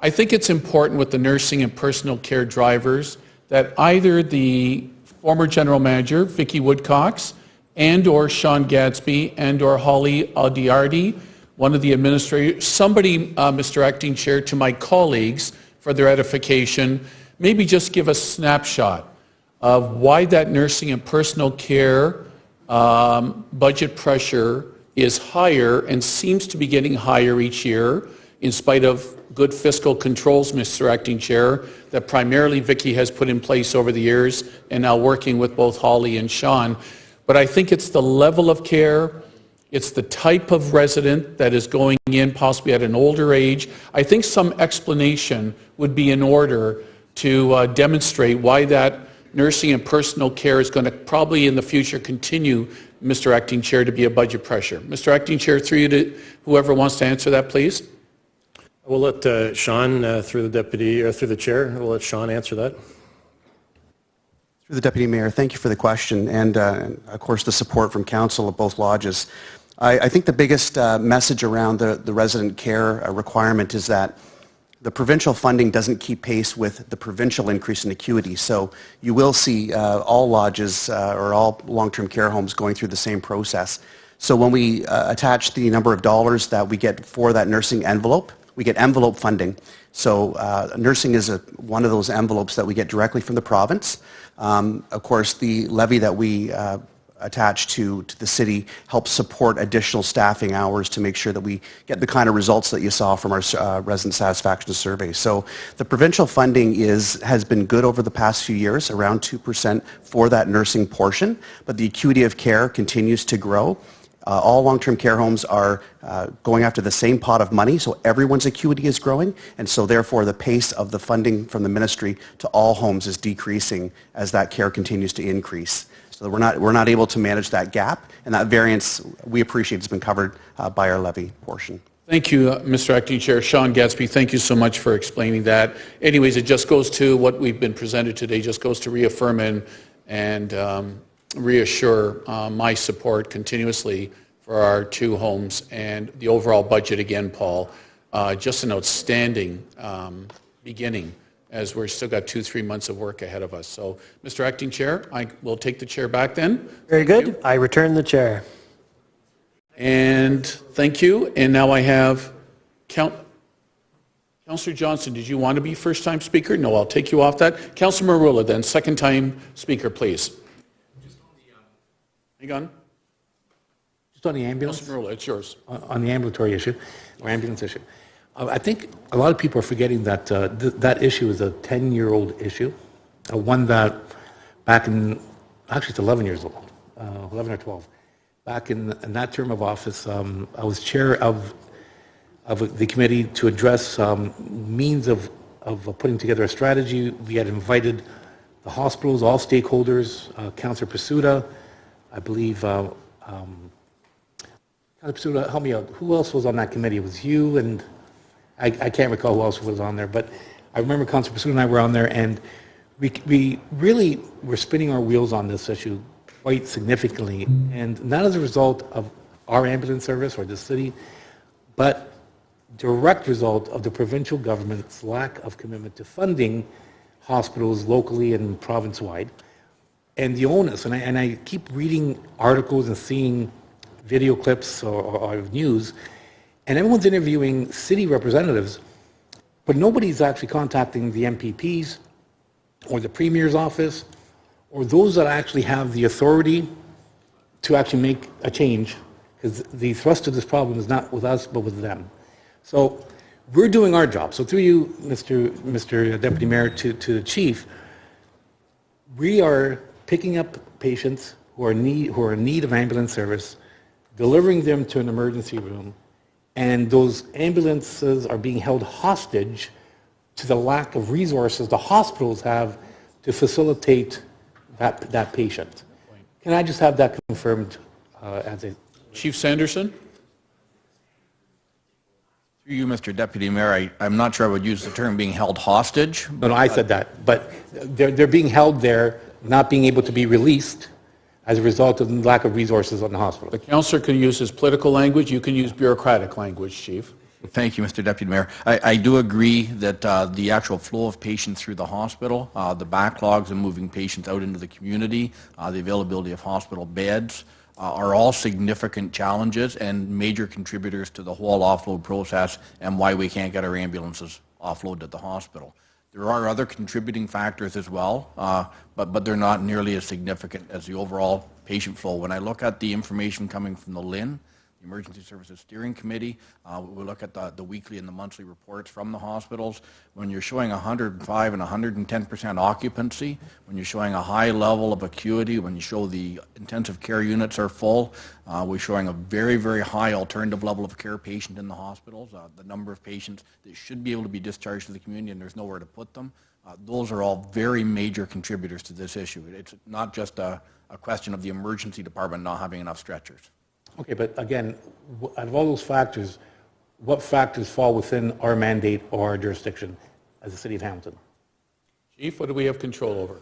I think it's important with the nursing and personal care drivers that either the former general manager, Vicki Woodcox, and or Sean Gadsby, and or Holly Audiardi, one of the administrators, somebody, Mr. Acting Chair, to my colleagues for their edification, maybe just give a snapshot of why that nursing and personal care budget pressure is higher and seems to be getting higher each year in spite of good fiscal controls, Mr. Acting Chair, that primarily Vicki has put in place over the years and now working with both Holly and Sean. But I think it's the level of care, it's the type of resident that is going in possibly at an older age. I think some explanation would be in order to demonstrate why that nursing and personal care is going to probably in the future continue, Mr. Acting Chair, to be a budget pressure. Mr. Acting Chair, through you to whoever wants to answer that, please. We'll let Sean, through the deputy, or through the chair, we'll let Sean answer that. Through the Deputy Mayor, thank you for the question and, of course, the support from council of both lodges. I think the biggest message around the resident care requirement is that the provincial funding doesn't keep pace with the provincial increase in acuity. So you will see all lodges or all long-term care homes going through the same process. So when we attach the number of dollars that we get for that nursing envelope, we get envelope funding. So nursing is one of those envelopes that we get directly from the province. Of course, the levy that we attached to the city helps support additional staffing hours to make sure that we get the kind of results that you saw from our resident satisfaction survey. So the provincial funding has been good over the past few years, around 2% for that nursing portion, but the acuity of care continues to grow. All long-term care homes are going after the same pot of money, so everyone's acuity is growing, and so therefore the pace of the funding from the ministry to all homes is decreasing as that care continues to increase. So we're not able to manage that gap, and that variance, we appreciate, has been covered by our levy portion. Thank you, Mr. Acting Chair. Sean Gadsby, thank you so much for explaining that. Anyways, it just goes to what we've been presented today, just goes to reaffirm and reassure my support continuously for our two homes and the overall budget again, Paul. Just an outstanding beginning, as we're still got 2-3 months of work ahead of us. So, Mr. Acting Chair, I will take the chair back then. Very good. I return the chair. And thank you. And now I have Councillor Johnson. Did you want to be first-time speaker? No, I'll take you off that. Councillor Marula, then, second-time speaker, please. Hang on. Just on the ambulance? Councillor Marula, it's yours. On the ambulatory issue, or ambulance issue. I think a lot of people are forgetting that that issue is a 10-year-old issue, one that back in, actually it's 11 years old, 11 or 12. Back in that term of office, I was chair of the committee to address means of putting together a strategy. We had invited the hospitals, all stakeholders, Councillor Pasuta, I believe, Councillor Pasuta, help me out. Who else was on that committee? It was you and I can't recall who else was on there, but I remember Councillor Pasuta and I were on there, and we really were spinning our wheels on this issue quite significantly, and not as a result of our ambulance service or the city, but direct result of the provincial government's lack of commitment to funding hospitals locally and province-wide, and the onus. And I keep reading articles and seeing video clips or news, and everyone's interviewing city representatives, but nobody's actually contacting the MPPs or the Premier's office or those that actually have the authority to actually make a change, because the thrust of this problem is not with us but with them. So we're doing our job. So through you, Mr. Deputy Mayor, to the Chief, we are picking up patients who are in need of ambulance service, delivering them to an emergency room, and those ambulances are being held hostage to the lack of resources the hospitals have to facilitate that patient. Can I just have that confirmed as a... Chief Sanderson? Through you, Mr. Deputy Mayor, I'm not sure I would use the term being held hostage. No, I said that, but they're being held there, not being able to be released as a result of the lack of resources on the hospital. The councillor can use his political language. You can use bureaucratic language, Chief. Thank you, Mr. Deputy Mayor. I do agree that the actual flow of patients through the hospital, the backlogs and moving patients out into the community, the availability of hospital beds, are all significant challenges and major contributors to the whole offload process and why we can't get our ambulances offloaded at the hospital. There are other contributing factors as well, but they're not nearly as significant as the overall patient flow. When I look at the information coming from the LHIN, the Emergency Services Steering Committee, we look at the weekly and the monthly reports from the hospitals. When you're showing 105 and 110% occupancy, when you're showing a high level of acuity, when you show the intensive care units are full, we're showing a very, very high alternative level of care patient in the hospitals, the number of patients that should be able to be discharged to the community and there's nowhere to put them. Those are all very major contributors to this issue. It's not just a question of the emergency department not having enough stretchers. Okay, but again, out of all those factors, what factors fall within our mandate or our jurisdiction as the City of Hamilton? Chief, what do we have control over?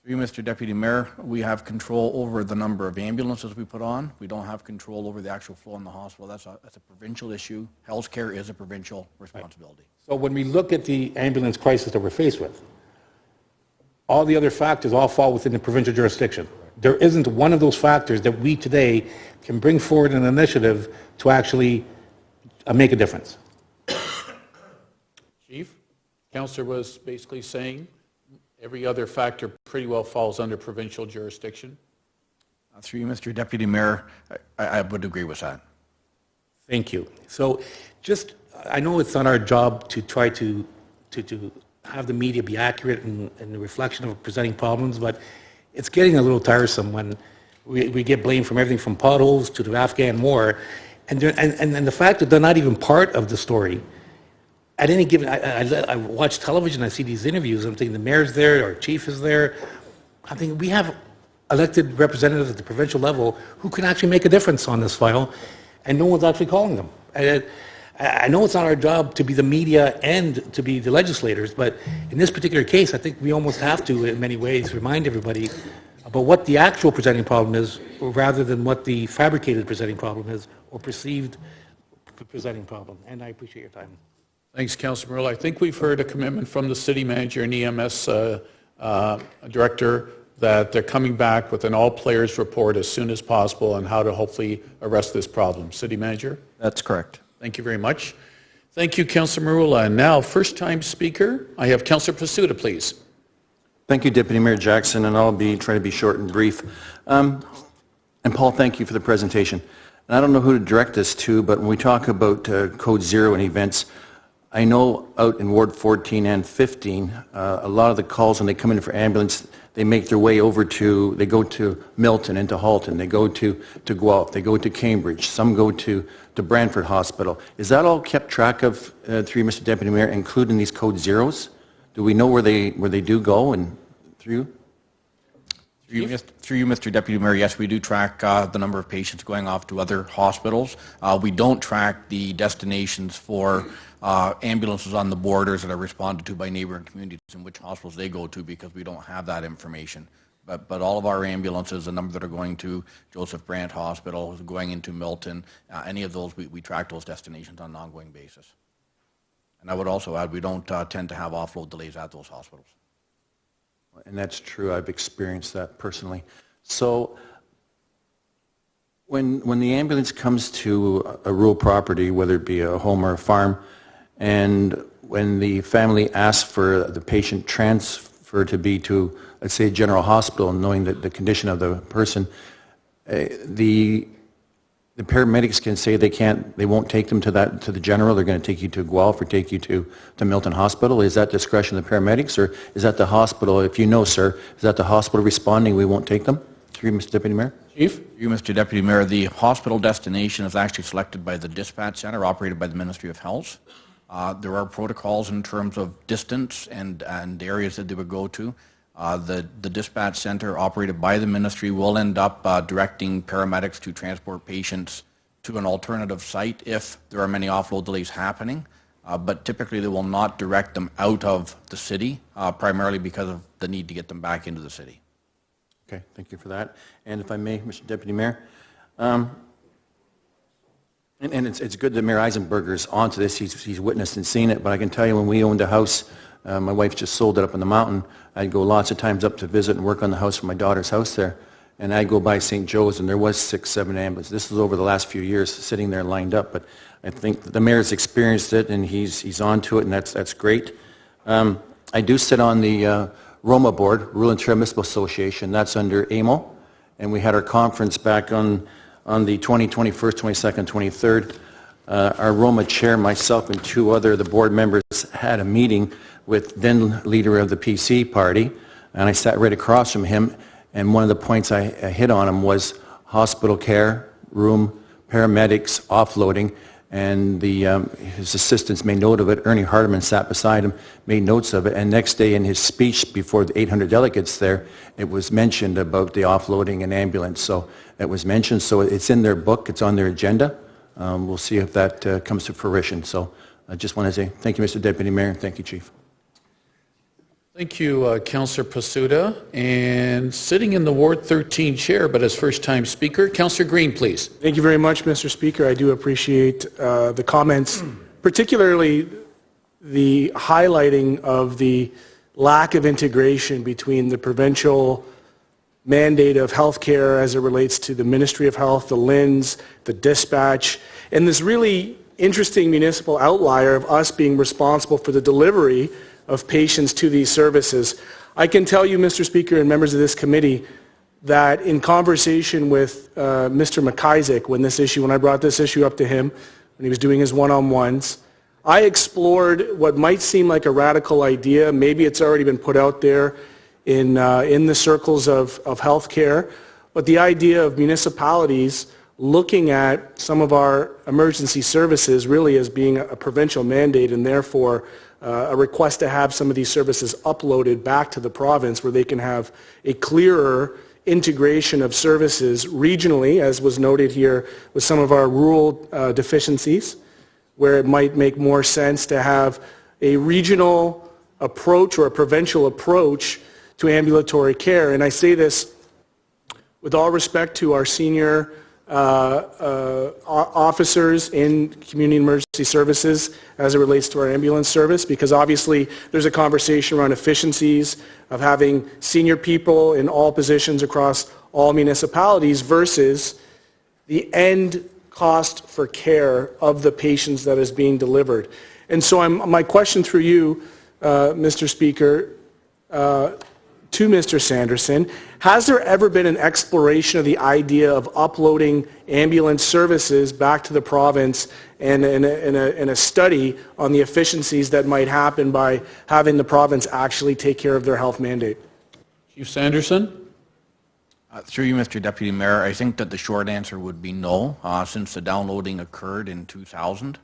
Through you, Mr. Deputy Mayor, we have control over the number of ambulances we put on. We don't have control over the actual flow in the hospital. That's a provincial issue. Healthcare is a provincial responsibility. So when we look at the ambulance crisis that we're faced with, all the other factors all fall within the provincial jurisdiction. There isn't one of those factors that we today can bring forward an initiative to actually make a difference. Chief, Councillor was basically saying every other factor pretty well falls under provincial jurisdiction. Through you, Mr. Deputy Mayor, I would agree with that. Thank you. So just, I know it's not our job to try to have the media be accurate in the reflection of presenting problems, but it's getting a little tiresome when we get blamed from everything from potholes to the Afghan war, and the fact that they're not even part of the story. At any given, I watch television, I see these interviews, I'm thinking the mayor's there, our chief is there. I'm thinking we have elected representatives at the provincial level who can actually make a difference on this file, and no one's actually calling them. I know it's not our job to be the media and to be the legislators, but in this particular case, I think we almost have to, in many ways, remind everybody about what the actual presenting problem is, rather than what the fabricated presenting problem is, or perceived presenting problem. And I appreciate your time. Thanks, Councillor Merle. I think we've heard a commitment from the city manager and EMS director that they're coming back with an all-players report as soon as possible on how to hopefully arrest this problem. City manager? That's correct. Thank you very much. Thank you, Councillor Marula. And now, first-time speaker, I have Councillor Pasuta, please. Thank you, Deputy Mayor Jackson, and I'll try to be short and brief. And Paul, thank you for the presentation. And I don't know who to direct this to, but when we talk about Code Zero and events, I know out in Ward 14 and 15, a lot of the calls when they come in for ambulance, they make their way over to, they go to Milton and to Halton, they go to Guelph, they go to Cambridge, some go to Brantford Hospital. Is that all kept track of through you, Mr. Deputy Mayor, including these Code Zeros? Do we know where they do go and through you? Through you, Mr. Deputy Mayor, yes, we do track the number of patients going off to other hospitals. We don't track the destinations for ambulances on the borders that are responded to by neighboring communities and which hospitals they go to, because we don't have that information. But all of our ambulances, the number that are going to Joseph Brant Hospital, going into Milton, any of those, we track those destinations on an ongoing basis. And I would also add, we don't tend to have offload delays at those hospitals. And that's true. I've experienced that personally. So when the ambulance comes to a rural property, whether it be a home or a farm, and when the family asks for the patient transfer to be to, let's say, a general hospital, knowing that the condition of the person, the paramedics can say they won't take them to the general, they're going to take you to Guelph or take you to Milton Hospital. Is that discretion of the paramedics, or is that the hospital, if you know, sir, is that the hospital responding, we won't take them? Through you, Mr. Deputy Mayor. Chief? You, Mr. Deputy Mayor, the hospital destination is actually selected by the dispatch center operated by the Ministry of Health. There are protocols in terms of distance and areas that they would go to. The dispatch center operated by the ministry will end up directing paramedics to transport patients to an alternative site if there are many offload delays happening, but typically they will not direct them out of the city, primarily because of the need to get them back into the city. Okay, thank you for that. And if I may, Mr. Deputy Mayor, and it's good that Mayor Eisenberger's onto this. He's witnessed and seen it, but I can tell you when we owned a house, my wife just sold it up in the mountain. I'd go lots of times up to visit and work on the house for my daughter's house there. And I'd go by St. Joe's, and there was 6, 7 ambulances. This was over the last few years, sitting there lined up. But I think the mayor's experienced it, and he's on to it, and that's great. I do sit on the ROMA board, Rural Ontario Municipal Association. That's under AMO, and we had our conference back on the 21st, 22nd, 23rd. Our ROMA chair, myself, and 2 other the board members had a meeting with then leader of the PC party, and I sat right across from him, and one of the points I hit on him was hospital care, room, paramedics, offloading, and his assistants made note of it. Ernie Hardeman sat beside him, made notes of it, and next day in his speech before the 800 delegates there, it was mentioned about the offloading and ambulance. So it was mentioned, so it's in their book, it's on their agenda. We'll see if that comes to fruition. So I just want to say thank you, Mr. Deputy Mayor, and thank you, Chief. Thank you, Councillor Pasuta. And sitting in the Ward 13 chair, but as first-time speaker, Councillor Green, please. Thank you very much, Mr. Speaker. I do appreciate the comments, particularly the highlighting of the lack of integration between the provincial mandate of healthcare as it relates to the Ministry of Health, the LHINs, the dispatch, and this really interesting municipal outlier of us being responsible for the delivery of patients to these services. I can tell you, Mr. Speaker and members of this committee, that in conversation with Mr. McIsaac, when I brought this issue up to him, when he was doing his one-on-ones, I explored what might seem like a radical idea. Maybe it's already been put out there in the circles of healthcare, but the idea of municipalities looking at some of our emergency services really as being a provincial mandate, and therefore a request to have some of these services uploaded back to the province where they can have a clearer integration of services regionally, as was noted here with some of our rural deficiencies, where it might make more sense to have a regional approach or a provincial approach to ambulatory care. And I say this with all respect to our senior officers in community emergency services as it relates to our ambulance service, because obviously there's a conversation around efficiencies of having senior people in all positions across all municipalities versus the end cost for care of the patients that is being delivered. And so my question through you, Mr. Speaker, to Mr. Sanderson, has there ever been an exploration of the idea of uploading ambulance services back to the province and in a study on the efficiencies that might happen by having the province actually take care of their health mandate? Chief Sanderson? Through you, Mr. Deputy Mayor, I think that the short answer would be no, since the downloading occurred in 2000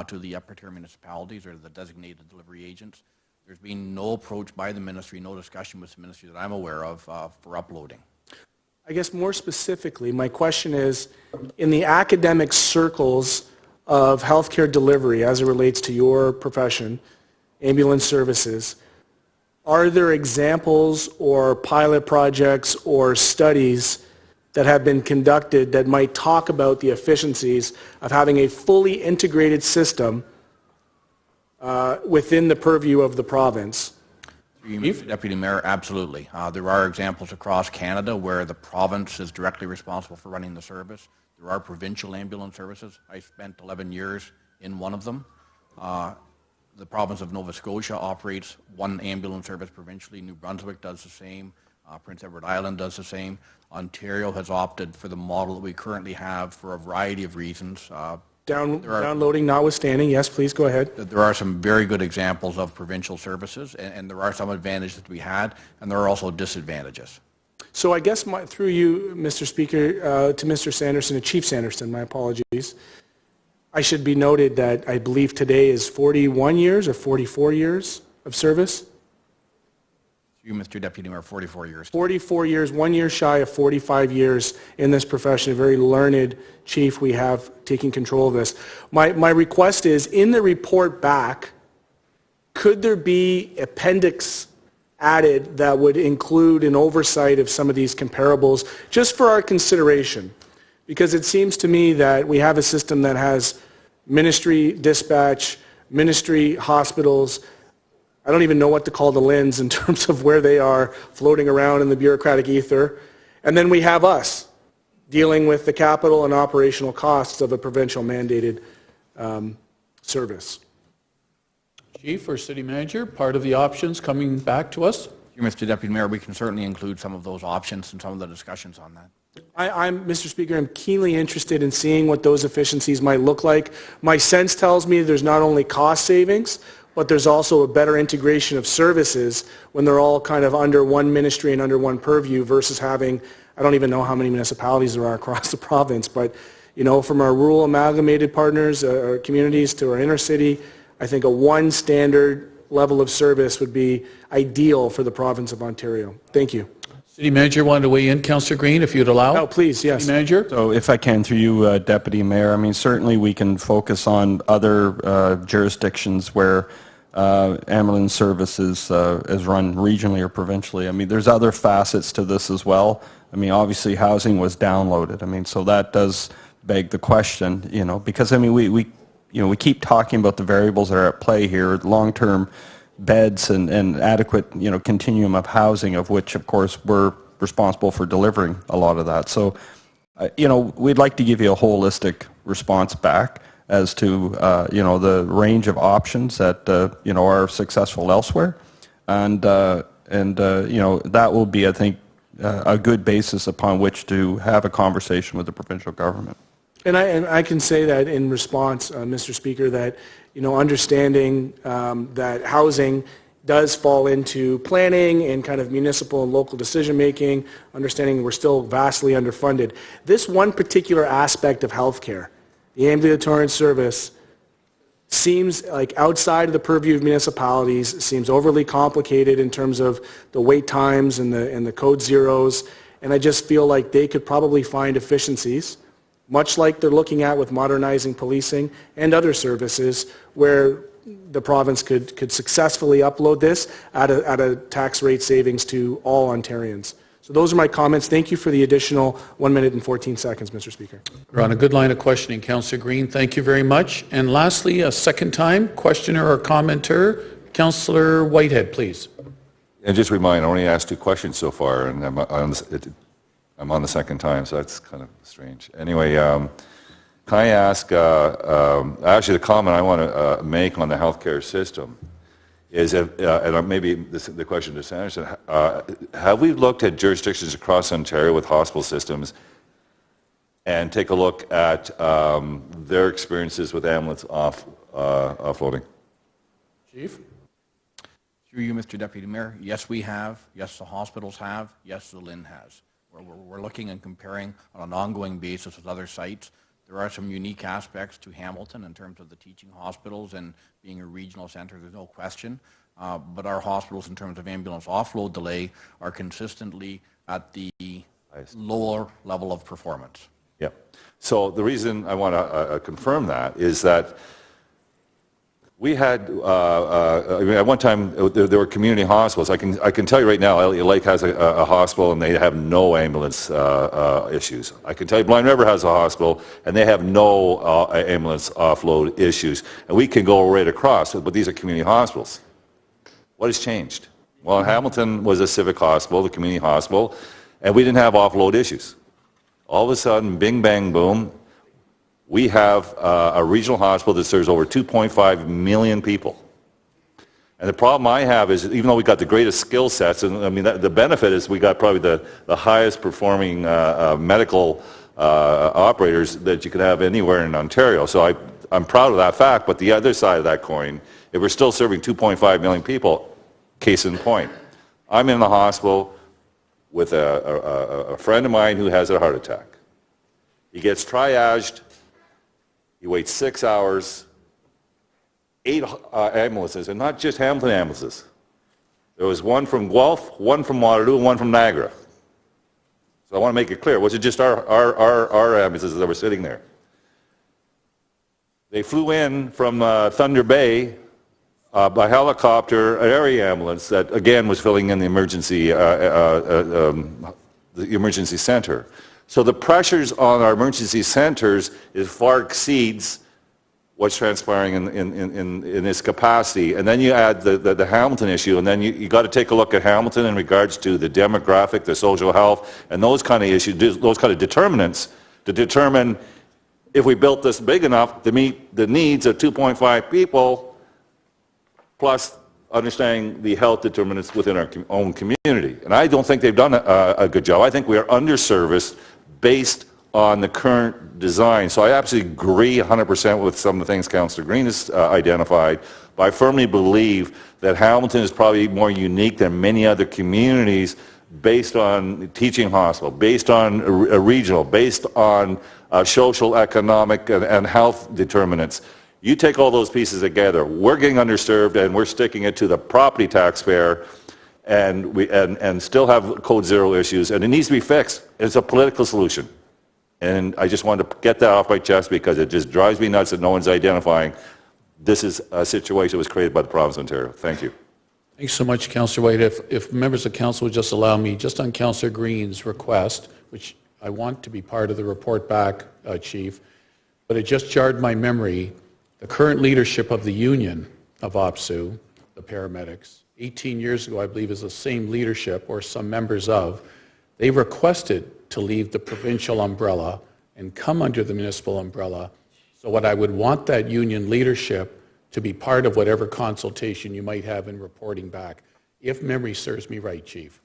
to the upper tier municipalities or the designated delivery agents. There's been no approach by the ministry, no discussion with the ministry that I'm aware of for uploading. I guess more specifically, my question is, in the academic circles of healthcare delivery as it relates to your profession, ambulance services, are there examples or pilot projects or studies that have been conducted that might talk about the efficiencies of having a fully integrated system within the purview of the province? Mr. Deputy Mayor, absolutely. There are examples across Canada where the province is directly responsible for running the service. There are provincial ambulance services. I spent 11 years in one of them. The province of Nova Scotia operates one ambulance service provincially. New Brunswick does the same. Prince Edward Island does the same. Ontario has opted for the model that we currently have for a variety of reasons. Downloading notwithstanding, yes, please go ahead. There are some very good examples of provincial services, and there are some advantages to be had, and there are also disadvantages. So I guess through you, Mr. Speaker, to Mr. Sanderson, Chief Sanderson, my apologies, I should be noted that I believe today is 41 years or 44 years of service. You, Mr. Deputy Mayor, 44 years. 44 years, 1 year shy of 45 years in this profession. A very learned chief we have taking control of this. My request is, in the report back, could there be appendix added that would include an oversight of some of these comparables, just for our consideration? Because it seems to me that we have a system that has ministry dispatch, ministry hospitals. I don't even know what to call the LHINs in terms of where they are floating around in the bureaucratic ether. And then we have us dealing with the capital and operational costs of a provincial mandated service. Chief or City Manager, part of the options coming back to us? Mr. Deputy Mayor, we can certainly include some of those options and some of the discussions on that. Mr. Speaker, I'm keenly interested in seeing what those efficiencies might look like. My sense tells me there's not only cost savings, but there's also a better integration of services when they're all kind of under one ministry and under one purview versus having, I don't even know how many municipalities there are across the province, but from our rural amalgamated partners, our communities to our inner city, I think a one standard level of service would be ideal for the province of Ontario. Thank you. City Manager wanted to weigh in, Councillor Green, if you'd allow. No, please, yes. City Manager? So if I can, through you, Deputy Mayor, I mean, certainly we can focus on other jurisdictions where ambulance services is run regionally or provincially. I mean, there's other facets to this as well. I mean, obviously housing was downloaded. I mean, so that does beg the question, you know, because I mean, we keep talking about the variables that are at play here, long-term beds and adequate, you know, continuum of housing, of which, of course, we're responsible for delivering a lot of that. So, you know, we'd like to give you a holistic response back as to, you know, the range of options that, you know, are successful elsewhere. And you know, that will be, I think, a good basis upon which to have a conversation with the provincial government. And I can say that in response, Mr. Speaker, that, you know, understanding that housing does fall into planning and kind of municipal and local decision-making, understanding we're still vastly underfunded. This one particular aspect of healthcare, the ambulatory service, seems like outside of the purview of municipalities, seems overly complicated in terms of the wait times and the code zeros, and I just feel like they could probably find efficiencies, much like they're looking at with modernizing policing and other services, where the province could successfully upload this at a tax rate savings to all Ontarians. So those are my comments. Thank you for the additional 1 minute and 14 seconds, Mr. Speaker. We're on a good line of questioning, Councillor Green. Thank you very much. And lastly, a second time, questioner or commenter, Councillor Whitehead, please. And just remind, I only asked 2 questions so far, and I'm on the second time, so that's kind of strange. Anyway, can I ask, actually the comment I want to make on the healthcare system is, and maybe the question to Sanderson, have we looked at jurisdictions across Ontario with hospital systems and take a look at their experiences with ambulance offloading? Chief? Through you, Mr. Deputy Mayor, yes, we have. Yes, the hospitals have. Yes, the LHIN has. We're looking and comparing on an ongoing basis with other sites. There are some unique aspects to Hamilton in terms of the teaching hospitals and being a regional center, there's no question. But our hospitals in terms of ambulance offload delay are consistently at the lower level of performance. Yeah. So the reason I want to confirm that is that we had, I mean, at one time, there were community hospitals. I can tell you right now, Elliott Lake has a hospital, and they have no ambulance issues. I can tell you Blind River has a hospital, and they have no ambulance offload issues. And we can go right across, but these are community hospitals. What has changed? Well, Hamilton was a civic hospital, the community hospital, and we didn't have offload issues. All of a sudden, bing, bang, boom, we have a regional hospital that serves over 2.5 million people. And the problem I have is, even though we got the greatest skill sets, and I mean, the benefit is we got probably the highest performing medical operators that you could have anywhere in Ontario. So I'm proud of that fact, but the other side of that coin, if we're still serving 2.5 million people, case in point. I'm in the hospital with a friend of mine who has a heart attack. He gets triaged. He waits 6 hours, 8 ambulances, and not just Hamilton ambulances. There was one from Guelph, one from Waterloo, and one from Niagara. So I want to make it clear, it wasn't just our ambulances that were sitting there. They flew in from Thunder Bay by helicopter, an area ambulance that, again, was filling in the emergency center. So the pressures on our emergency centers far exceeds what's transpiring in this capacity. And then you add the Hamilton issue, and then you got to take a look at Hamilton in regards to the demographic, the social health, and those kind of issues, those kind of determinants, to determine if we built this big enough to meet the needs of 2.5 people, plus understanding the health determinants within our own community. And I don't think they've done a good job. I think we are underserviced based on the current design. So I absolutely agree 100% with some of the things Councillor Green has identified, but I firmly believe that Hamilton is probably more unique than many other communities based on teaching hospital, based on a regional, based on social, economic, and health determinants. You take all those pieces together, we're getting underserved, and we're sticking it to the property taxpayer, and still have code zero issues, and it needs to be fixed. It's a political solution. And I just wanted to get that off my chest because it just drives me nuts that no one's identifying this is a situation that was created by the province of Ontario. Thank you. Thanks so much, Councillor White. If members of council would just allow me, just on Councillor Green's request, which I want to be part of the report back, Chief, but it just jarred my memory. The current leadership of the union of OPSEU, the paramedics, 18 years ago, I believe, is the same leadership, or some members of, they requested to leave the provincial umbrella and come under the municipal umbrella. So what I would want that union leadership to be part of whatever consultation you might have in reporting back, if memory serves me right, Chief.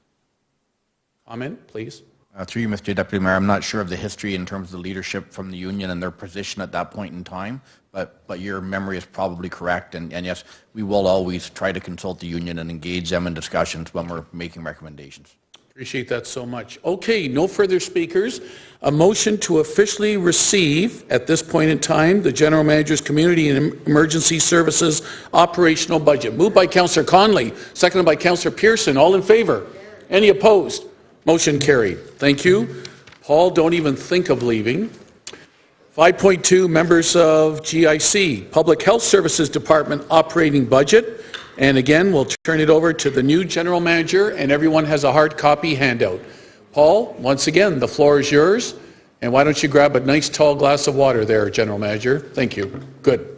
Comment, please. Through you, Mr. Deputy Mayor, I'm not sure of the history in terms of the leadership from the union and their position at that point in time, but your memory is probably correct, and yes, we will always try to consult the union and engage them in discussions when we're making recommendations. Appreciate that so much. Okay, no further speakers. A motion to officially receive, at this point in time, the General Manager's Community and Emergency Services operational budget. Moved by Councillor Conley, seconded by Councillor Pearson. All in favor? Any opposed? Motion carried. Thank you. Paul, don't even think of leaving. 5.2, members of GIC, Public Health Services Department operating budget. And again, we'll turn it over to the new General Manager, and everyone has a hard copy handout. Paul, once again, the floor is yours. And why don't you grab a nice tall glass of water there, General Manager. Thank you. Good.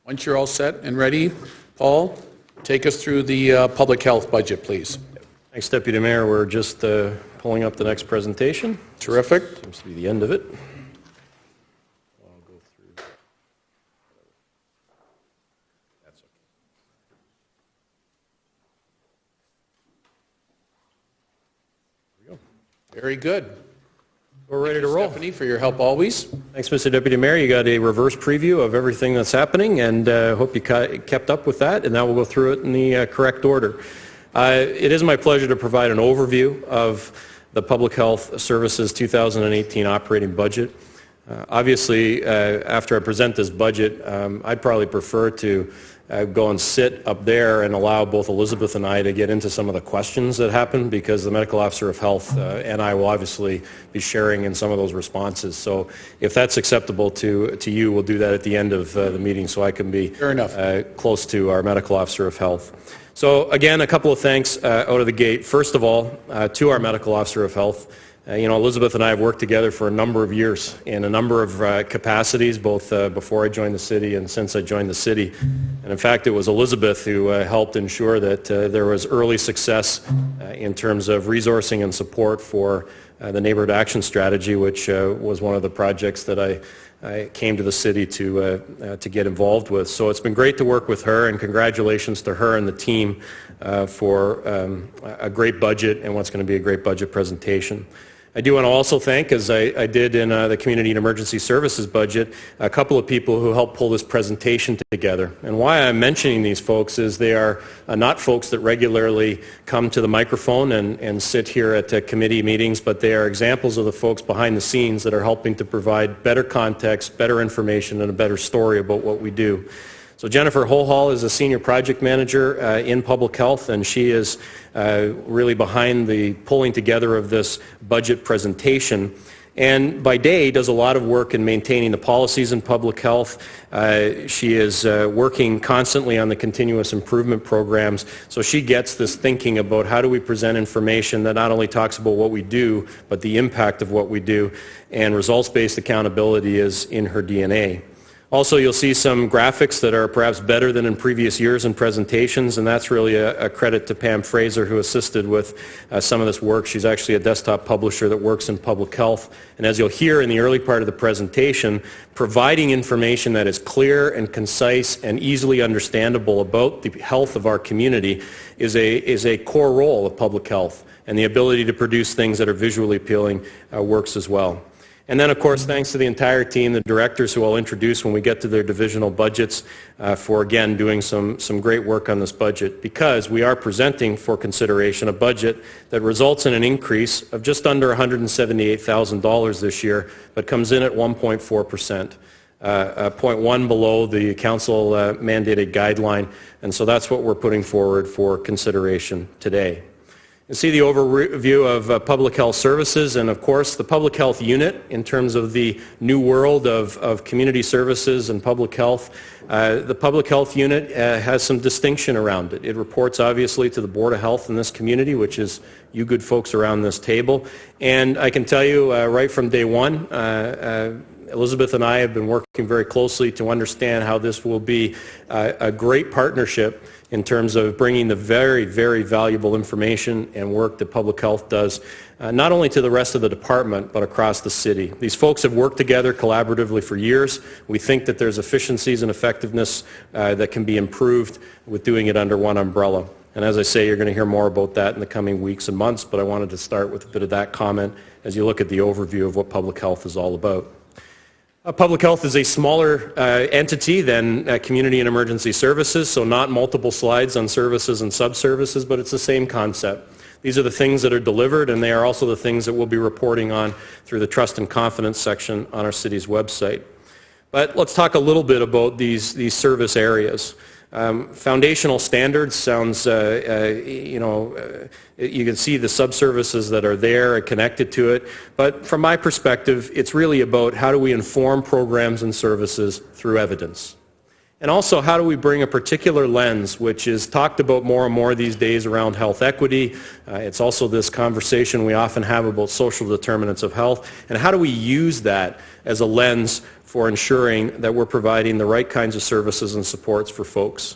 Once you're all set and ready, Paul, take us through the public health budget, please. Thanks, Deputy Mayor. We're just pulling up the next presentation. Terrific. Seems to be the end of it. I'll go through. That's okay. There we go. Very good. We're ready to roll. Stephanie, for your help always. Thanks, Mr. Deputy Mayor. You got a reverse preview of everything that's happening, and hope you kept up with that, and now we'll go through it in the correct order. It is my pleasure to provide an overview of the Public Health Services 2018 operating budget. Obviously, after I present this budget, I'd probably prefer to go and sit up there and allow both Elizabeth and I to get into some of the questions that happen, because the Medical Officer of Health and I will obviously be sharing in some of those responses. So if that's acceptable to you, we'll do that at the end of the meeting so I can be close to our Medical Officer of Health. So again, a couple of thanks out of the gate. First of all, to our Medical Officer of Health. Elizabeth and I have worked together for a number of years in a number of capacities, both before I joined the city and since I joined the city. And in fact, it was Elizabeth who helped ensure that there was early success in terms of resourcing and support for the Neighborhood Action Strategy, which was one of the projects that I came to the city to get involved with. So it's been great to work with her, and congratulations to her and the team for a great budget and what's going to be a great budget presentation. I do want to also thank, as I did in the Community and Emergency Services budget, a couple of people who helped pull this presentation together. And why I'm mentioning these folks is they are not folks that regularly come to the microphone and sit here at committee meetings, but they are examples of the folks behind the scenes that are helping to provide better context, better information, and a better story about what we do. So Jennifer Holhall is a Senior Project Manager in Public Health, and she is really behind the pulling together of this budget presentation. And by day, does a lot of work in maintaining the policies in public health. She is working constantly on the continuous improvement programs. So she gets this thinking about how do we present information that not only talks about what we do, but the impact of what we do. And results-based accountability is in her DNA. Also, you'll see some graphics that are perhaps better than in previous years in presentations, and that's really a credit to Pam Fraser, who assisted with some of this work. She's actually a desktop publisher that works in public health. And as you'll hear in the early part of the presentation, providing information that is clear and concise and easily understandable about the health of our community is a core role of public health. And the ability to produce things that are visually appealing works as well. And then, of course, thanks to the entire team, the directors who I'll introduce when we get to their divisional budgets for, again, doing some great work on this budget, because we are presenting for consideration a budget that results in an increase of just under $178,000 this year, but comes in at 1.4%. 0.1 below the council mandated guideline, and so that's what we're putting forward for consideration today. You see the overview of public health services and, of course, the public health unit in terms of the new world of community services and public health. The public health unit has some distinction around it. It reports, obviously, to the Board of Health in this community, which is you good folks around this table. And I can tell you right from day one, Elizabeth and I have been working very closely to understand how this will be a great partnership in terms of bringing the very, very valuable information and work that public health does, not only to the rest of the department, but across the city. These folks have worked together collaboratively for years. We think that there's efficiencies and effectiveness that can be improved with doing it under one umbrella. And as I say, you're going to hear more about that in the coming weeks and months, but I wanted to start with a bit of that comment as you look at the overview of what public health is all about. Public health is a smaller entity than community and emergency services, so not multiple slides on services and sub-services, but it's the same concept. These are the things that are delivered, and they are also the things that we'll be reporting on through the Trust and Confidence section on our city's website. But let's talk a little bit about these service areas. Foundational standards sounds, you can see the sub-services that are there and connected to it, but from my perspective, it's really about how do we inform programs and services through evidence. And also, how do we bring a particular lens, which is talked about more and more these days around health equity. It's also this conversation we often have about social determinants of health, and how do we use that as a lens for ensuring that we're providing the right kinds of services and supports for folks.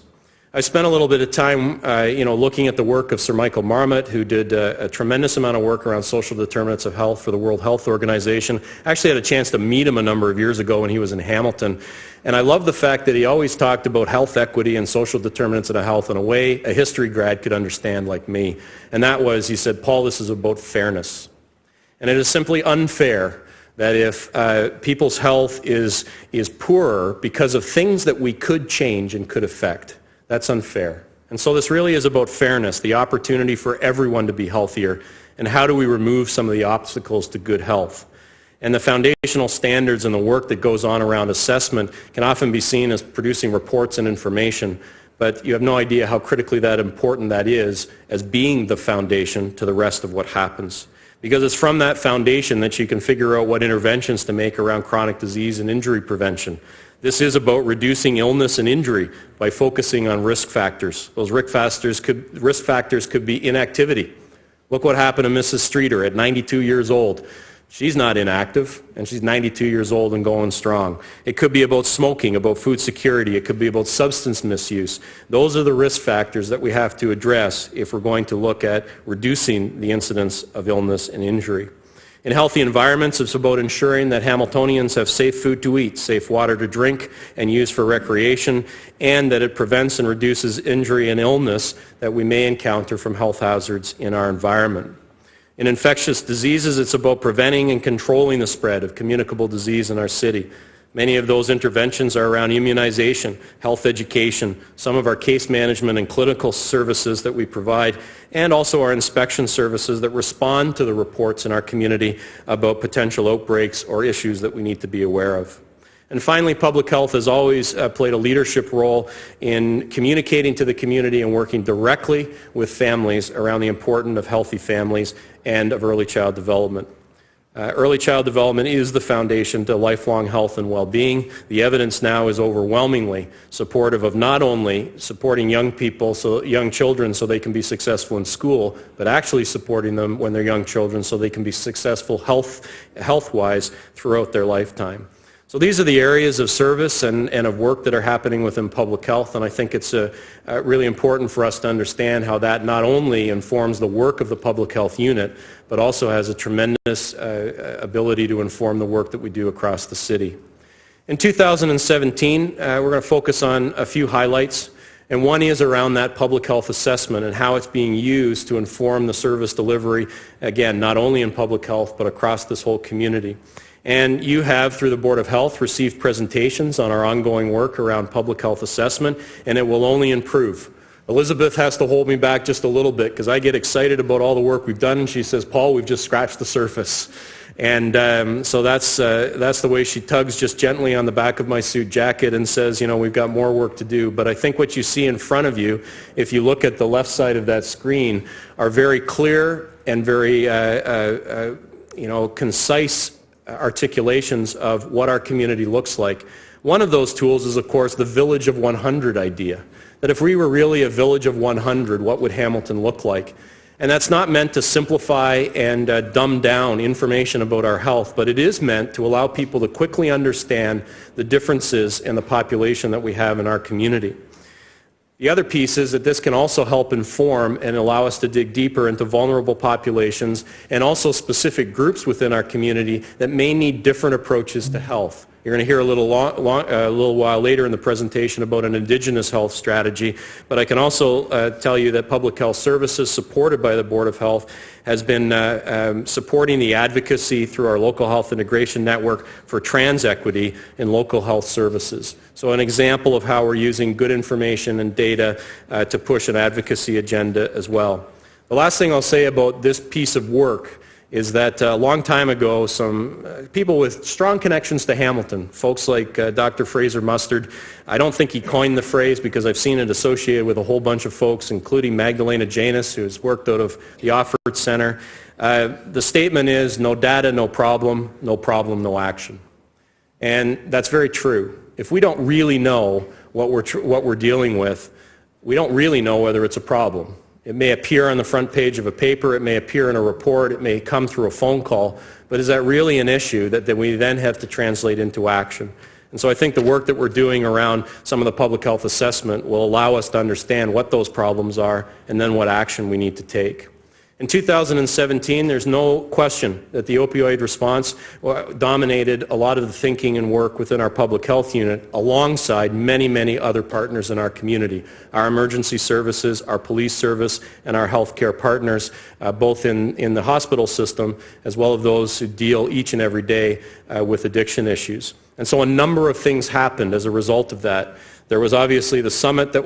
I spent a little bit of time looking at the work of Sir Michael Marmot, who did a tremendous amount of work around social determinants of health for the World Health Organization. I actually had a chance to meet him a number of years ago when he was in Hamilton. And I love the fact that he always talked about health equity and social determinants of health in a way a history grad could understand like me. And that was, he said, Paul, this is about fairness. And it is simply unfair that if people's health is poorer because of things that we could change and could affect, that's unfair. And so this really is about fairness, the opportunity for everyone to be healthier, and how do we remove some of the obstacles to good health. And the foundational standards and the work that goes on around assessment can often be seen as producing reports and information, but you have no idea how critically important that is as being the foundation to the rest of what happens. Because it's from that foundation that you can figure out what interventions to make around chronic disease and injury prevention. This is about reducing illness and injury by focusing on risk factors. Those risk factors could be inactivity. Look what happened to Mrs. Streeter at 92 years old. She's not inactive, and she's 92 years old and going strong. It could be about smoking, about food security. It could be about substance misuse. Those are the risk factors that we have to address if we're going to look at reducing the incidence of illness and injury. In healthy environments, it's about ensuring that Hamiltonians have safe food to eat, safe water to drink and use for recreation, and that it prevents and reduces injury and illness that we may encounter from health hazards in our environment. In infectious diseases, it's about preventing and controlling the spread of communicable disease in our city. Many of those interventions are around immunization, health education, some of our case management and clinical services that we provide, and also our inspection services that respond to the reports in our community about potential outbreaks or issues that we need to be aware of. And finally, public health has always played a leadership role in communicating to the community and working directly with families around the importance of healthy families and of early child development. Early child development is the foundation to lifelong health and well-being. The evidence now is overwhelmingly supportive of not only supporting young people, young children, so they can be successful in school, but actually supporting them when they're young children so they can be successful health-wise throughout their lifetime. So these are the areas of service and of work that are happening within public health, and I think it's really important for us to understand how that not only informs the work of the public health unit, but also has a tremendous ability to inform the work that we do across the city. In 2017, we're going to focus on a few highlights, and one is around that public health assessment and how it's being used to inform the service delivery, again, not only in public health, but across this whole community. And you have, through the Board of Health, received presentations on our ongoing work around public health assessment, and it will only improve. Elizabeth has to hold me back just a little bit because I get excited about all the work we've done, and she says, Paul, we've just scratched the surface. And so that's the way she tugs just gently on the back of my suit jacket and says, you know, we've got more work to do. But I think what you see in front of you, if you look at the left side of that screen, are very clear and very concise articulations of what our community looks like. One of those tools is, of course, the Village of 100 idea, that if we were really a village of 100, what would Hamilton look like? And that's not meant to simplify and dumb down information about our health, but it is meant to allow people to quickly understand the differences in the population that we have in our community. The other piece is that this can also help inform and allow us to dig deeper into vulnerable populations and also specific groups within our community that may need different approaches to health. You're going to hear a little while later in the presentation about an Indigenous health strategy, but I can also tell you that Public Health Services, supported by the Board of Health, has been supporting the advocacy through our local health integration network for trans equity in local health services. So an example of how we're using good information and data to push an advocacy agenda as well. The last thing I'll say about this piece of work is that a long time ago, some people with strong connections to Hamilton, folks like Dr. Fraser Mustard, I don't think he coined the phrase because I've seen it associated with a whole bunch of folks, including Magdalena Janus, who's worked out of the Offord Center. The statement is, no data, no problem, no action. And that's very true. If we don't really know what we're dealing with, we don't really know whether it's a problem. It may appear on the front page of a paper, it may appear in a report, it may come through a phone call, but is that really an issue that we then have to translate into action? And so I think the work that we're doing around some of the public health assessment will allow us to understand what those problems are and then what action we need to take. In 2017, there's no question that the opioid response dominated a lot of the thinking and work within our public health unit alongside many, many other partners in our community. Our emergency services, our police service, and our healthcare partners, both in the hospital system as well as those who deal each and every day with addiction issues. And so a number of things happened as a result of that. There was obviously the summit that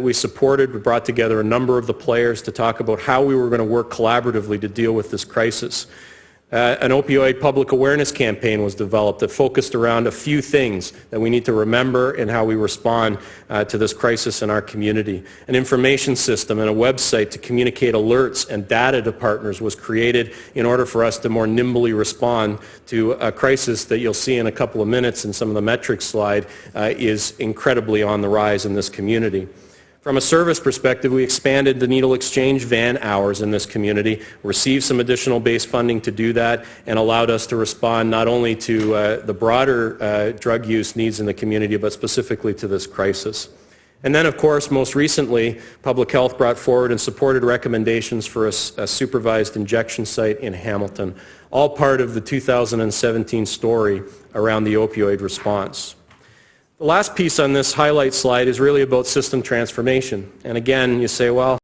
we supported. We brought together a number of the players to talk about how we were going to work collaboratively to deal with this crisis. An opioid public awareness campaign was developed that focused around a few things that we need to remember in how we respond to this crisis in our community. An information system and a website to communicate alerts and data to partners was created in order for us to more nimbly respond to a crisis that you'll see in a couple of minutes in some of the metrics slide is incredibly on the rise in this community. From a service perspective, we expanded the needle exchange van hours in this community, received some additional base funding to do that, and allowed us to respond not only to the broader drug use needs in the community, but specifically to this crisis. And then, of course, most recently, Public Health brought forward and supported recommendations for a supervised injection site in Hamilton, all part of the 2017 story around the opioid response. The last piece on this highlight slide is really about system transformation. And again, you say, well,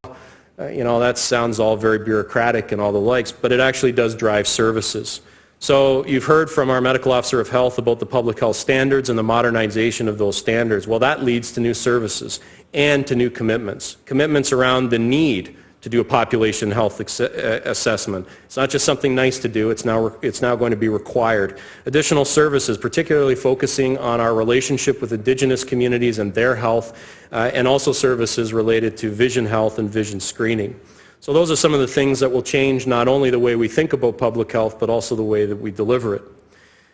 that sounds all very bureaucratic and all the likes, but it actually does drive services. So you've heard from our medical officer of health about the public health standards and the modernization of those standards. Well, that leads to new services and to new commitments. Commitments around the need to do a population health assessment. It's not just something nice to do, it's now going to be required. Additional services, particularly focusing on our relationship with Indigenous communities and their health, and also services related to vision health and vision screening. So those are some of the things that will change not only the way we think about public health, but also the way that we deliver it.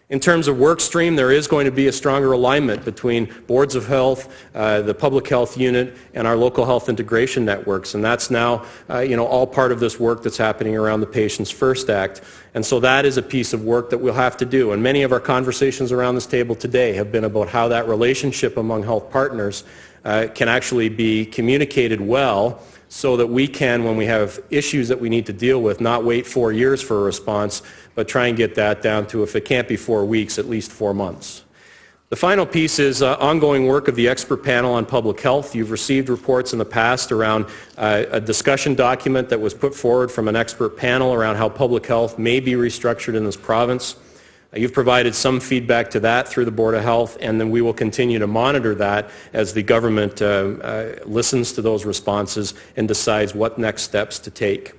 In terms of work stream, there is going to be a stronger alignment between boards of health, the public health unit, and our local health integration networks. And that's now all part of this work that's happening around the Patients First Act. And so that is a piece of work that we'll have to do. And many of our conversations around this table today have been about how that relationship among health partners can actually be communicated well, so that we can, when we have issues that we need to deal with, not wait 4 years for a response, but try and get that down to, if it can't be 4 weeks, at least 4 months. The final piece is ongoing work of the expert panel on public health. You've received reports in the past around a discussion document that was put forward from an expert panel around how public health may be restructured in this province. You've provided some feedback to that through the Board of Health, and then we will continue to monitor that as the government listens to those responses and decides what next steps to take.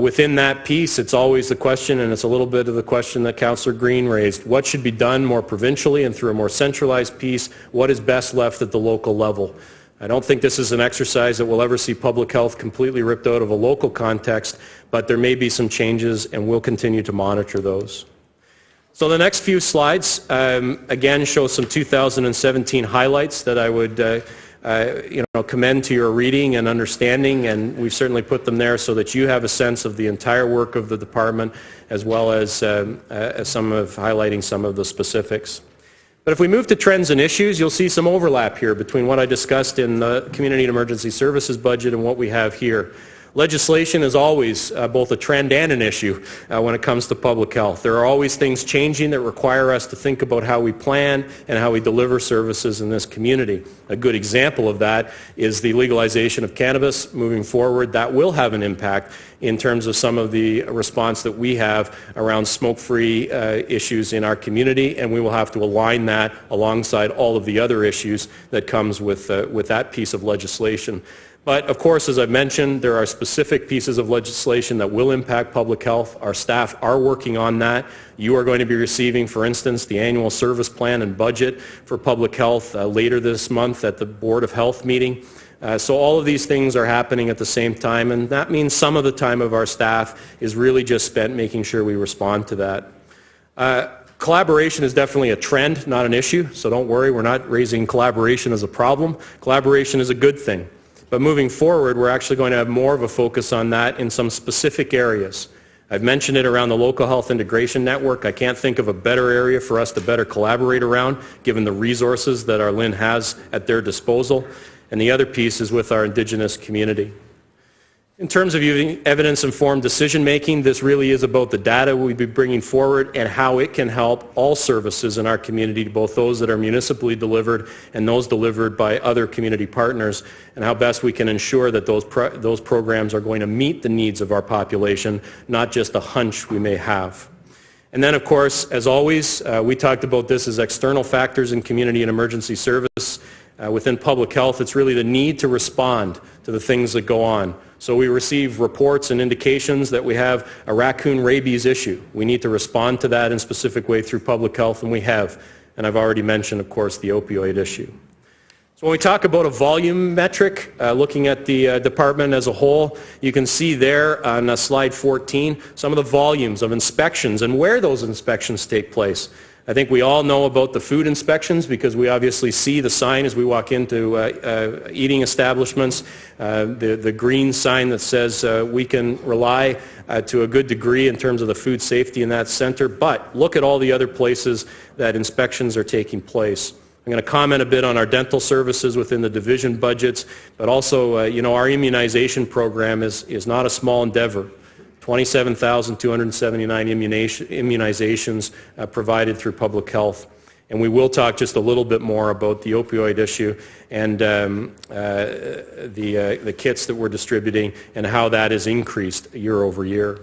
Within that piece, it's always the question, and it's a little bit of the question that Councillor Green raised, what should be done more provincially and through a more centralized piece? What is best left at the local level? I don't think this is an exercise that will ever see public health completely ripped out of a local context, but there may be some changes, and we'll continue to monitor those. So the next few slides, again, show some 2017 highlights that I would commend to your reading and understanding, and we've certainly put them there so that you have a sense of the entire work of the department, as well as highlighting some of the specifics. But if we move to trends and issues, you'll see some overlap here between what I discussed in the Community and Emergency Services budget and what we have here. Legislation is always both a trend and an issue when it comes to public health. There are always things changing that require us to think about how we plan and how we deliver services in this community. A good example of that is the legalization of cannabis moving forward. That will have an impact in terms of some of the response that we have around smoke-free issues in our community, and we will have to align that alongside all of the other issues that comes with that piece of legislation. But of course, as I've mentioned, there are specific pieces of legislation that will impact public health. Our staff are working on that. You are going to be receiving, for instance, the annual service plan and budget for public health later this month at the Board of Health meeting. So all of these things are happening at the same time, and that means some of the time of our staff is really just spent making sure we respond to that. Collaboration is definitely a trend, not an issue, so don't worry, we're not raising collaboration as a problem. Collaboration is a good thing. But moving forward, we're actually going to have more of a focus on that in some specific areas. I've mentioned it around the Local Health Integration Network. I can't think of a better area for us to better collaborate around, given the resources that our LHIN has at their disposal. And the other piece is with our Indigenous community. In terms of using evidence-informed decision-making, this really is about the data we'll be bringing forward and how it can help all services in our community, both those that are municipally delivered and those delivered by other community partners, and how best we can ensure that those programs are going to meet the needs of our population, not just a hunch we may have. And then, of course, as always, we talked about this as external factors in community and emergency service. Within public health, it's really the need to respond to the things that go on. So we receive reports and indications that we have a raccoon rabies issue. We need to respond to that in a specific way through public health, and we have. And I've already mentioned, of course, the opioid issue. So when we talk about a volume metric, looking at the department as a whole, you can see there on slide 14 some of the volumes of inspections and where those inspections take place. I think we all know about the food inspections because we obviously see the sign as we walk into eating establishments, the green sign that says we can rely to a good degree in terms of the food safety in that center. But look at all the other places that inspections are taking place. I'm going to comment a bit on our dental services within the division budgets, but also, our immunization program is not a small endeavor. 27,279 immunizations provided through public health. And we will talk just a little bit more about the opioid issue and the kits that we're distributing and how that has increased year over year.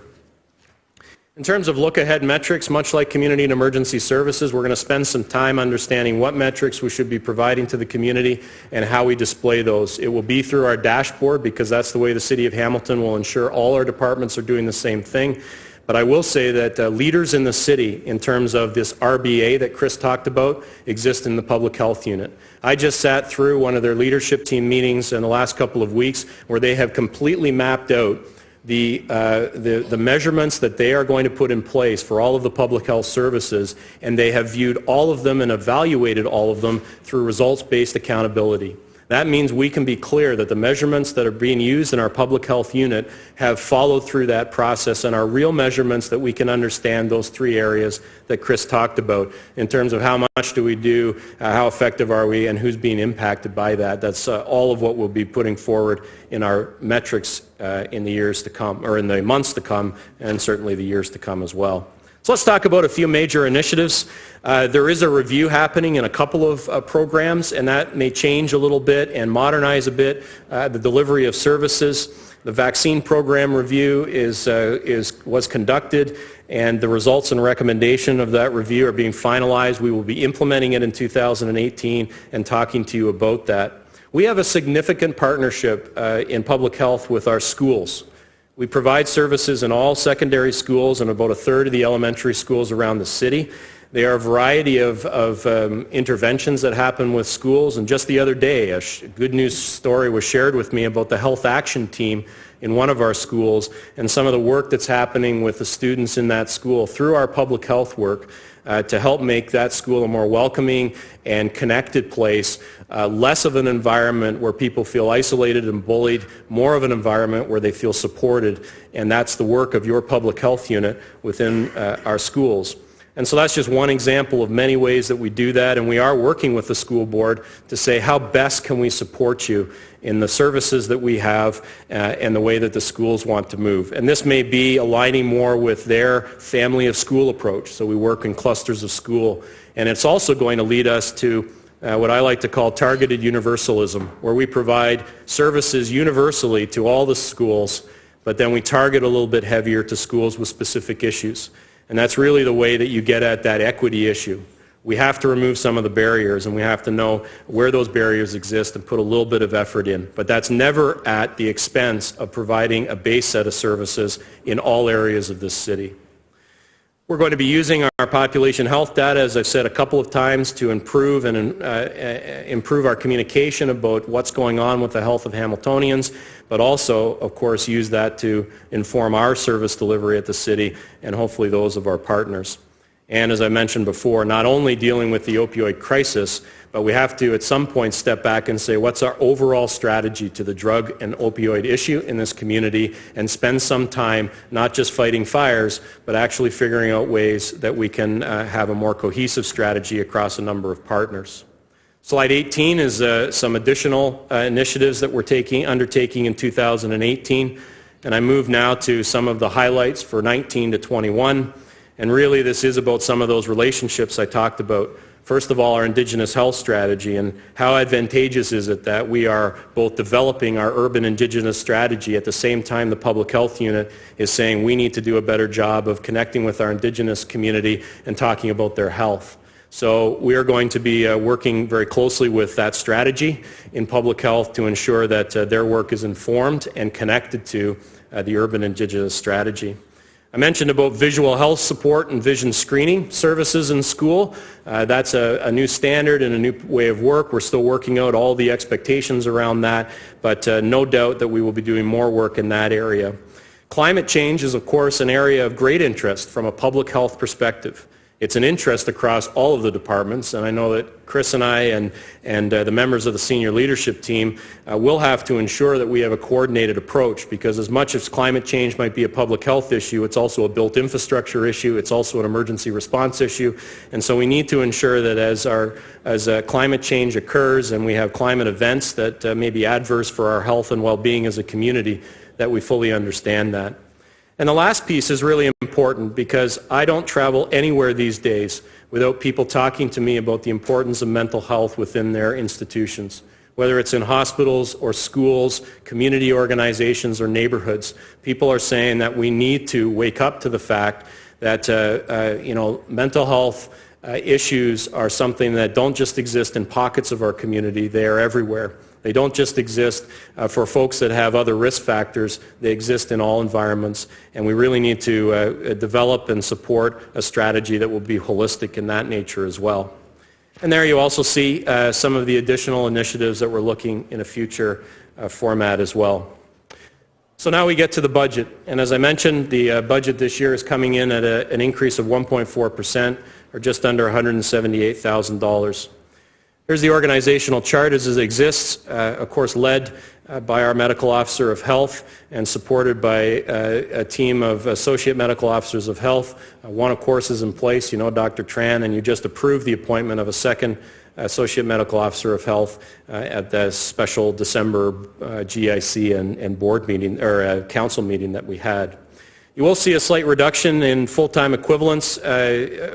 In terms of look-ahead metrics, much like community and emergency services, we're going to spend some time understanding what metrics we should be providing to the community and how we display those. It will be through our dashboard because that's the way the City of Hamilton will ensure all our departments are doing the same thing. But I will say that leaders in the city, in terms of this RBA that Chris talked about, exist in the public health unit. I just sat through one of their leadership team meetings in the last couple of weeks where they have completely mapped out the measurements that they are going to put in place for all of the public health services, and they have viewed all of them and evaluated all of them through results-based accountability. That means we can be clear that the measurements that are being used in our public health unit have followed through that process and are real measurements that we can understand those three areas that Chris talked about in terms of how much do we do, how effective are we, and who's being impacted by that. That's all of what we'll be putting forward in our metrics in the years to come, or in the months to come, and certainly the years to come as well. So let's talk about a few major initiatives. There is a review happening in a couple of programs, and that may change a little bit and modernize a bit the delivery of services. The vaccine program review was conducted, and the results and recommendation of that review are being finalized. We will be implementing it in 2018 and talking to you about that. We have a significant partnership in public health with our schools. We provide services in all secondary schools and about a third of the elementary schools around the city. There are a variety of interventions that happen with schools, and just the other day a good news story was shared with me about the health action team in one of our schools and some of the work that's happening with the students in that school through our public health work to help make that school a more welcoming and connected place, less of an environment where people feel isolated and bullied, more of an environment where they feel supported, and that's the work of your public health unit within our schools. And so that's just one example of many ways that we do that, and we are working with the school board to say how best can we support you in the services that we have and the way that the schools want to move. And this may be aligning more with their family of school approach, so we work in clusters of school. And it's also going to lead us to what I like to call targeted universalism, where we provide services universally to all the schools, but then we target a little bit heavier to schools with specific issues. And that's really the way that you get at that equity issue. We have to remove some of the barriers, and we have to know where those barriers exist and put a little bit of effort in. But that's never at the expense of providing a base set of services in all areas of this city. We're going to be using our population health data, as I've said a couple of times, to improve our communication about what's going on with the health of Hamiltonians, but also, of course, use that to inform our service delivery at the city and hopefully those of our partners. And as I mentioned before, not only dealing with the opioid crisis, but we have to at some point step back and say, what's our overall strategy to the drug and opioid issue in this community, and spend some time not just fighting fires, but actually figuring out ways that we can have a more cohesive strategy across a number of partners. Slide 18 is some additional initiatives that we're undertaking in 2018, and I move now to some of the highlights for 19 to 21. And really this is about some of those relationships I talked about. First of all, our Indigenous health strategy, and how advantageous is it that we are both developing our urban Indigenous strategy at the same time the public health unit is saying we need to do a better job of connecting with our Indigenous community and talking about their health. So we are going to be working very closely with that strategy in public health to ensure that their work is informed and connected to the urban Indigenous strategy. I mentioned about visual health support and vision screening services in school. That's a new standard and a new way of work. We're still working out all the expectations around that, but no doubt that we will be doing more work in that area. Climate change is, of course, an area of great interest from a public health perspective. It's an interest across all of the departments, and I know that Chris and I and the members of the senior leadership team will have to ensure that we have a coordinated approach, because as much as climate change might be a public health issue, it's also a built infrastructure issue, it's also an emergency response issue, and so we need to ensure that as climate change occurs and we have climate events that may be adverse for our health and well-being as a community, that we fully understand that. And the last piece is really important, because I don't travel anywhere these days without people talking to me about the importance of mental health within their institutions, whether it's in hospitals or schools, community organizations or neighborhoods. People are saying that we need to wake up to the fact that mental health issues are something that don't just exist in pockets of our community, they are everywhere. They don't just exist for folks that have other risk factors, they exist in all environments, and we really need to develop and support a strategy that will be holistic in that nature as well. And there you also see some of the additional initiatives that we're looking in a future format as well. So now we get to the budget, and as I mentioned, the budget this year is coming in at an increase of 1.4%, or just under $178,000. Here's the organizational chart as it exists, of course led by our medical officer of health and supported by a team of associate medical officers of health. One, of course, is in place, you know, Dr. Tran, and you just approved the appointment of a second associate medical officer of health at the special December GIC and board meeting, or council meeting that we had. You will see a slight reduction in full-time equivalents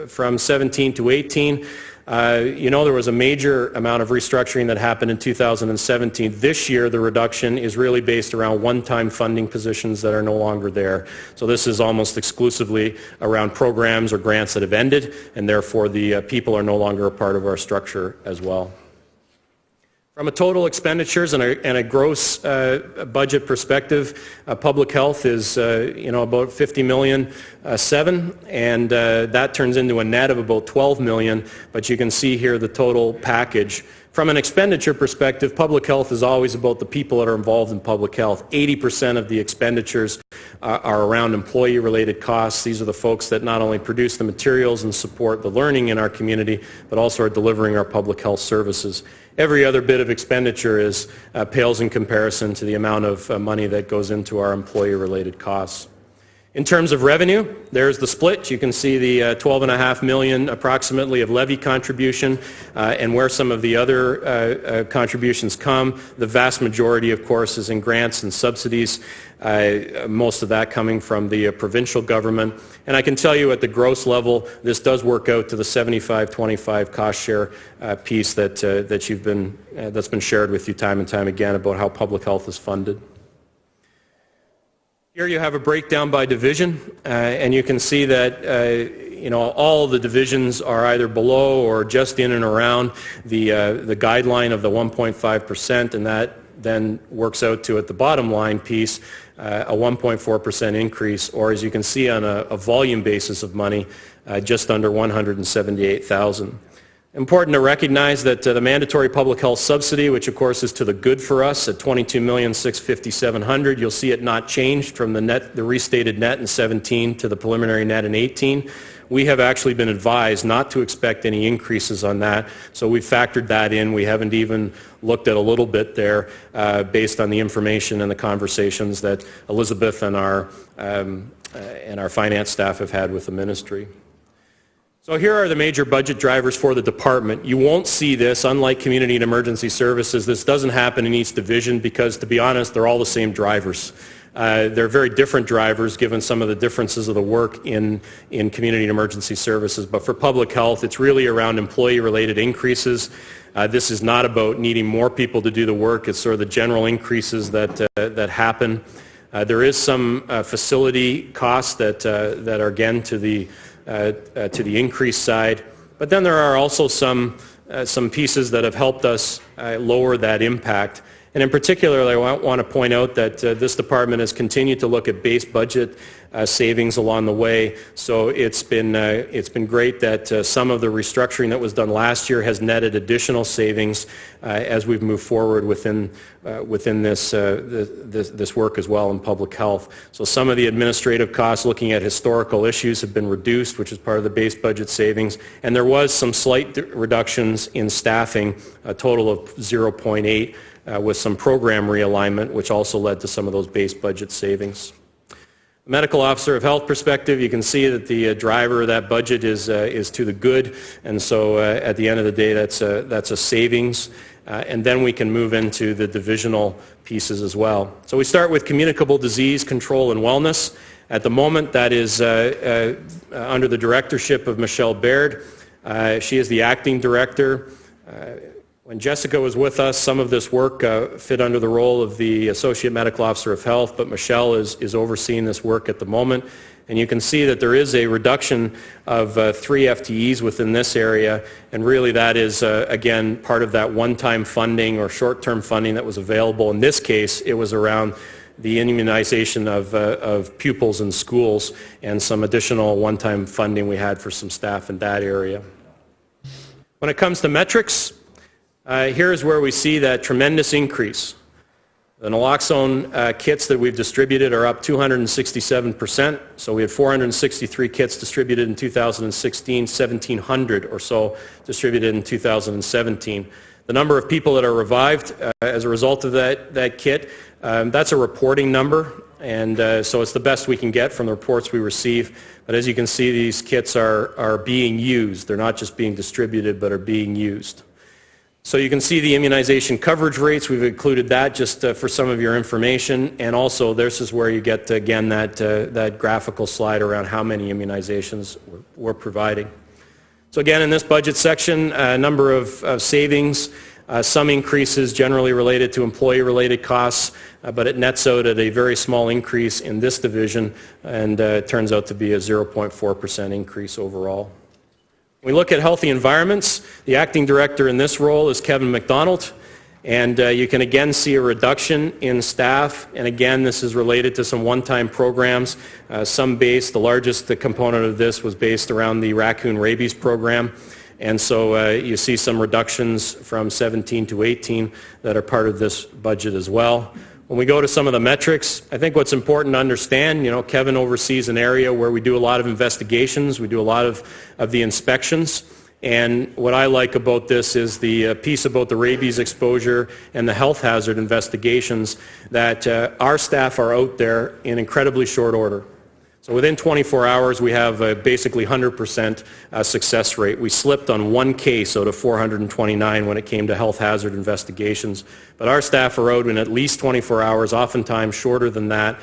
from 17 to 18. There was a major amount of restructuring that happened in 2017. This year, the reduction is really based around one-time funding positions that are no longer there. So this is almost exclusively around programs or grants that have ended, and therefore the people are no longer a part of our structure as well. From a total expenditures and a gross budget perspective, public health is about $50 million, and that turns into a net of about $12 million. But you can see here the total package. From an expenditure perspective, public health is always about the people that are involved in public health. 80% of the expenditures are around employee-related costs. These are the folks that not only produce the materials and support the learning in our community, but also are delivering our public health services. Every other bit of expenditure pales in comparison to the amount of money that goes into our employee-related costs. In terms of revenue, there's the split. You can see the $12.5 million approximately of levy contribution, and where some of the other contributions come. The vast majority, of course, is in grants and subsidies, most of that coming from the provincial government. And I can tell you at the gross level, this does work out to the 75-25 cost share piece that's been shared with you time and time again about how public health is funded. Here you have a breakdown by division, and you can see that all the divisions are either below or just in and around the guideline of the 1.5%, and that then works out to, at the bottom line piece, a 1.4% increase, or as you can see on a volume basis of money, just under $178,000. Important to recognize that the mandatory public health subsidy, which of course is to the good for us at $22,657,000, you'll see it not changed from the restated net in 17 to the preliminary net in 18. We have actually been advised not to expect any increases on that, so we've factored that in. We haven't even looked at a little bit there based on the information and the conversations that Elizabeth and our finance staff have had with the ministry. So here are the major budget drivers for the department. You won't see this, unlike Community and Emergency Services. This doesn't happen in each division because, to be honest, they're all the same drivers. They're very different drivers given some of the differences of the work in Community and Emergency Services. But for public health, it's really around employee-related increases. This is not about needing more people to do the work. It's sort of the general increases that happen. There is some facility costs that are, again, to the increased side. But then there are also some pieces that have helped us lower that impact. And in particular, I want to point out that this department has continued to look at base budget savings along the way. So it's been great that some of the restructuring that was done last year has netted additional savings as we've moved forward within this work as well in public health. So some of the administrative costs looking at historical issues have been reduced, which is part of the base budget savings. And there was some slight reductions in staffing, a total of 0.8, with some program realignment, which also led to some of those base budget savings. Medical officer of health perspective, you can see that the driver of that budget is to the good, and so at the end of the day, that's a savings. And then we can move into the divisional pieces as well. So we start with communicable disease control and wellness. At the moment, that is under the directorship of Michelle Baird. She is the acting director. When Jessica was with us, some of this work fit under the role of the Associate Medical Officer of Health, but Michelle is overseeing this work at the moment. And you can see that there is a reduction of 3 FTEs within this area, and really that is, again, part of that one-time funding or short-term funding that was available. In this case, it was around the immunization of pupils in schools and some additional one-time funding we had for some staff in that area. When it comes to metrics, here's where we see that tremendous increase. The naloxone kits that we've distributed are up 267%. So we had 463 kits distributed in 2016, 1,700 or so distributed in 2017. The number of people that are revived as a result of that kit, that's a reporting number, and so it's the best we can get from the reports we receive. But as you can see, these kits are being used. They're not just being distributed, but are being used. So you can see the immunization coverage rates. We've included that just for some of your information. And also, this is where you get, again, that graphical slide around how many immunizations we're providing. So again, in this budget section, a number of savings, some increases generally related to employee-related costs, but it nets out at a very small increase in this division, and it turns out to be a 0.4% increase overall. When we look at healthy environments, the acting director in this role is Kevin McDonald, And you can again see a reduction in staff, and again this is related to some one-time programs, some based, the largest component of this was based around the raccoon rabies program, and so you see some reductions from 17 to 18 that are part of this budget as well. When we go to some of the metrics, I think what's important to understand, Kevin oversees an area where we do a lot of investigations, we do a lot of the inspections. And what I like about this is the piece about the rabies exposure and the health hazard investigations, that our staff are out there in incredibly short order. So within 24 hours, we have a basically 100% success rate. We slipped on one case out of 429 when it came to health hazard investigations. But our staff are out in at least 24 hours, oftentimes shorter than that,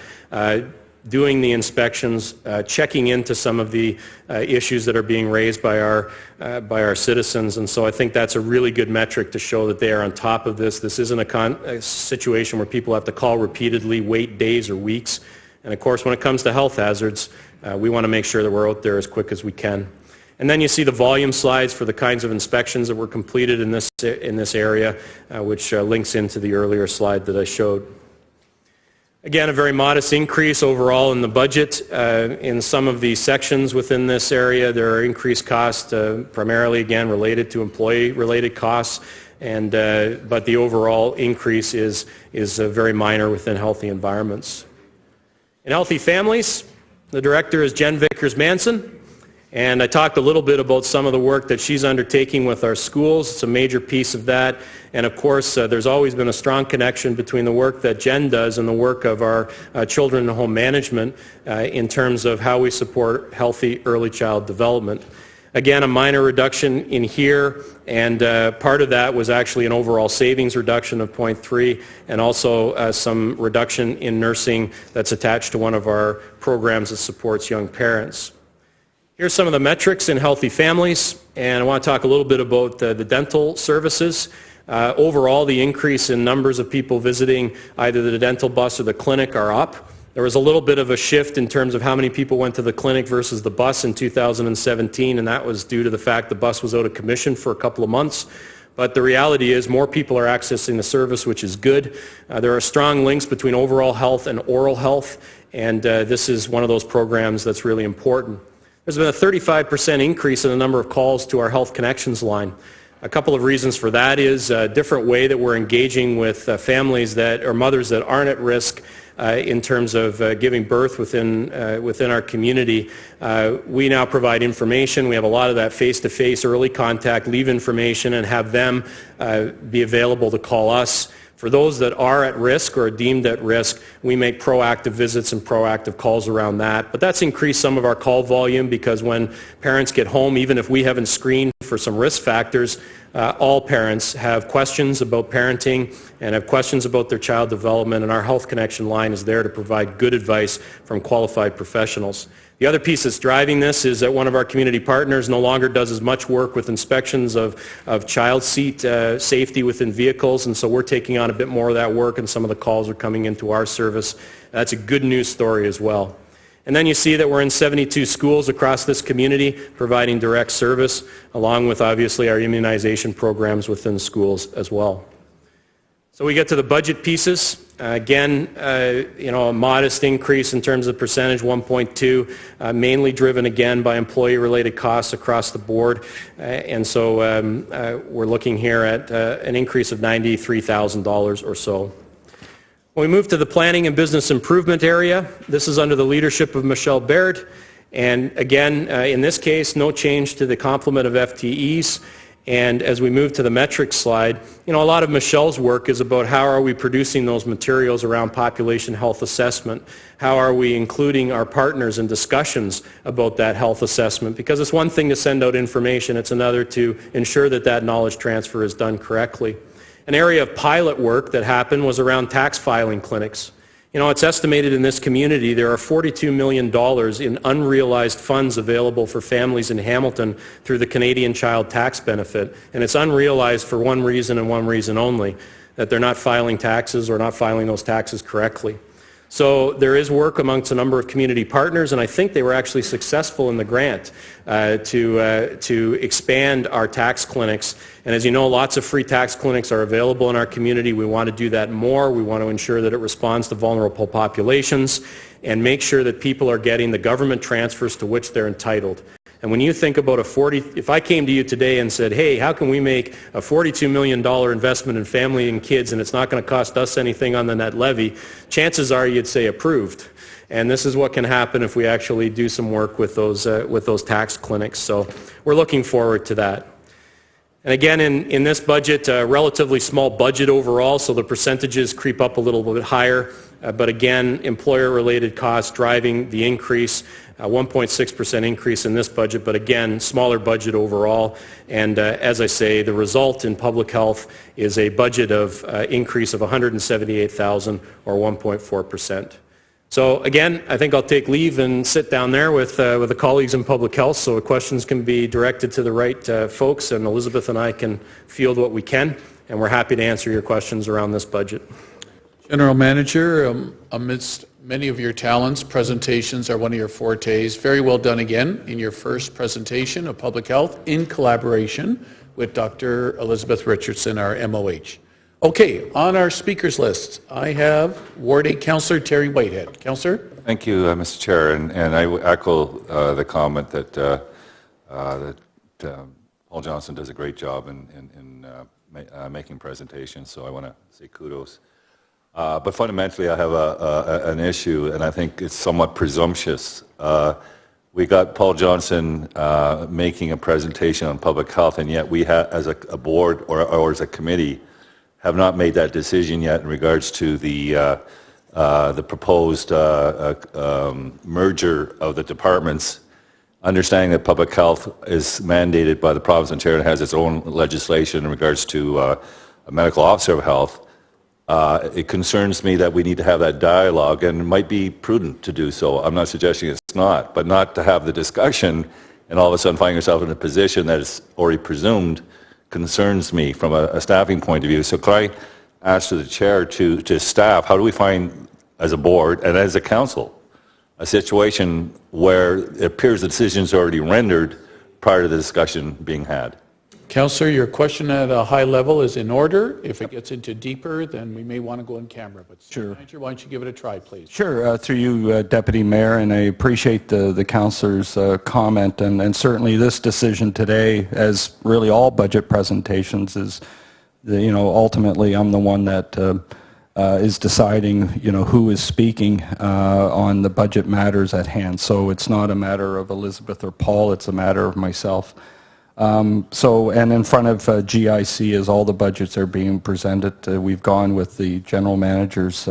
doing the inspections, checking into some of the issues that are being raised by our citizens, and so I think that's a really good metric to show that they are on top of this. This isn't a situation where people have to call repeatedly, wait days or weeks, and of course when it comes to health hazards, we want to make sure that we're out there as quick as we can. And then you see the volume slides for the kinds of inspections that were completed in this area, which links into the earlier slide that I showed. Again, a very modest increase overall in the budget. In some of the sections within this area, there are increased costs, primarily, again, related to employee-related costs, but the overall increase is very minor within healthy environments. In healthy families, the director is Jen Vickers-Manson, and I talked a little bit about some of the work that she's undertaking with our schools. It's a major piece of that. And of course, there's always been a strong connection between the work that Jen does and the work of our children and home management in terms of how we support healthy early child development. Again, a minor reduction in here, and part of that was actually an overall savings reduction of 0.3, and also some reduction in nursing that's attached to one of our programs that supports young parents. Here's some of the metrics in healthy families, and I want to talk a little bit about the dental services. Overall, the increase in numbers of people visiting either the dental bus or the clinic are up. There was a little bit of a shift in terms of how many people went to the clinic versus the bus in 2017, and that was due to the fact the bus was out of commission for a couple of months. But the reality is more people are accessing the service, which is good. There are strong links between overall health and oral health, and this is one of those programs that's really important. There's been a 35% increase in the number of calls to our Health Connections line. A couple of reasons for that is a different way that we're engaging with families that or mothers that aren't at risk in terms of giving birth within our community. We now provide information. We have a lot of that face-to-face early contact, leave information, and have them be available to call us. For those that are at risk or are deemed at risk, we make proactive visits and proactive calls around that. But that's increased some of our call volume because when parents get home, even if we haven't screened for some risk factors, all parents have questions about parenting and have questions about their child development, and our Health Connection line is there to provide good advice from qualified professionals. The other piece that's driving this is that one of our community partners no longer does as much work with inspections of child seat safety within vehicles, and so we're taking on a bit more of that work, and some of the calls are coming into our service. That's a good news story as well. And then you see that we're in 72 schools across this community providing direct service, along with obviously our immunization programs within schools as well. So we get to the budget pieces. Again, a modest increase in terms of percentage, 1.2, mainly driven again by employee-related costs across the board. And so we're looking here at an increase of $93,000 or so. When we move to the planning and business improvement area, this is under the leadership of Michelle Baird. And again, in this case, no change to the complement of FTEs. And as we move to the metrics slide, a lot of Michelle's work is about how are we producing those materials around population health assessment? How are we including our partners in discussions about that health assessment? Because it's one thing to send out information, it's another to ensure that that knowledge transfer is done correctly. An area of pilot work that happened was around tax filing clinics. It's estimated in this community there are $42 million in unrealized funds available for families in Hamilton through the Canadian Child Tax Benefit, and it's unrealized for one reason and one reason only, that they're not filing taxes or not filing those taxes correctly. So there is work amongst a number of community partners, and I think they were actually successful in the grant to expand our tax clinics. And as you know, lots of free tax clinics are available in our community. We want to do that more. We want to ensure that it responds to vulnerable populations and make sure that people are getting the government transfers to which they're entitled. And when you think about if I came to you today and said, hey, how can we make a $42 million investment in family and kids and it's not going to cost us anything on the net levy, chances are you'd say approved. And this is what can happen if we actually do some work with those tax clinics. So we're looking forward to that. And again, in this budget, a relatively small budget overall, so the percentages creep up a little bit higher. But again, employer-related costs driving the increase, 1.6% increase in this budget, but again, smaller budget overall. And as I say, the result in public health is a budget of increase of $178,000 or 1.4%. So again, I think I'll take leave and sit down there with the colleagues in public health so the questions can be directed to the right folks, and Elizabeth and I can field what we can, and we're happy to answer your questions around this budget. General Manager, amidst many of your talents, presentations are one of your fortes. Very well done again in your first presentation of public health in collaboration with Dr. Elizabeth Richardson, our MOH. Okay, on our speakers list, I have Ward 8 Councillor Terry Whitehead. Councillor? Thank you, Mr. Chair, and I echo the comment that Paul Johnson does a great job in making presentations, so I want to say kudos. But fundamentally, I have an issue, and I think it's somewhat presumptuous. We got Paul Johnson making a presentation on public health, and yet we have, as a board or as a committee, have not made that decision yet in regards to the proposed merger of the departments. Understanding that public health is mandated by the province of Ontario and has its own legislation in regards to a medical officer of health, it concerns me that we need to have that dialogue, and it might be prudent to do so. I'm not suggesting it's not, but not to have the discussion and all of a sudden find yourself in a position that is already presumed concerns me from a staffing point of view. So could I ask to the chair to staff, how do we find, as a board and as a council, a situation where it appears the decisions are already rendered prior to the discussion being had? Councillor, your question at a high level is in order. If it gets into deeper, then we may want to go in camera. But sure. Manager, why don't you give it a try, please? Sure, through you, Deputy Mayor, and I appreciate the councillor's comment, and certainly this decision today, as really all budget presentations, is, ultimately I'm the one that is deciding, who is speaking on the budget matters at hand. So it's not a matter of Elizabeth or Paul, it's a matter of myself. And in front of GIC, as all the budgets are being presented, we've gone with the general managers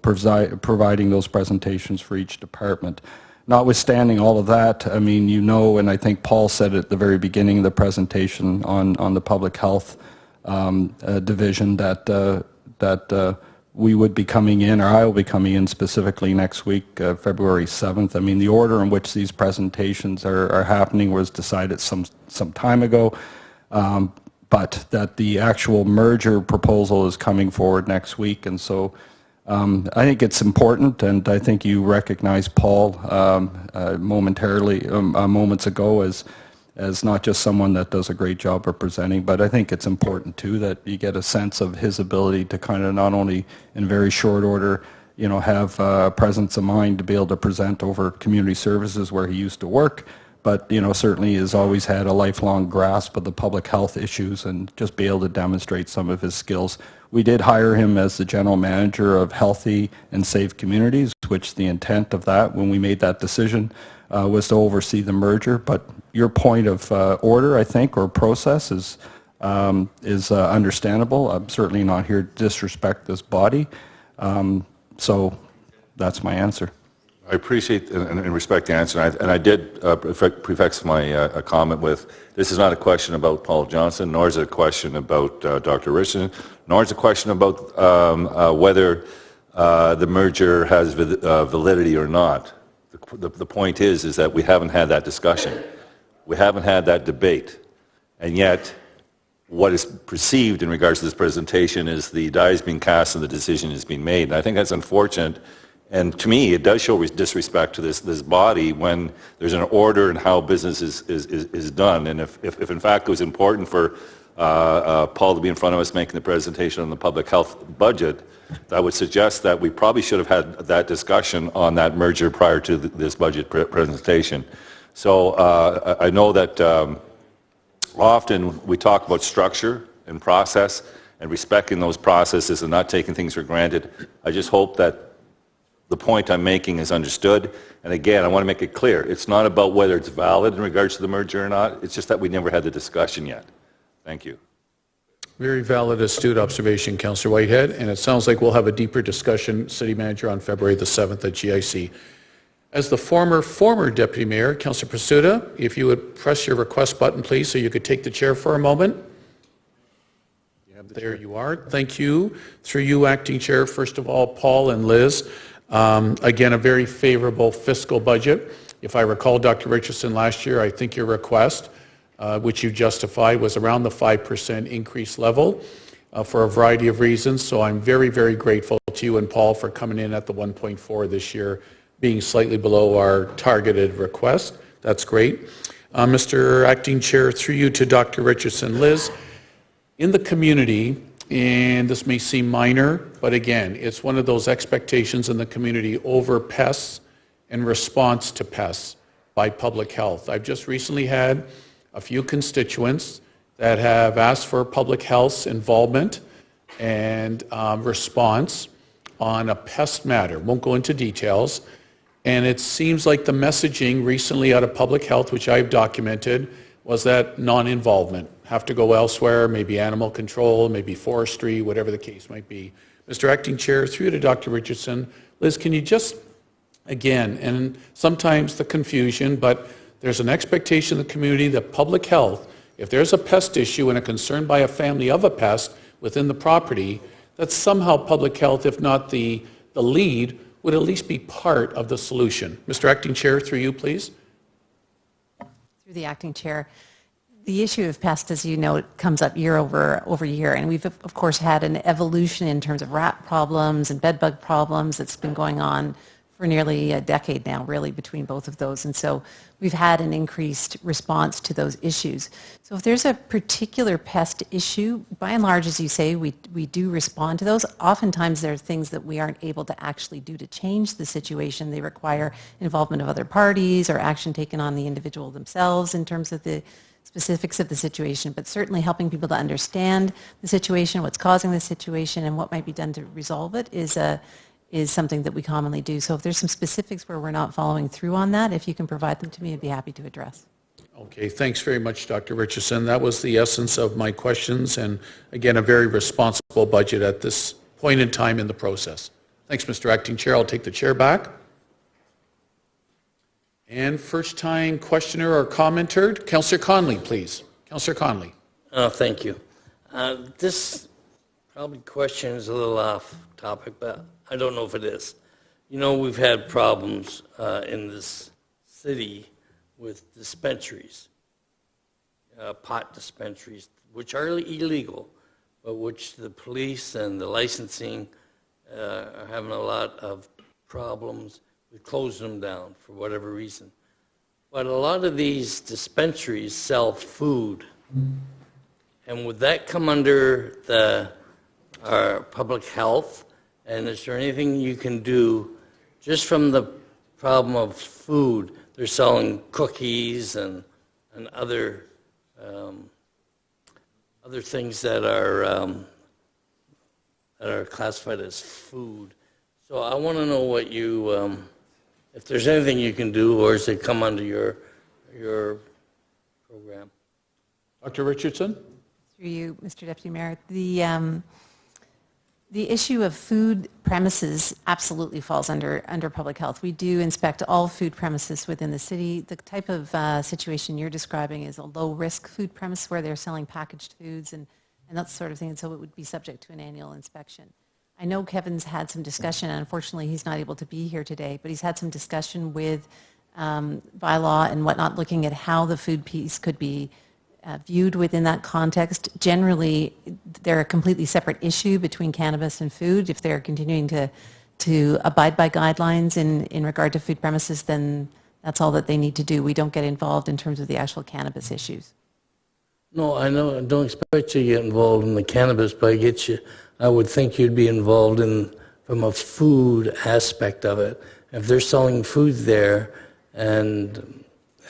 providing those presentations for each department. Notwithstanding all of that, I mean, and I think Paul said at the very beginning of the presentation on the public health division that we would be coming in, or I will be coming in specifically next week, February 7th. I mean, the order in which these presentations are happening was decided some time ago, but that the actual merger proposal is coming forward next week. And so I think it's important, and I think you recognized Paul moments ago as not just someone that does a great job of presenting, but I think it's important too that you get a sense of his ability to kind of not only in very short order, have a presence of mind to be able to present over community services where he used to work, but certainly has always had a lifelong grasp of the public health issues and just be able to demonstrate some of his skills. We did hire him as the general manager of Healthy and Safe Communities, which the intent of that when we made that decision was to oversee the merger. But your point of order, I think, or process is understandable. I'm certainly not here to disrespect this body. So that's my answer. I appreciate and respect the answer, and I did prefix my comment with, this is not a question about Paul Johnson, nor is it a question about Dr. Richardson, nor is it a question about whether the merger has validity or not. The point is that we haven't had that discussion. We haven't had that debate. And yet, what is perceived in regards to this presentation is the die is being cast and the decision is being made. And I think that's unfortunate And to me, it does show disrespect to this body when there's an order in how business is done. And if in fact it was important for Paul to be in front of us making the presentation on the public health budget, that would suggest that we probably should have had that discussion on that merger prior to this budget presentation. So I know that often we talk about structure and process and respecting those processes and not taking things for granted. I just hope that the point I'm making is understood. And again, I want to make it clear, it's not about whether it's valid in regards to the merger or not. It's just that we never had the discussion yet. Thank you. Very valid, astute observation, Councillor Whitehead, and it sounds like we'll have a deeper discussion, City Manager, on February the 7th at GIC. As the former Deputy Mayor, Councillor Pursuta, if you would press your request button, please, so you could take the chair for a moment. There you are. Thank you. Through you, Acting Chair, first of all, Paul and Liz. Again, a very favorable fiscal budget. If I recall, Dr. Richardson, last year, I think your request, which you justified, was around the 5% increase level for a variety of reasons. So I'm very, very grateful to you and Paul for coming in at the 1.4 this year, being slightly below our targeted request. That's great. Mr. Acting Chair, through you to Dr. Richardson. Liz, in the community, and this may seem minor, but again, it's one of those expectations in the community over pests and response to pests by public health. I've just recently had a few constituents that have asked for public health's involvement and response on a pest matter. Won't go into details. And it seems like the messaging recently out of public health, which I've documented, was that non-involvement. Have to go elsewhere, maybe animal control, maybe forestry, whatever the case might be. Mr. Acting Chair, through you to Dr. Richardson. Liz, can you just, again, and sometimes the confusion, but there's an expectation in the community that public health, if there's a pest issue and a concern by a family of a pest within the property, that somehow public health, if not the lead, would at least be part of the solution. Mr. Acting Chair, through you, please. Through the Acting Chair. The issue of pests, as you know, comes up year over year, and we've of course had an evolution in terms of rat problems and bedbug problems that's been going on for nearly a decade now, really, between both of those. And so we've had an increased response to those issues. So if there's a particular pest issue, by and large, as you say, we do respond to those. Oftentimes there are things that we aren't able to actually do to change the situation. They require involvement of other parties or action taken on the individual themselves in terms of the specifics of the situation, but certainly helping people to understand the situation, what's causing the situation, and what might be done to resolve it is something that we commonly do. So if there's some specifics where we're not following through on that, if you can provide them to me, I'd be happy to address. Okay, thanks very much, Dr. Richardson. That was the essence of my questions, and again, a very responsible budget at this point in time in the process. Thanks, Mr. Acting Chair. I'll take the chair back. And first-time questioner or commenter, Councillor Conley, please. Councillor Conley. Thank you. This probably question is a little off topic, but I don't know if it is. You know, we've had problems in this city with dispensaries, pot dispensaries, which are illegal, but which the police and the licensing are having a lot of problems. We closed them down for whatever reason. But a lot of these dispensaries sell food. And would that come under our public health? And is there anything you can do just from the problem of food? They're selling cookies and other things that are classified as food. So I want to know what you, if there's anything you can do, or does it come under your program? Dr. Richardson? Through you, Mr. Deputy Mayor. The issue of food premises absolutely falls under public health. We do inspect all food premises within the city. The type of situation you're describing is a low-risk food premise where they're selling packaged foods and that sort of thing, and so it would be subject to an annual inspection. I know Kevin's had some discussion, and unfortunately he's not able to be here today, but he's had some discussion with bylaw and whatnot, looking at how the food piece could be viewed within that context. Generally, they're a completely separate issue between cannabis and food. If they're continuing to to abide by guidelines in regard to food premises, then that's all that they need to do. We don't get involved in terms of the actual cannabis issues. No, I know, I don't expect you to get involved in the cannabis, but I would think you'd be involved from a food aspect of it. If they're selling food there and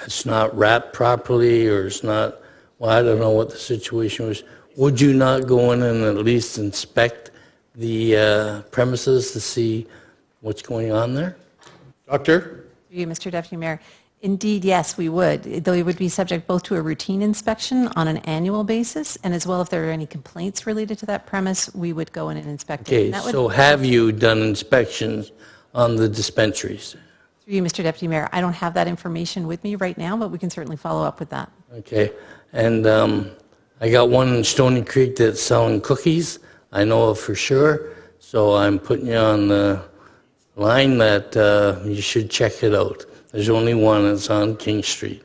it's not wrapped properly or it's not, well, I don't know what the situation was, would you not go in and at least inspect the premises to see what's going on there? Doctor? Through you, Mr. Deputy Mayor. Indeed, yes, we would, though it would be subject both to a routine inspection on an annual basis, and as well if there are any complaints related to that premise, we would go in and inspect it. Okay, And that would- so have you done inspections on the dispensaries? Through you, Mr. Deputy Mayor, I don't have that information with me right now, but we can certainly follow up with that. Okay, and I got one in Stony Creek that's selling cookies. I know of for sure, so I'm putting you on the line that you should check it out. There's only one, it's on King Street.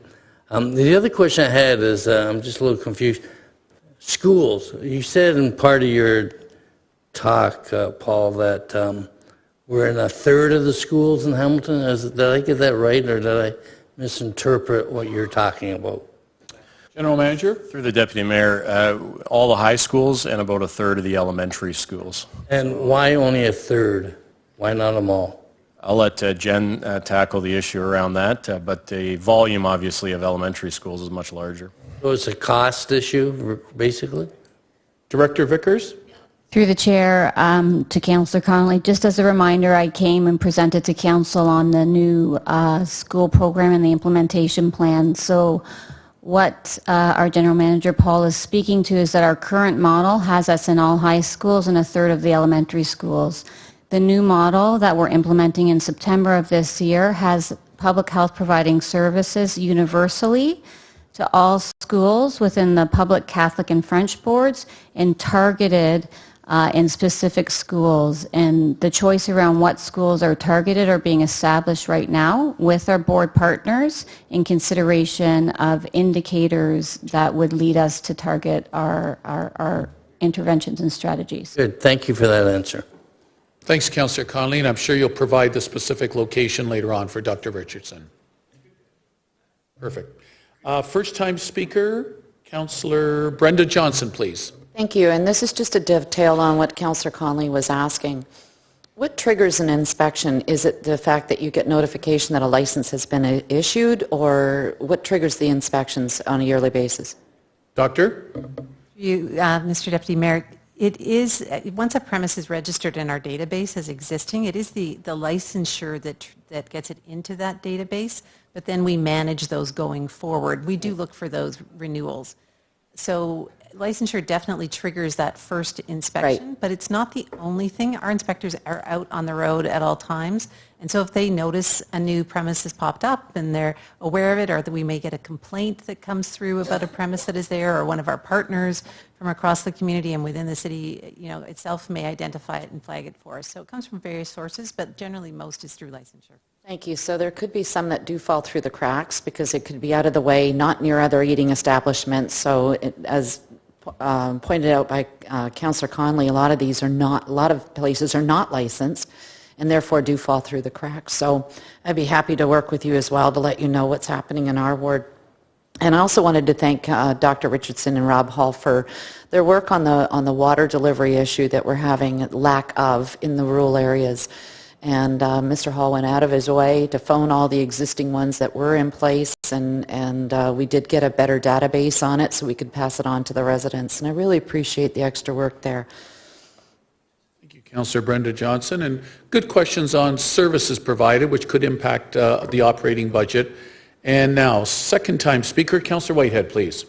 The other question I had is, I'm just a little confused. Schools, you said in part of your talk, Paul, that we're in a third of the schools in Hamilton. Did I get that right, or did I misinterpret what you're talking about? General Manager? Through the Deputy Mayor, all the high schools and about a third of the elementary schools. And why only a third? Why not them all? I'll let Jen tackle the issue around that, but the volume, obviously, of elementary schools is much larger. So it's a cost issue, basically? Director Vickers? Through the chair, to Councillor Connolly, just as a reminder, I came and presented to Council on the new school program and the implementation plan. So what our General Manager, Paul, is speaking to is that our current model has us in all high schools and a third of the elementary schools. The new model that we're implementing in September of this year has public health providing services universally to all schools within the public, Catholic, and French boards and targeted in specific schools. And the choice around what schools are targeted are being established right now with our board partners in consideration of indicators that would lead us to target our interventions and strategies. Good, thank you for that answer. Thanks, Councillor Connolly, and I'm sure you'll provide the specific location later on for Dr. Richardson. Perfect. First-time speaker, Councillor Brenda Johnson, please. Thank you, and this is just a dovetail on what Councillor Connolly was asking. What triggers an inspection? Is it the fact that you get notification that a license has been issued, or what triggers the inspections on a yearly basis? Doctor? Mr. Deputy Mayor, it is, once a premise is registered in our database as existing, it is the licensure that gets it into that database, but then we manage those going forward. We do look for those renewals. So licensure definitely triggers that first inspection, Right. but it's not the only thing. Our inspectors are out on the road at all times, and so if they notice a new premise has popped up and they're aware of it, or that we may get a complaint that comes through about a premise that is there, or one of our partners from across the community and within the city, itself may identify it and flag it for us. So it comes from various sources, but generally most is through licensure. Thank you. So there could be some that do fall through the cracks because it could be out of the way, not near other eating establishments. So as pointed out by Councillor Connolly, a lot of places are not licensed and therefore do fall through the cracks. So I'd be happy to work with you as well to let you know what's happening in our ward. And I also wanted to thank Dr. Richardson and Rob Hall for their work on the water delivery issue that we're having lack of in the rural areas. And Mr. Hall went out of his way to phone all the existing ones that were in place, and we did get a better database on it so we could pass it on to the residents. And I really appreciate the extra work there. Thank you, Councillor Brenda Johnson. And good questions on services provided, which could impact the operating budget. And now, second-time speaker, Councillor Whitehead, please.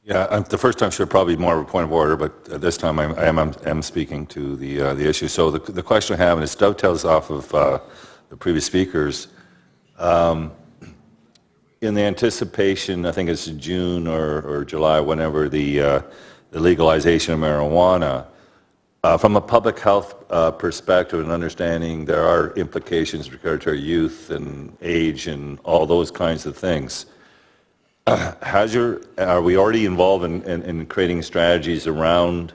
Yeah, the first time should probably be more of a point of order, but this time I am speaking to the issue. So the question I have, and it dovetails off of the previous speakers, in the anticipation, I think it's June or July, whenever the legalization of marijuana, from a public health perspective and understanding there are implications regarding to our youth and age and all those kinds of things. Are we already involved in creating strategies around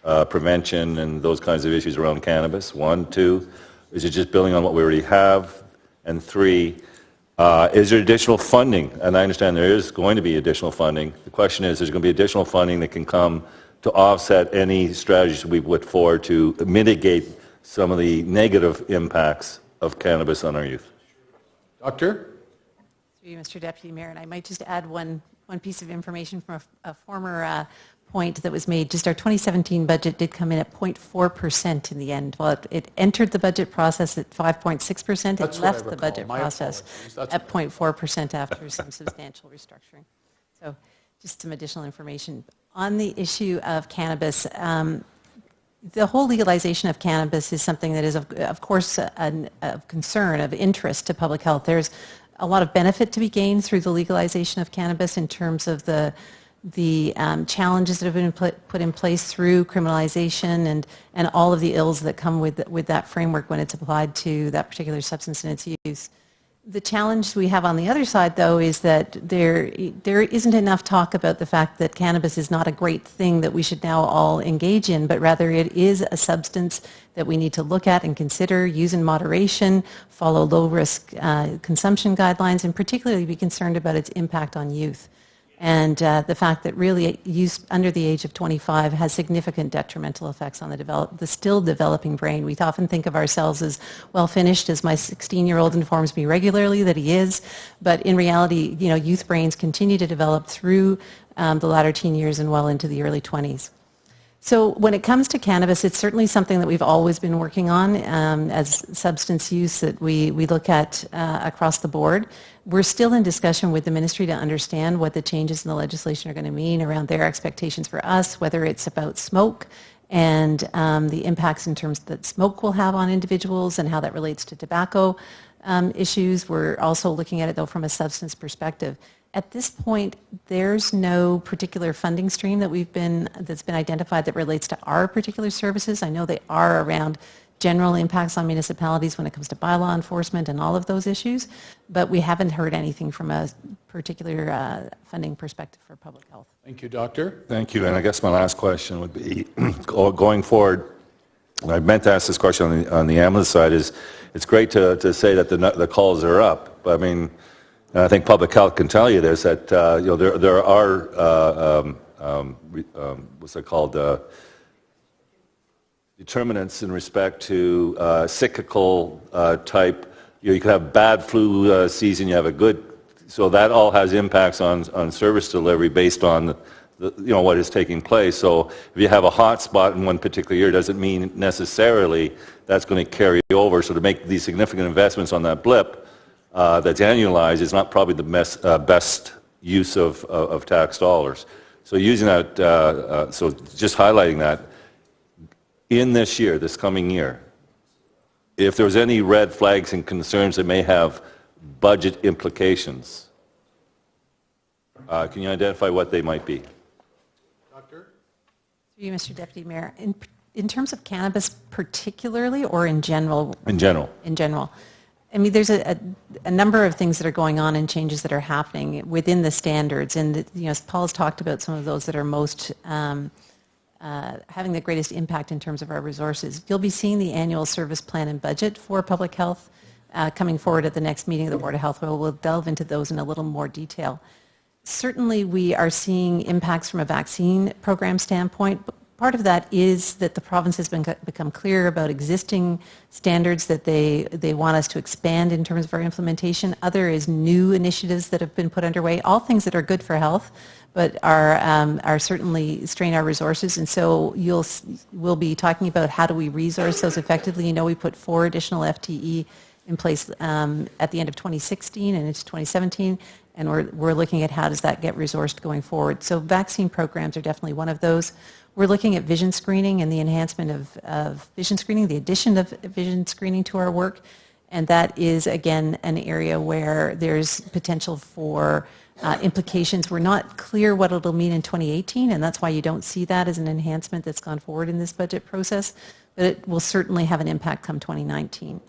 prevention and those kinds of issues around cannabis? 1, 2, is it just building on what we already have? And 3, is there additional funding? And I understand there is going to be additional funding. The question is, there's going to be additional funding that can come to offset any strategies we put forward to mitigate some of the negative impacts of cannabis on our youth? Doctor? Through you, Mr. Deputy Mayor, and I might just add one piece of information from a former point that was made. Just our 2017 budget did come in at 0.4% in the end. Well, it entered the budget process at 5.6%. It left the budget process at 0.4% after some substantial restructuring. So just some additional information. On the issue of cannabis, the whole legalization of cannabis is something that is, of course, of concern, of interest to public health. There's a lot of benefit to be gained through the legalization of cannabis in terms of the challenges that have been put in place through criminalization and all of the ills that come with that framework when it's applied to that particular substance and its use. The challenge we have on the other side, though, is that there isn't enough talk about the fact that cannabis is not a great thing that we should now all engage in, but rather it is a substance that we need to look at and consider, use in moderation, follow low-risk consumption guidelines, and particularly be concerned about its impact on youth. And the fact that really use under the age of 25 has significant detrimental effects on the still developing brain. We often think of ourselves as well finished, as my 16-year-old informs me regularly that he is, but in reality, youth brains continue to develop through the latter teen years and well into the early 20s. So when it comes to cannabis, it's certainly something that we've always been working on as substance use that we look at across the board. We're still in discussion with the ministry to understand what the changes in the legislation are going to mean around their expectations for us, whether it's about smoke and the impacts in terms that smoke will have on individuals and how that relates to tobacco issues. We're also looking at it, though, from a substance perspective. At this point, there's no particular funding stream that's been identified that relates to our particular services. I know they are around general impacts on municipalities when it comes to bylaw enforcement and all of those issues, but we haven't heard anything from a particular funding perspective for public health. Thank you, Doctor. Thank you. And I guess my last question would be, going forward, I meant to ask this question on the ambulance side, is it's great to say that the calls are up, but I mean, and I think public health can tell you this, that there are what's it called, determinants in respect to cyclical type. You could have bad flu season, you have a good, so that all has impacts on service delivery based on what is taking place. So if you have a hot spot in one particular year, doesn't mean necessarily that's going to carry over. So to make these significant investments on that blip, that's annualized is not probably the best use of tax dollars. So using that, so just highlighting that, in this coming year, if there's any red flags and concerns that may have budget implications, can you identify what they might be? Doctor? Through you, Mr. Deputy Mayor. In terms of cannabis particularly or in general? In general. In general. I mean, there's a number of things that are going on and changes that are happening within the standards. And, Paul's talked about some of those that are most having the greatest impact in terms of our resources. You'll be seeing the annual service plan and budget for public health coming forward at the next meeting of the Board of Health, where we'll delve into those in a little more detail. Certainly, we are seeing impacts from a vaccine program standpoint. Part of that is that the province has become clear about existing standards that they want us to expand in terms of our implementation. Other is new initiatives that have been put underway, all things that are good for health, but are certainly strain our resources. And so we'll be talking about how do we resource those effectively. We put 4 additional FTE in place at the end of 2016 and into 2017. And we're looking at how does that get resourced going forward. So vaccine programs are definitely one of those. We're looking at vision screening and the enhancement of vision screening, the addition of vision screening to our work. And that is, again, an area where there's potential for implications. We're not clear what it'll mean in 2018, and that's why you don't see that as an enhancement that's gone forward in this budget process. But it will certainly have an impact come 2019.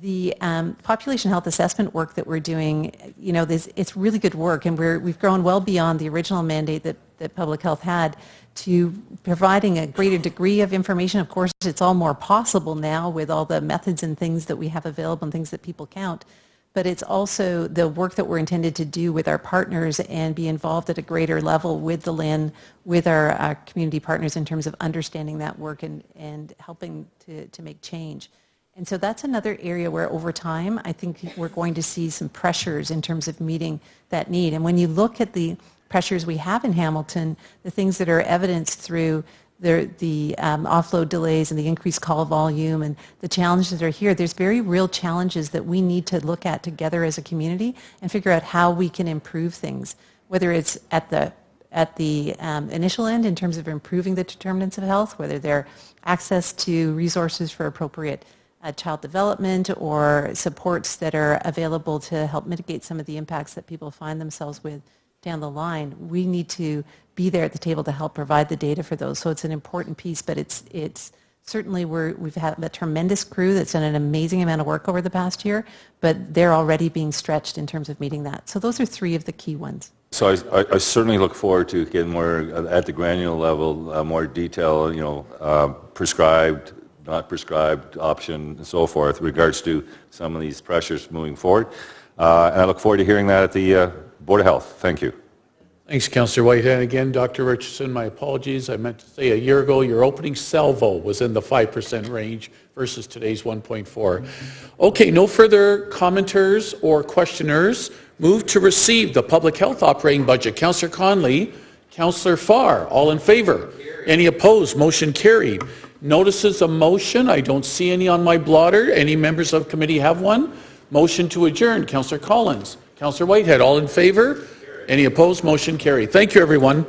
The population health assessment work that we're doing, it's really good work, and we've grown well beyond the original mandate that that Public Health had to providing a greater degree of information. Of course, it's all more possible now with all the methods and things that we have available and things that people count. But it's also the work that we're intended to do with our partners and be involved at a greater level with the LHIN, with our community partners in terms of understanding that work and helping to make change. And so that's another area where over time, I think we're going to see some pressures in terms of meeting that need. And when you look at the pressures we have in Hamilton, the things that are evidenced through the offload delays and the increased call volume and the challenges that are here, there's very real challenges that we need to look at together as a community and figure out how we can improve things, whether it's at the initial end in terms of improving the determinants of health, whether they're access to resources for appropriate child development or supports that are available to help mitigate some of the impacts that people find themselves with down the line. We need to be there at the table to help provide the data for those. So it's an important piece, but it's certainly we've had a tremendous crew that's done an amazing amount of work over the past year, but they're already being stretched in terms of meeting that. So those are three of the key ones. So I certainly look forward to getting more at the granular level, more detail, prescribed, not prescribed option and so forth with regards to some of these pressures moving forward. And I look forward to hearing that at the Board of Health. Thank you. Thanks, Councillor Whitehead. Again, Dr. Richardson, my apologies. I meant to say a year ago your opening salvo was in the 5% range versus today's 1.4. Okay, no further commenters or questioners. Move to receive the public health operating budget. Councillor Conley, Councillor Farr, all in favor? Any opposed? Motion carried. Notices of motion. I don't see any on my blotter. Any members of committee have one? Motion to adjourn. Councillor Collins. Councillor Whitehead, all in favor? Any opposed? Motion carried. Thank you, everyone.